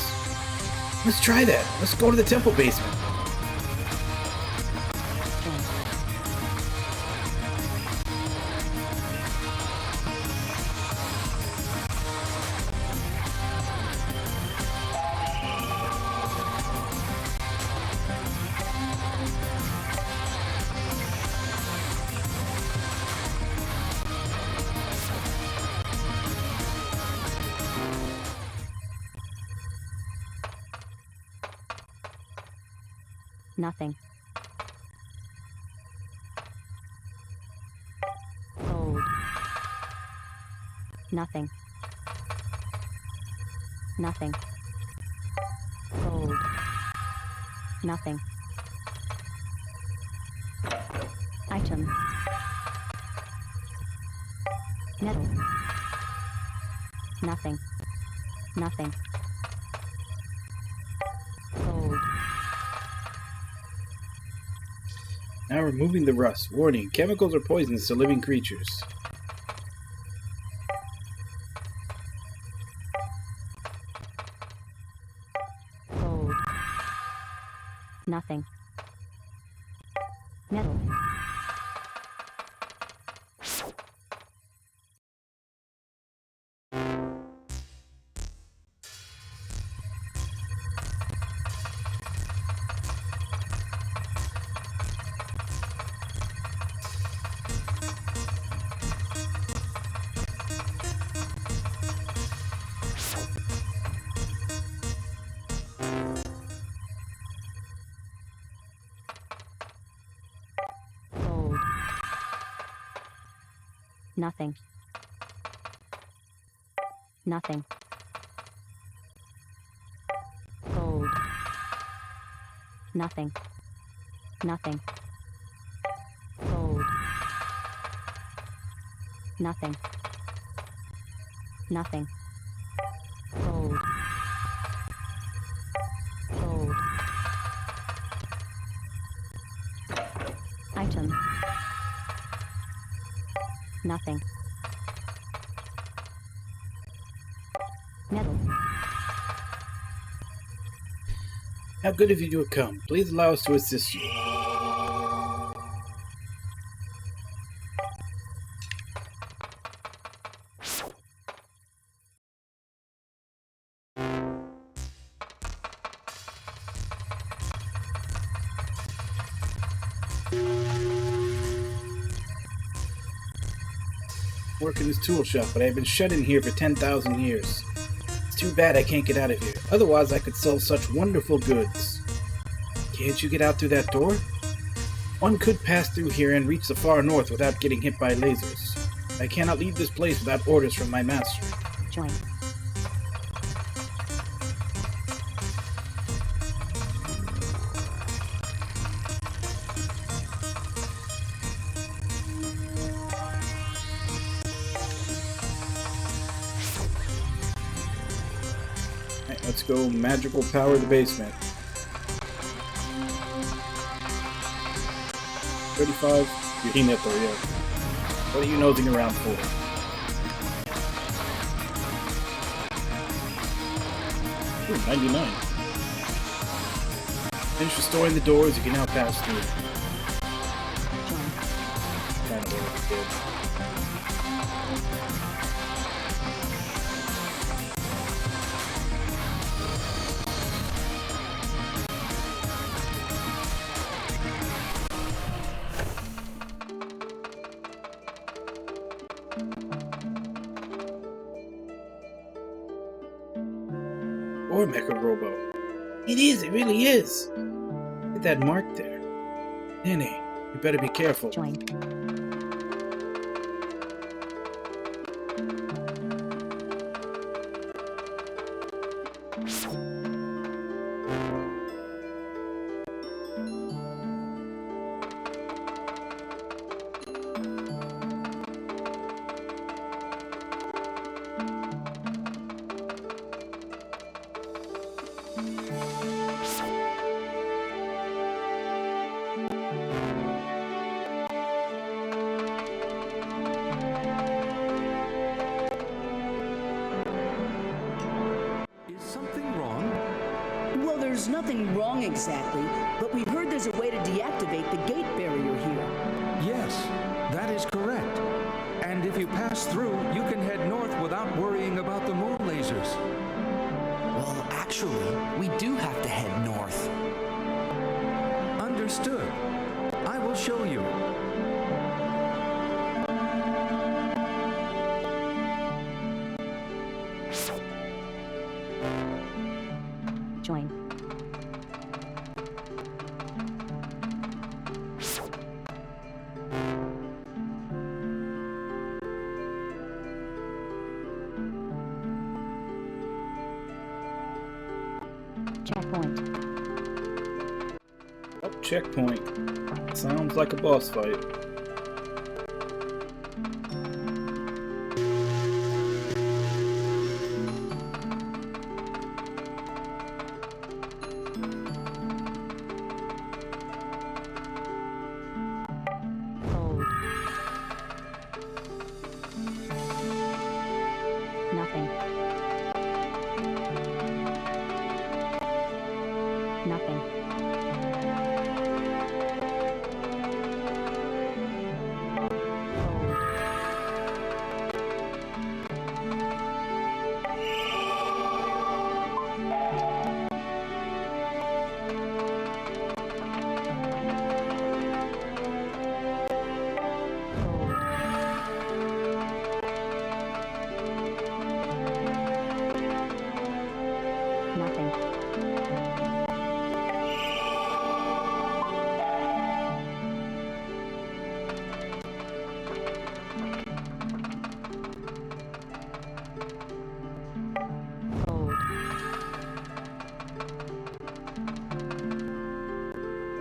Let's try that. Let's go to the temple basement. Nothing. Cold. Nothing. Nothing. Cold. Nothing. Item. Metal. Nothing. Nothing. Cold. Now removing the rust. Warning, chemicals are poisonous to living creatures. Cold. Nothing. Metal. Cold. Nothing. Nothing. Cold. Nothing. Nothing. Cold. Nothing. Nothing. Cold. Cold. Item. Nothing. Metal. How good of you to have come. Please allow us to assist you. Work in this tool shop, but I've been shut in here for 10,000 years. It's too bad I can't get out of here. Otherwise, I could sell such wonderful goods. Can't you get out through that door? One could pass through here and reach the far north without getting hit by lasers. I cannot leave this place without orders from my master. Join. Alright, let's go magical power the basement. 35. You're hitting that door, yeah. What are you nosing around for? Ooh, 99. Finish restoring the doors, you can now pass through. Kind of works good. Or Mecha Robo. It is, it really is. Look at that mark there. Nene, you better be careful. Join. there's nothing wrong exactly, but we heard there's a way to deactivate the gate barrier here. Yes, that is correct. And if you pass through, you can head north without worrying about the moon lasers. Well, actually, we do have to head north. Understood. I will show you. Join. Checkpoint. Oh, checkpoint. Sounds like a boss fight. Hold. Nothing. Nothing. Nothing. Hold.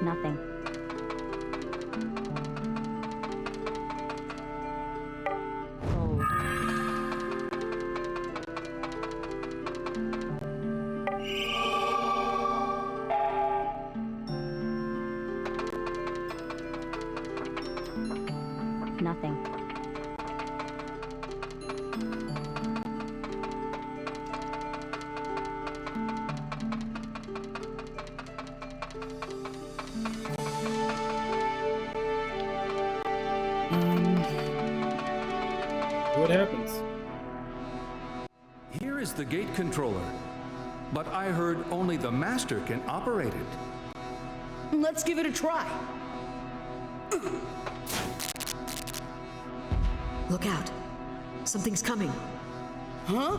Nothing. Hold. Nothing. What happens? Here is the gate controller. But I heard only the master can operate it. Let's give it a try. Look out. Something's coming. Huh?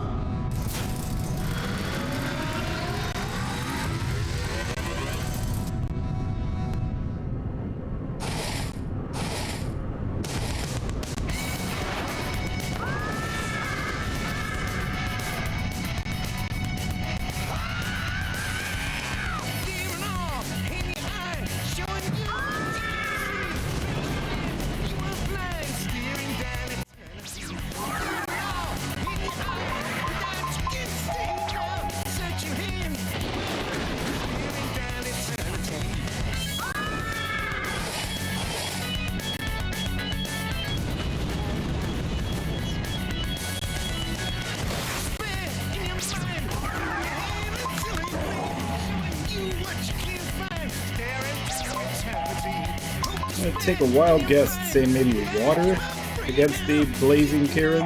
I'm gonna take a wild guess and say maybe water against the blazing Karen.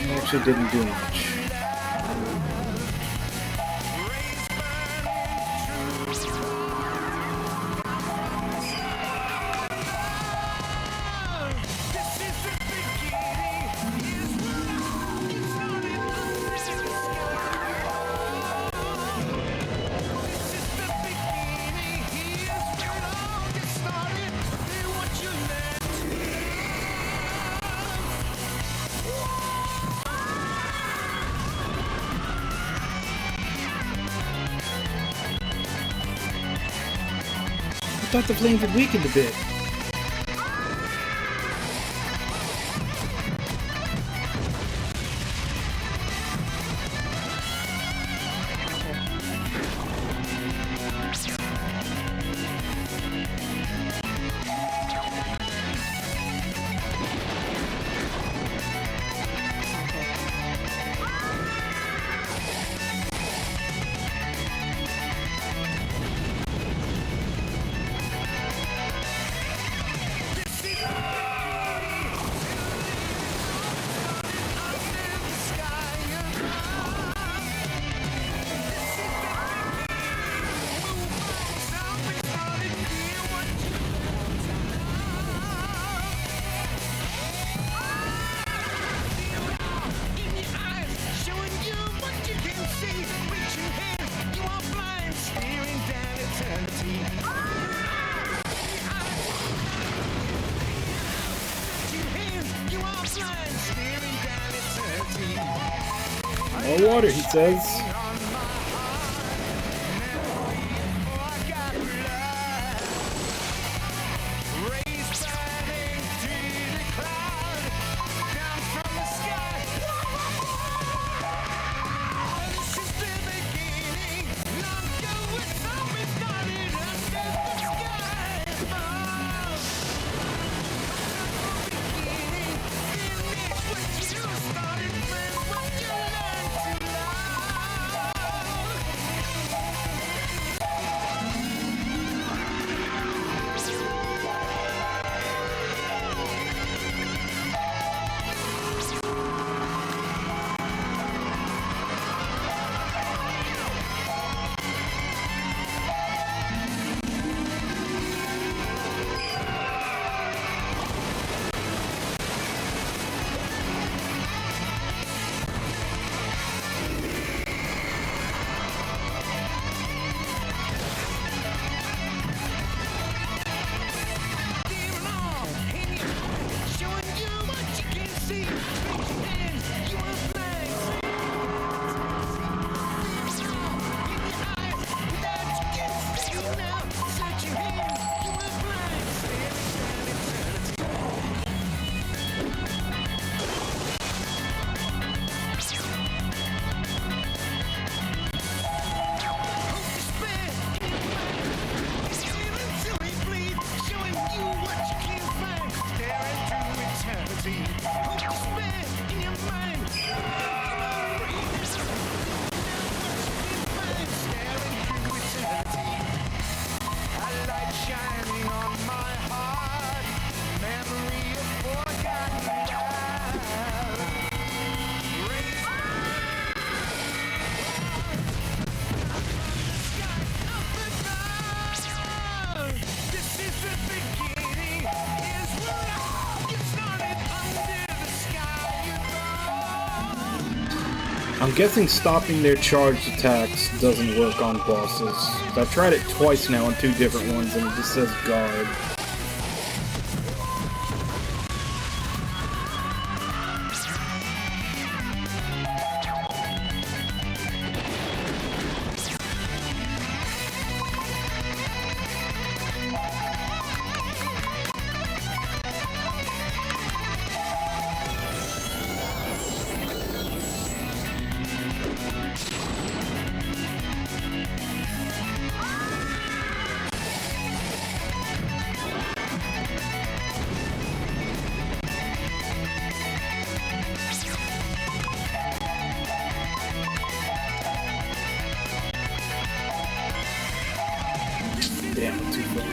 It actually didn't do much. I thought the flames had weakened a bit. More water, he says. I'm guessing stopping their charged attacks doesn't work on bosses. I've tried it twice now on 2 different ones and it just says guard. Damn, I'm too far.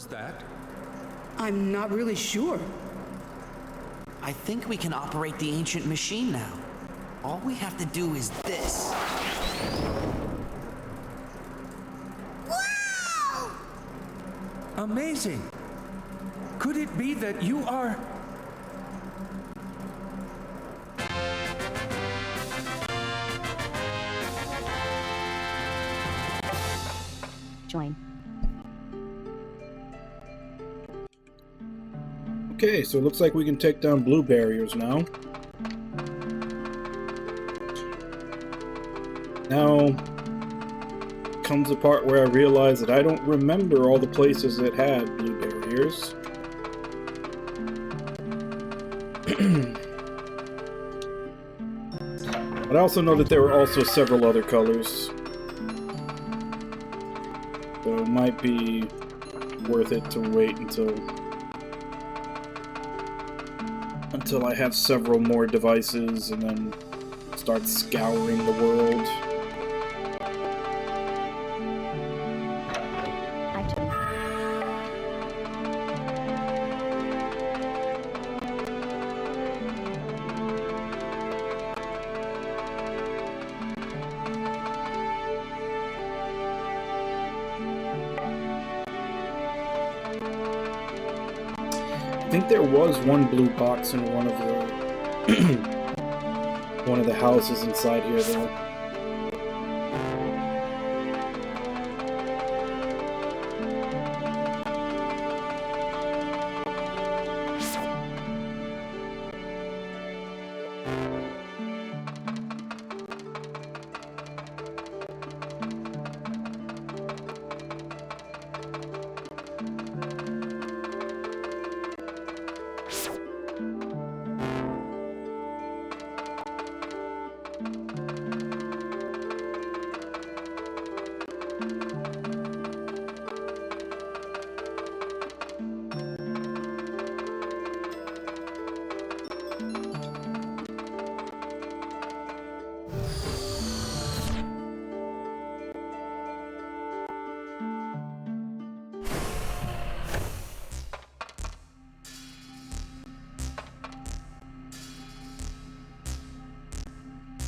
That? I'm not really sure. I think we can operate the ancient machine now. All we have to do is this. Wow! Amazing! Could it be that you are... Join. Okay, so it looks like we can take down blue barriers now. Now comes the part where I realize that I don't remember all the places that had blue barriers. But I also know that there were also several other colors. So it might be worth it to wait until I have several more devices and then start scouring the world. I think there was one blue box in one of the houses inside here, though.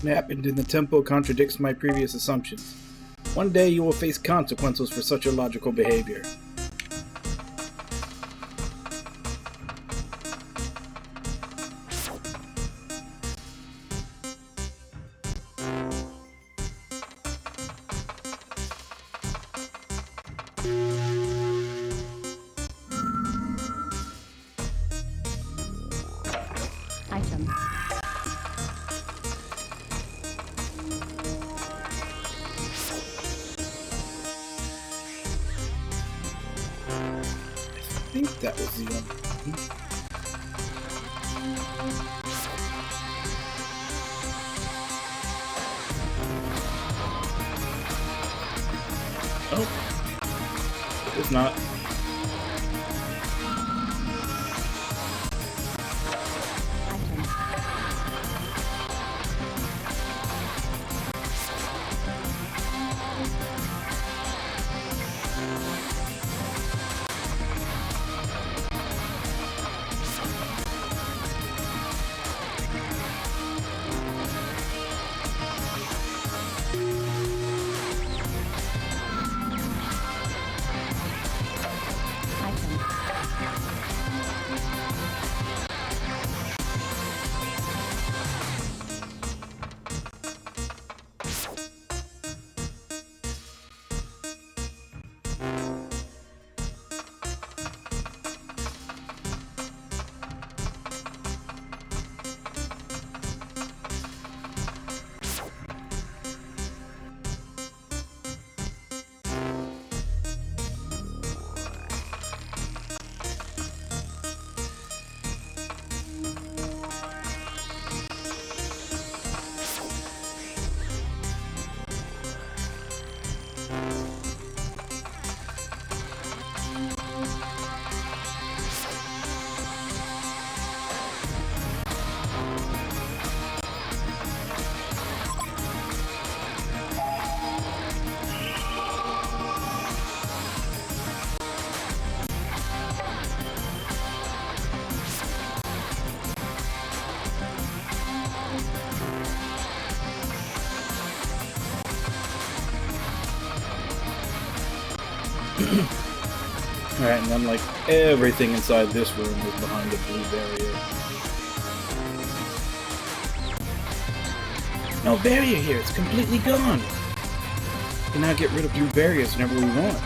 What happened in the temple contradicts my previous assumptions. One day you will face consequences for such illogical behavior. Item. I think that was the one. Oh, it's not. Alright, and then like everything inside this room was behind a blue barrier. No barrier here, it's completely gone. We can now get rid of blue barriers whenever we want.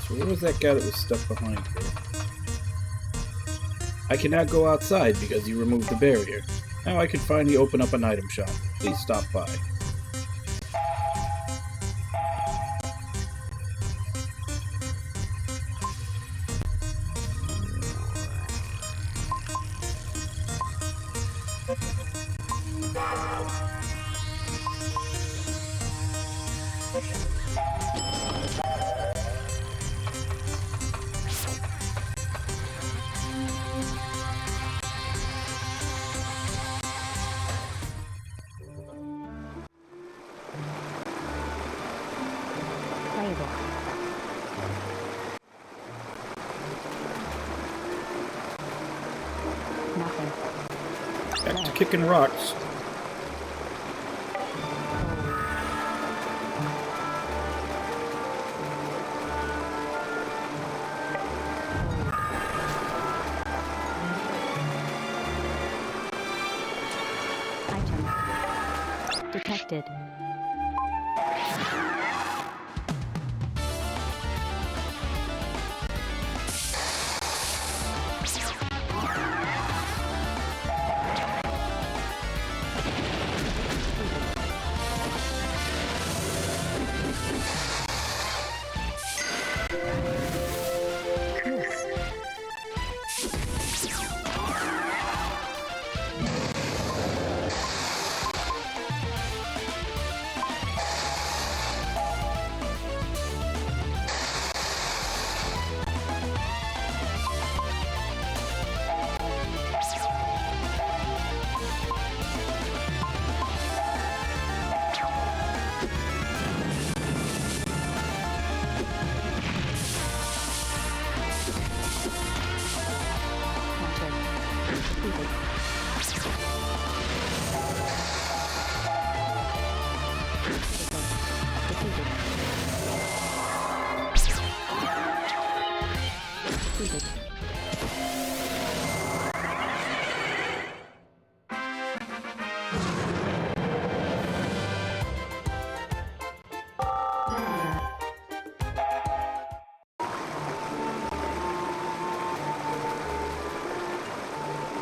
So where was that guy that was stuck behind here? I cannot go outside because you removed the barrier. Now I can finally open up an item shop. Please stop by. Back to kicking rocks. detected.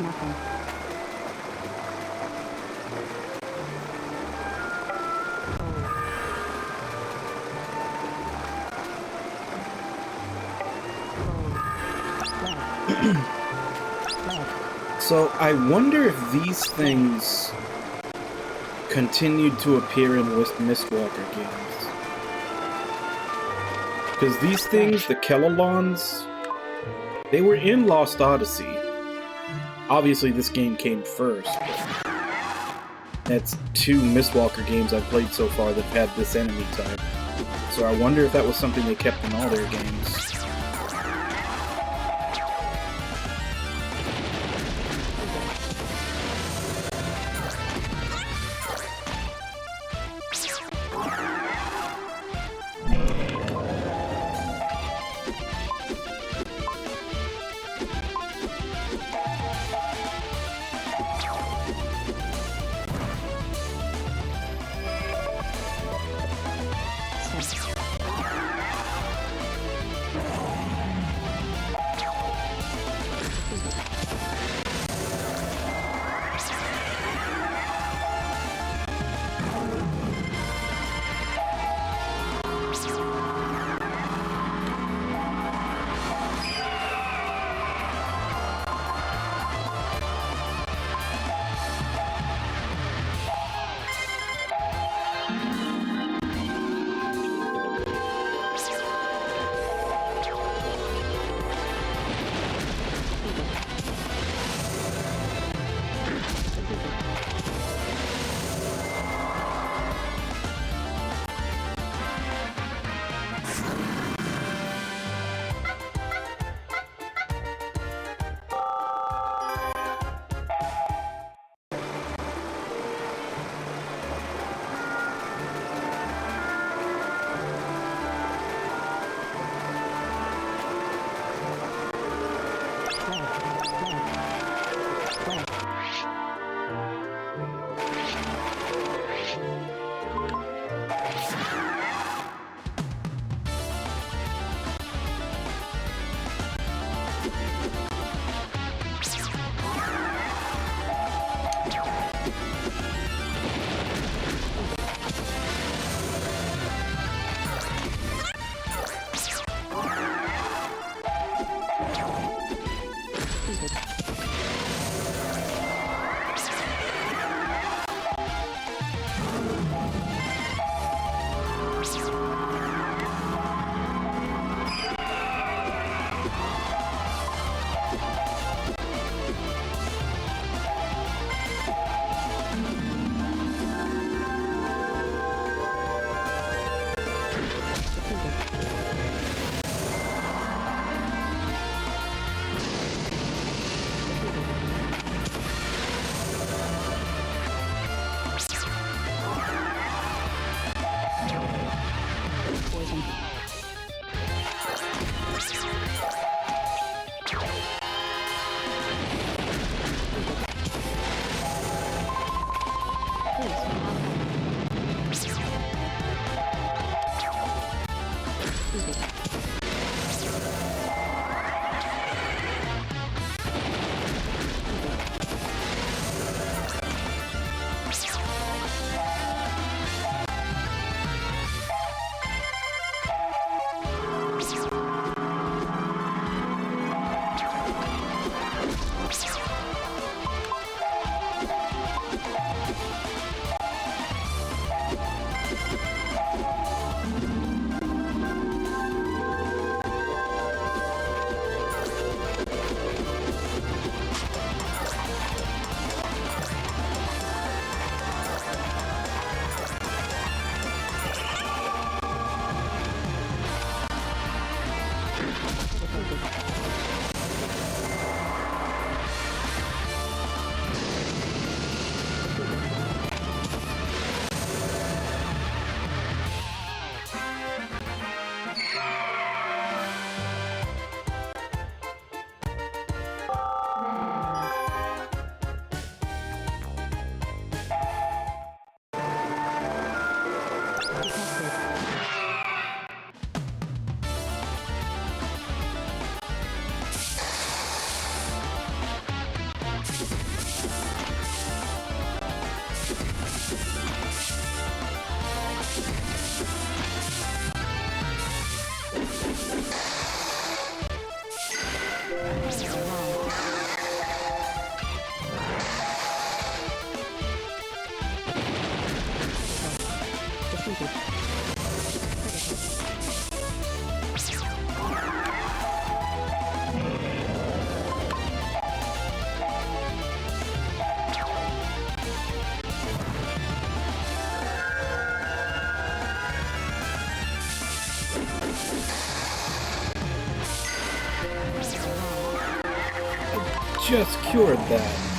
Nothing. So I wonder if these things continued to appear in Mistwalker games. Because these things, the Kellolons, they were in Lost Odyssey. Obviously this game came first, but that's 2 Mistwalker games I've played so far that have had this enemy type. So I wonder if that was something they kept in all their games. just cured that.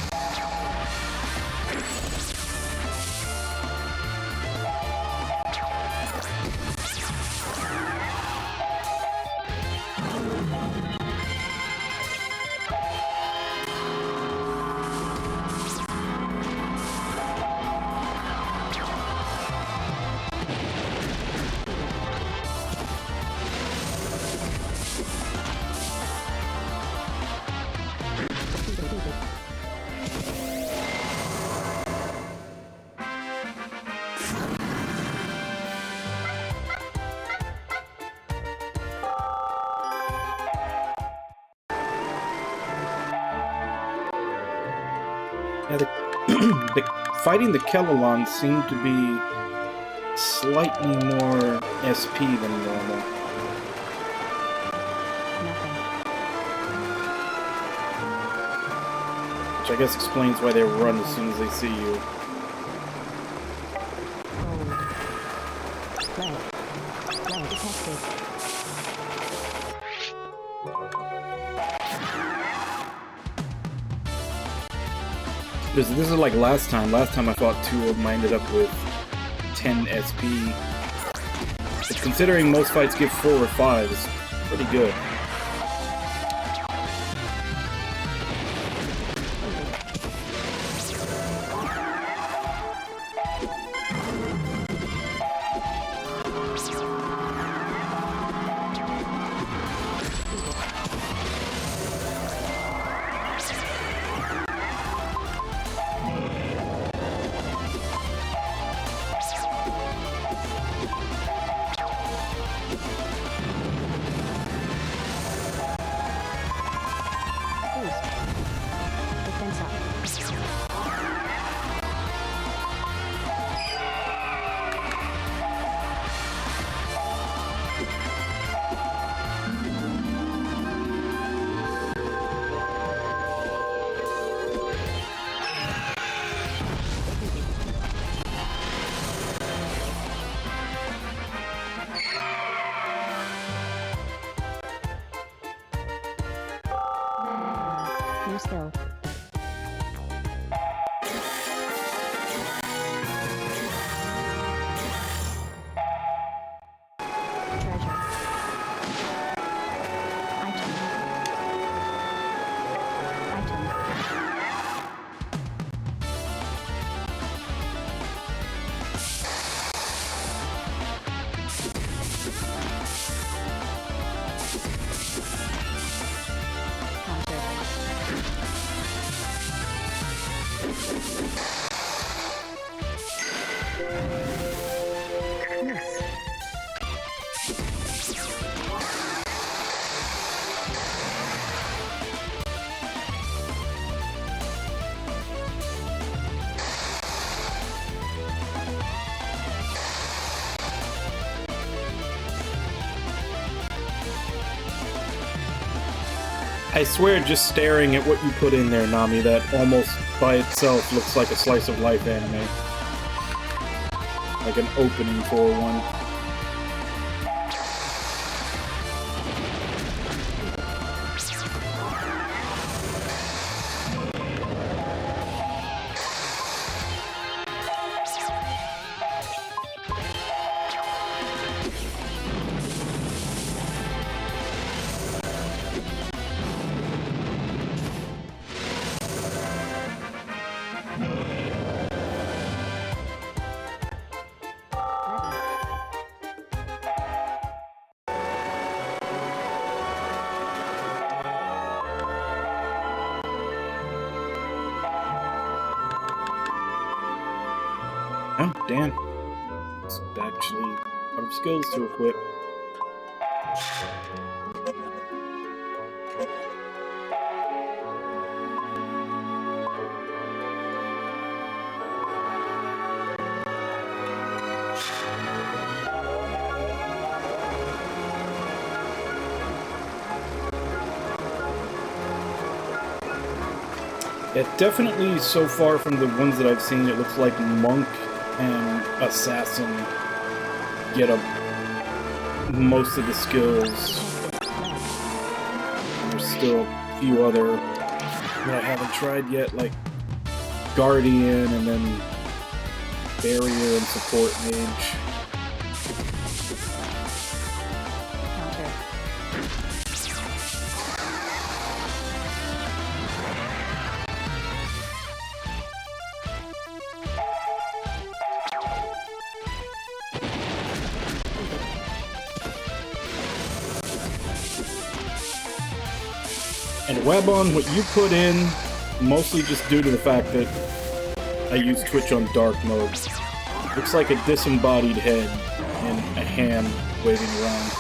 Yeah, fighting the Kellalons seemed to be slightly more SP than normal. Which I guess explains why they run as soon as they see you. This is like last time. Last time I fought two of them, I ended up with 10 SP. But considering most fights give 4 or 5, it's pretty good. New skill. Treasure. Item. Item. I swear, just staring at what you put in there, Nami, that almost by itself looks like a slice of life anime. Like an opening for one. Oh, damn. It's actually part of skills to equip. Yeah, definitely so far from the ones that I've seen, it looks like Monk and Assassin get most of the skills. There's still a few other that I haven't tried yet, like Guardian and then Barrier and Support Mage. Counter. And Webon, what you put in, mostly just due to the fact that I use Twitch on dark mode. Looks like a disembodied head and a hand waving around.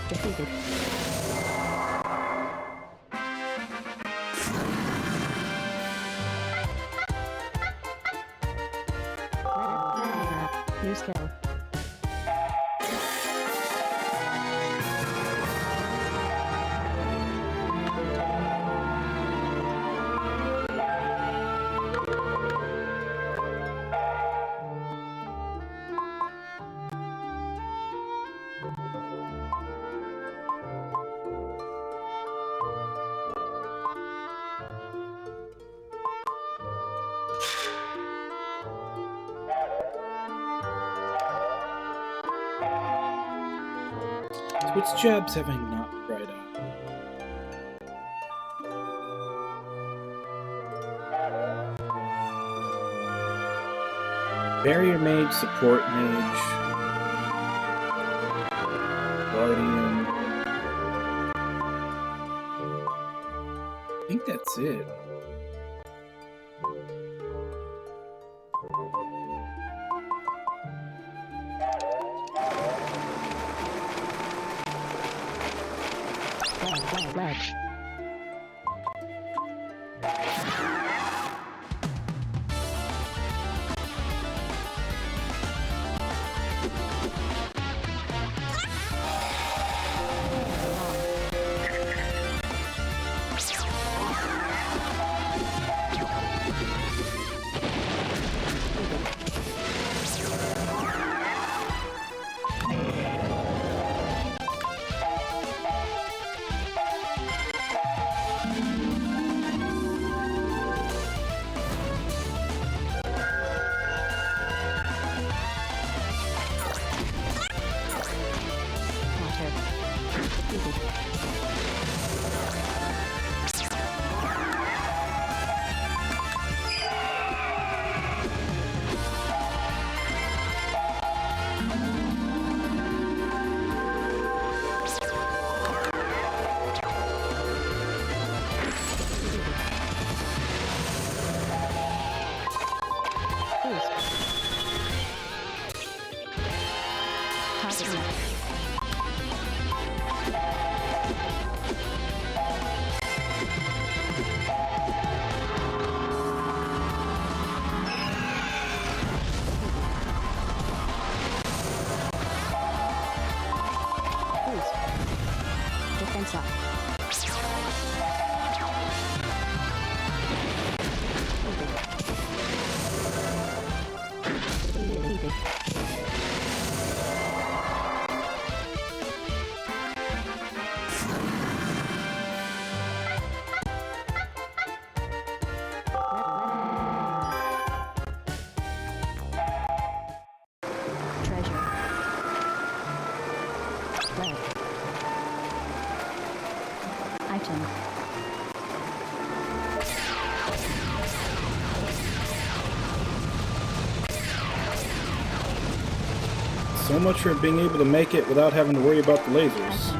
Defeated. New skill. Which jabs have I not tried out? Barrier Mage, Support Mage, Guardian. I think that's it. Ledge. Defense up. Defeated. Treasure. Leg. Item. So much for being able to make it without having to worry about the lasers.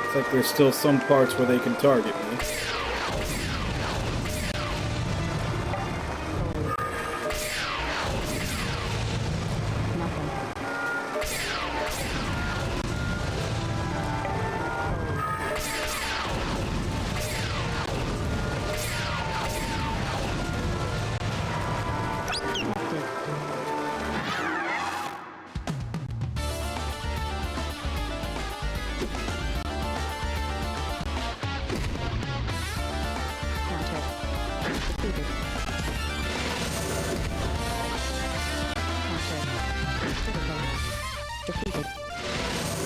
It's like there's still some parts where they can target me.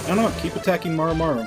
I don't know, keep attacking Maru Maru.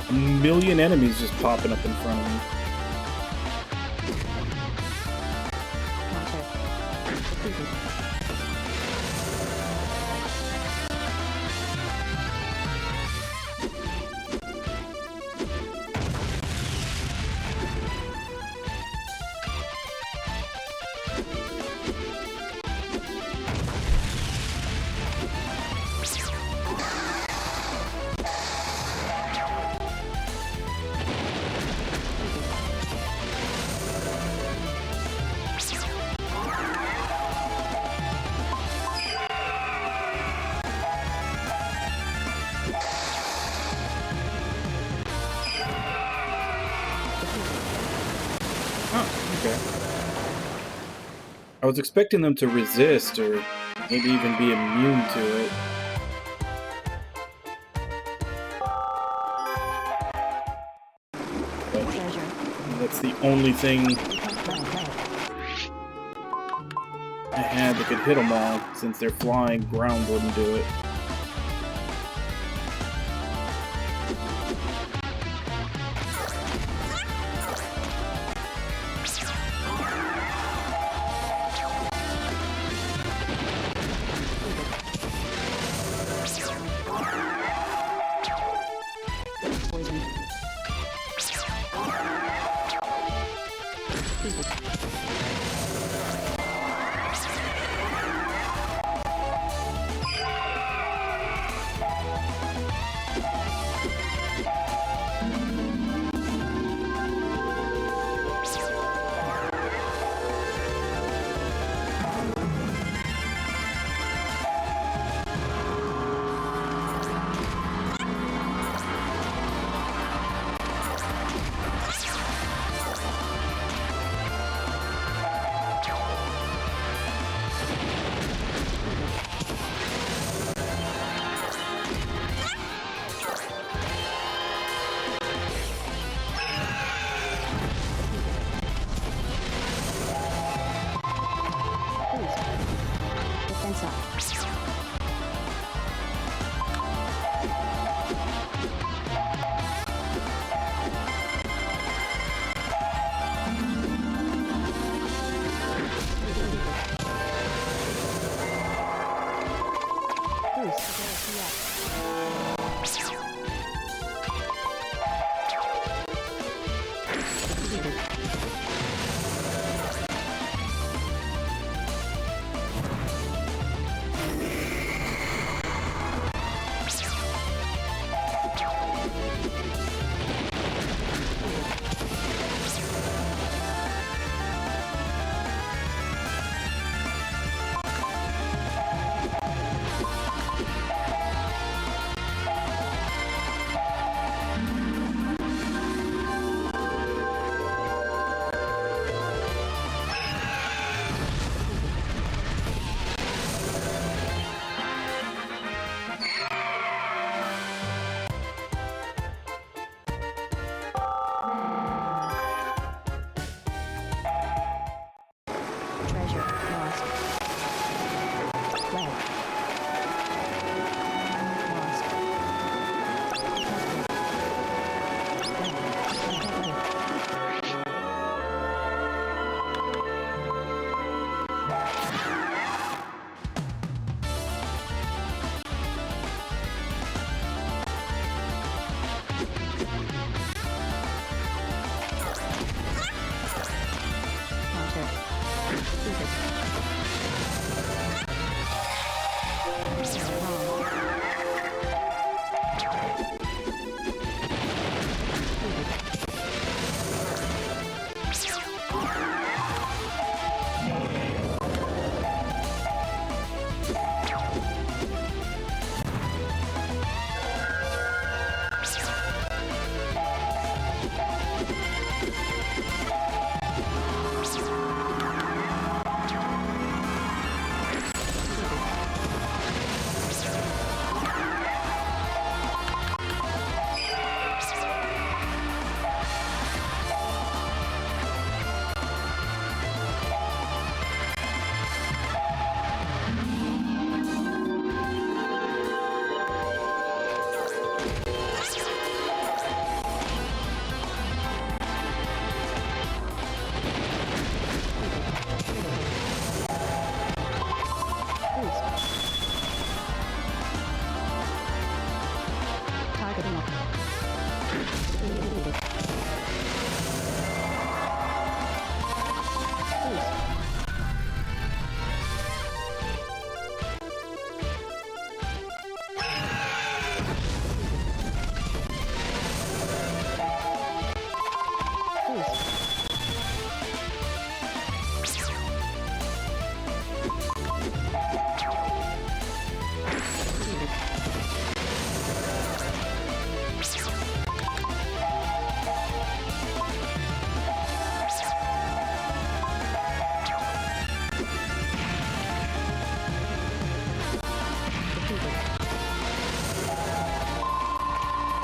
A million enemies just popping up in front of me. Okay. I was expecting them to resist or maybe even be immune to it. But that's the only thing I had that could hit them all, since they're flying. Ground wouldn't do it.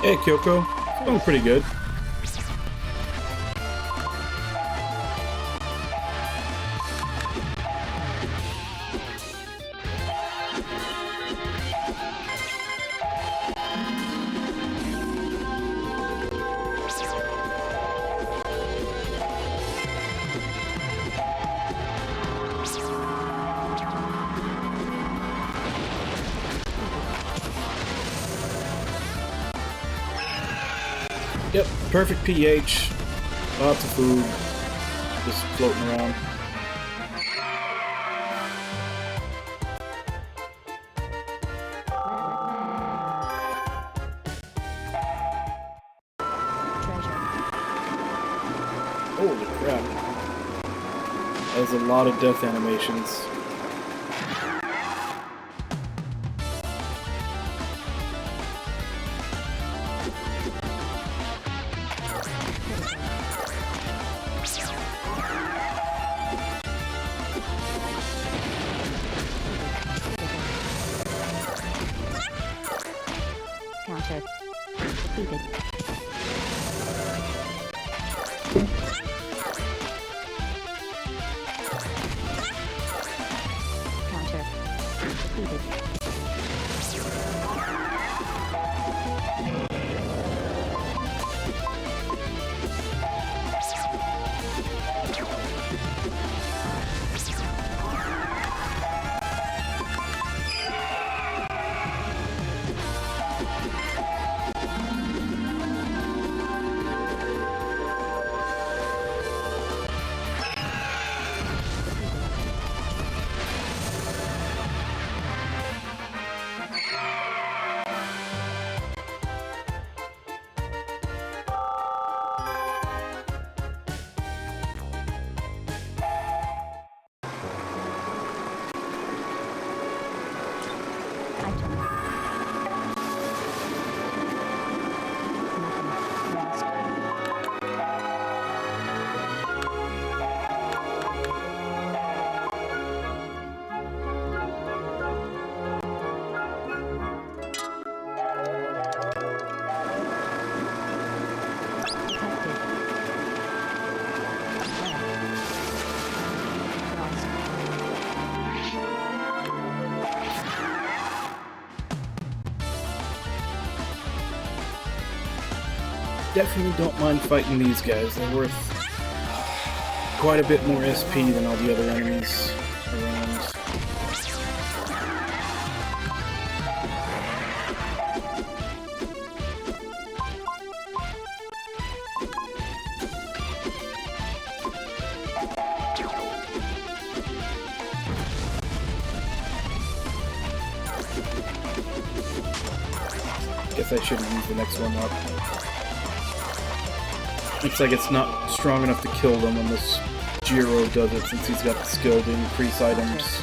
Hey, Kyoko. It's going pretty good. Yep, perfect pH. Lots of food. Just floating around. Holy crap. That was a lot of death animations. Counter. Defeated. Counter. Defeated. Definitely don't mind fighting these guys. They're worth quite a bit more SP than all the other enemies around. Guess I should have used the next one up. Looks like it's not strong enough to kill them unless Jiro does it, since he's got the skill to increase items.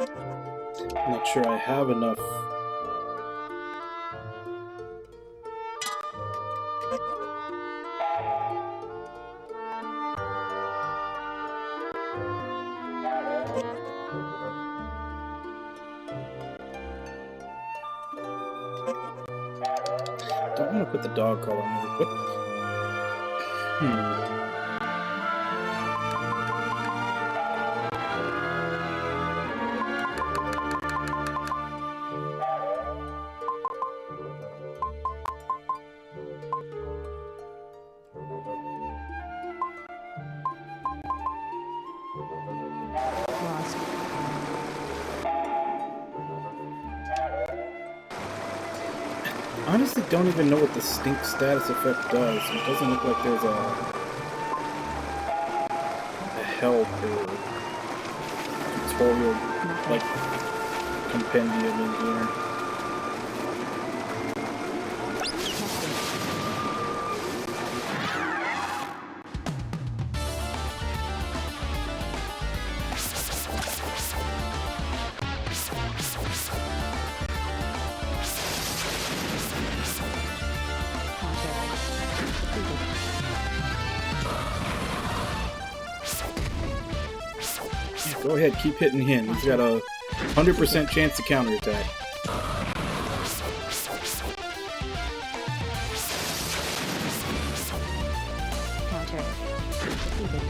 I'm not sure I have enough. Don't want to put the dog collar on it. What? Lost. Honestly, don't even know what the stink status effect does. It doesn't look like there's a help or tutorial like compendium in here. Go ahead, keep hitting him. He's got a 100% chance to counterattack. Counter. Defeated.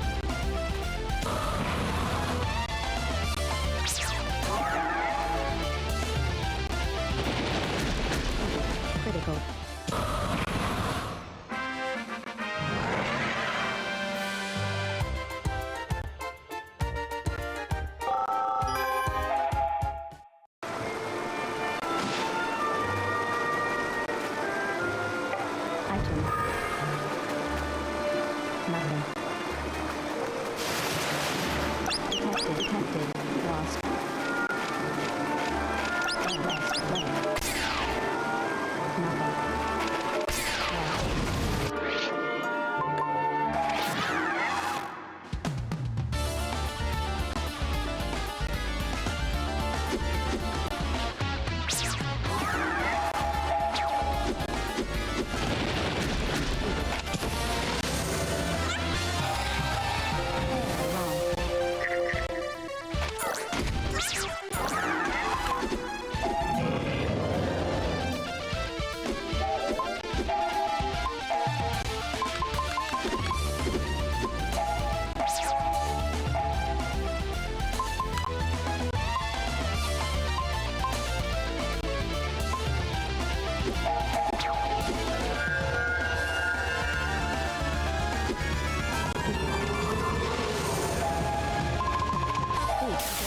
Critical. Item. Nothing. Detected. Lost. Lost.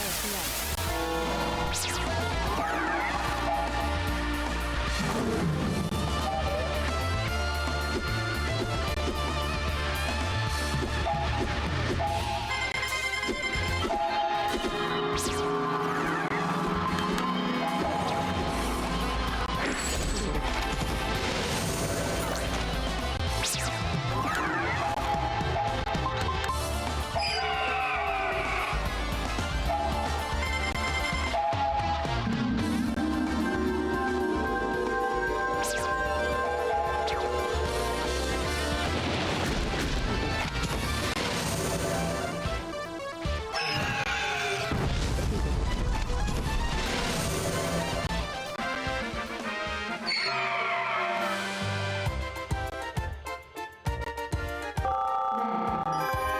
Weapon. Nothing.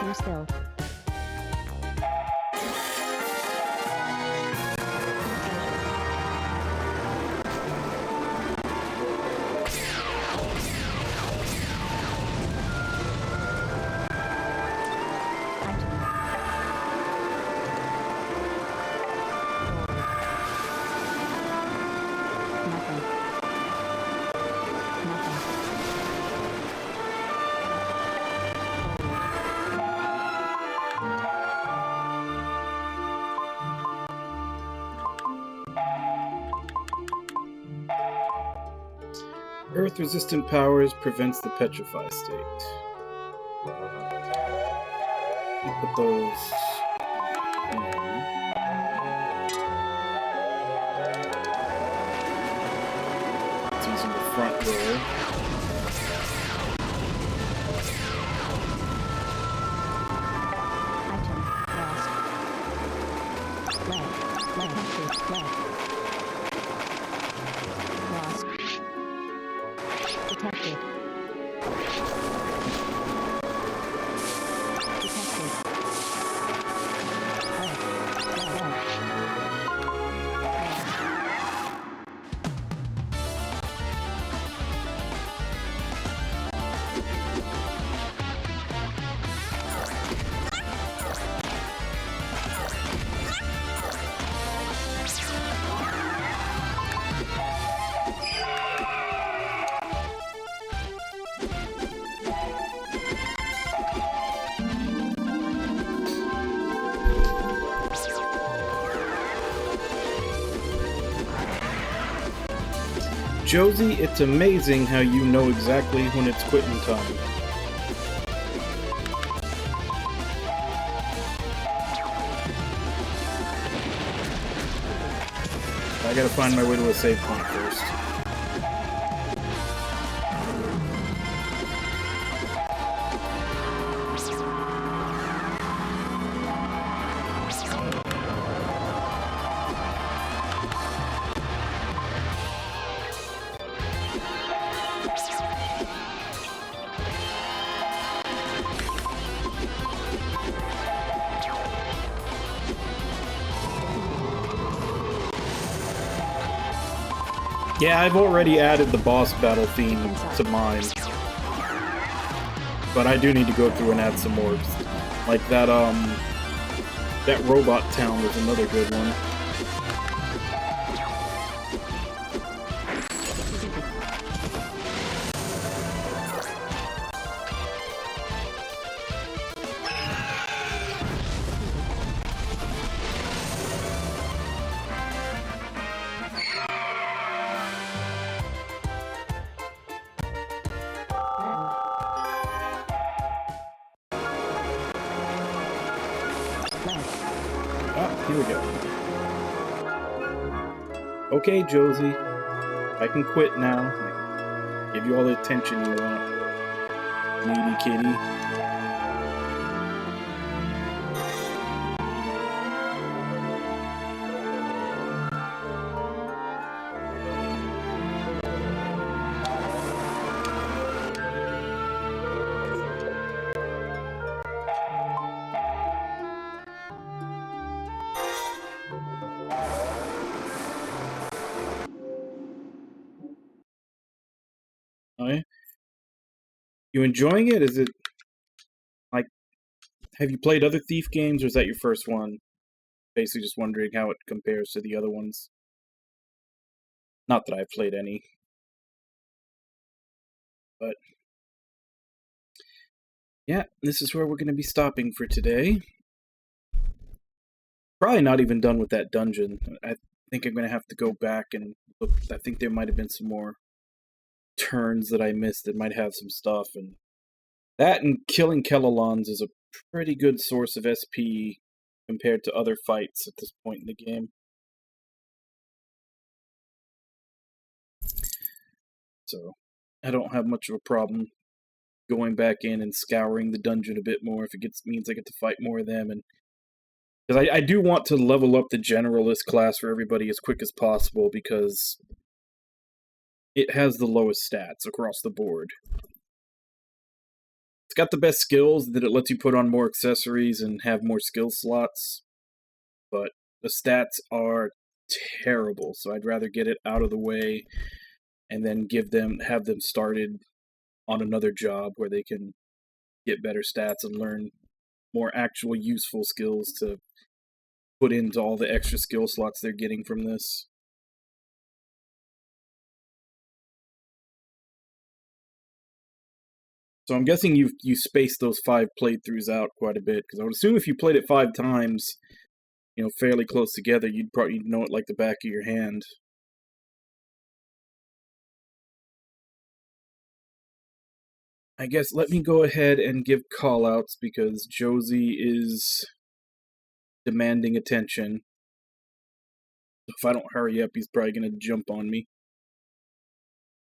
You're still. Earth-resistant powers prevents the petrify state. Put those in. roll. Item lost. Red. Detected. Red. Lost. Detected. Josie, it's amazing how you know exactly when it's quitting time. I gotta find my way to a save point first. Yeah, I've already added the boss battle theme to mine. But I do need to go through and add some more. Like that robot town was another good one. Here we go. Okay, Josie. I can quit now. I can give you all the attention you want. Needy kitty. Alright. You enjoying it? Is it like, have you played other Thief games, or is that your first one? Basically just wondering how it compares to the other ones. Not that I've played any. But yeah, this is where we're going to be stopping for today. Probably not even done with that dungeon. I think I'm going to have to go back and look. I think there might have been some more turns that I missed that might have some stuff. And that and killing Kellalons is a pretty good source of SP compared to other fights at this point in the game. So I don't have much of a problem going back in and scouring the dungeon a bit more if it means I get to fight more of them. And because I do want to level up the Generalist class for everybody as quick as possible, because it has the lowest stats across the board. It's got the best skills, that it lets you put on more accessories and have more skill slots, but the stats are terrible, so I'd rather get it out of the way and then have them started on another job where they can get better stats and learn more actual useful skills to put into all the extra skill slots they're getting from this. So I'm guessing you spaced those 5 playthroughs out quite a bit, because I would assume if you played it 5 times, you know, fairly close together, you'd probably know it like the back of your hand. I guess let me go ahead and give call-outs, because Josie is demanding attention. If I don't hurry up, he's probably going to jump on me.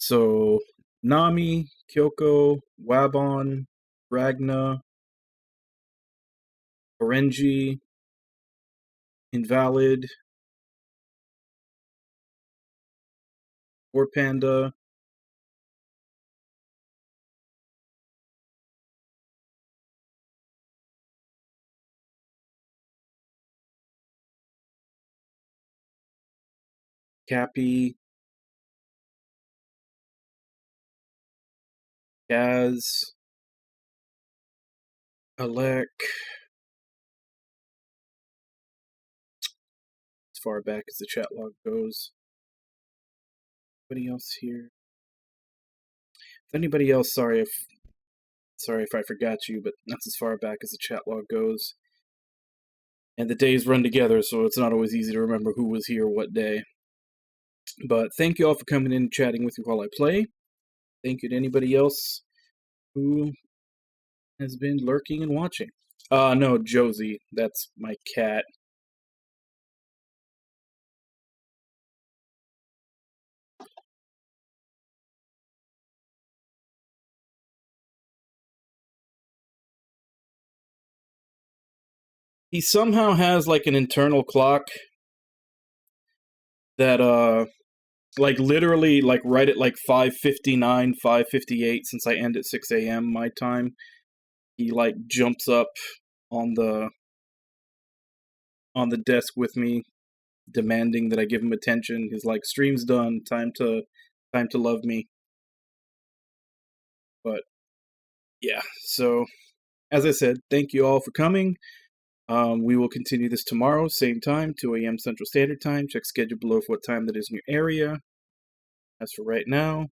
So, Nami, Kyoko, Wabon, Ragna, Orenji, Invalid, War Panda, Cappy, Kaz, Alec, as far back as the chat log goes. Anybody else here? If anybody else, sorry if I forgot you, but that's as far back as the chat log goes. And the days run together, so it's not always easy to remember who was here what day. But thank you all for coming in and chatting with me while I play. Thank you to anybody else who has been lurking and watching. No, Josie. That's my cat. He somehow has, like, an internal clock that, like, literally, like, right at, like, 5:59, 5:58, since I end at 6 a.m. my time, he, like, jumps up on the desk with me, demanding that I give him attention. He's like, stream's done, time to love me. But, yeah, so, as I said, thank you all for coming. We will continue this tomorrow, same time, 2 a.m. Central Standard Time. Check schedule below for what time that is in your area. As for right now,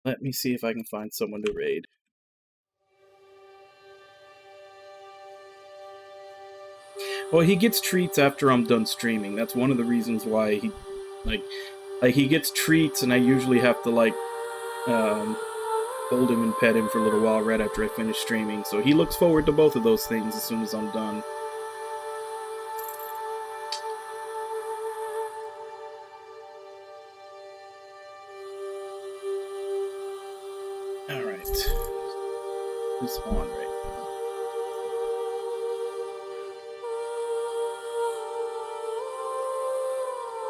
let me see if I can find someone to raid. Well, he gets treats after I'm done streaming. That's one of the reasons why he, like he gets treats, and I usually have to, like, hold him and pet him for a little while right after I finish streaming. So he looks forward to both of those things as soon as I'm done. Alright. Who's on right now?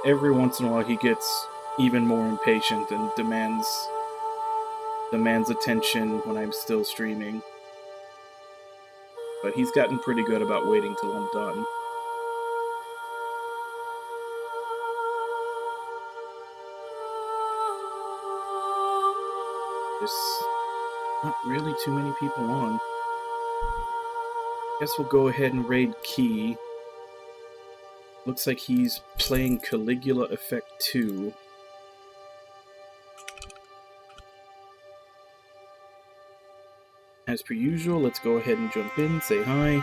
Every once in a while he gets even more impatient and demands attention when I'm still streaming. But he's gotten pretty good about waiting till I'm done. There's not really too many people on. Guess we'll go ahead and raid Key. Looks like he's playing Caligula Effect 2. As per usual, let's go ahead and jump in, say hi.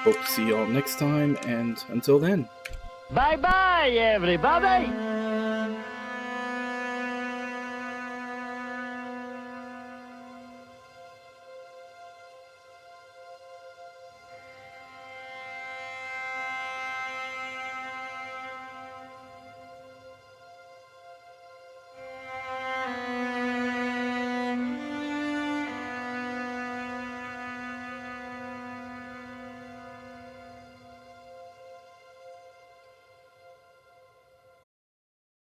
Hope to see y'all next time, and until then. Bye-bye, everybody!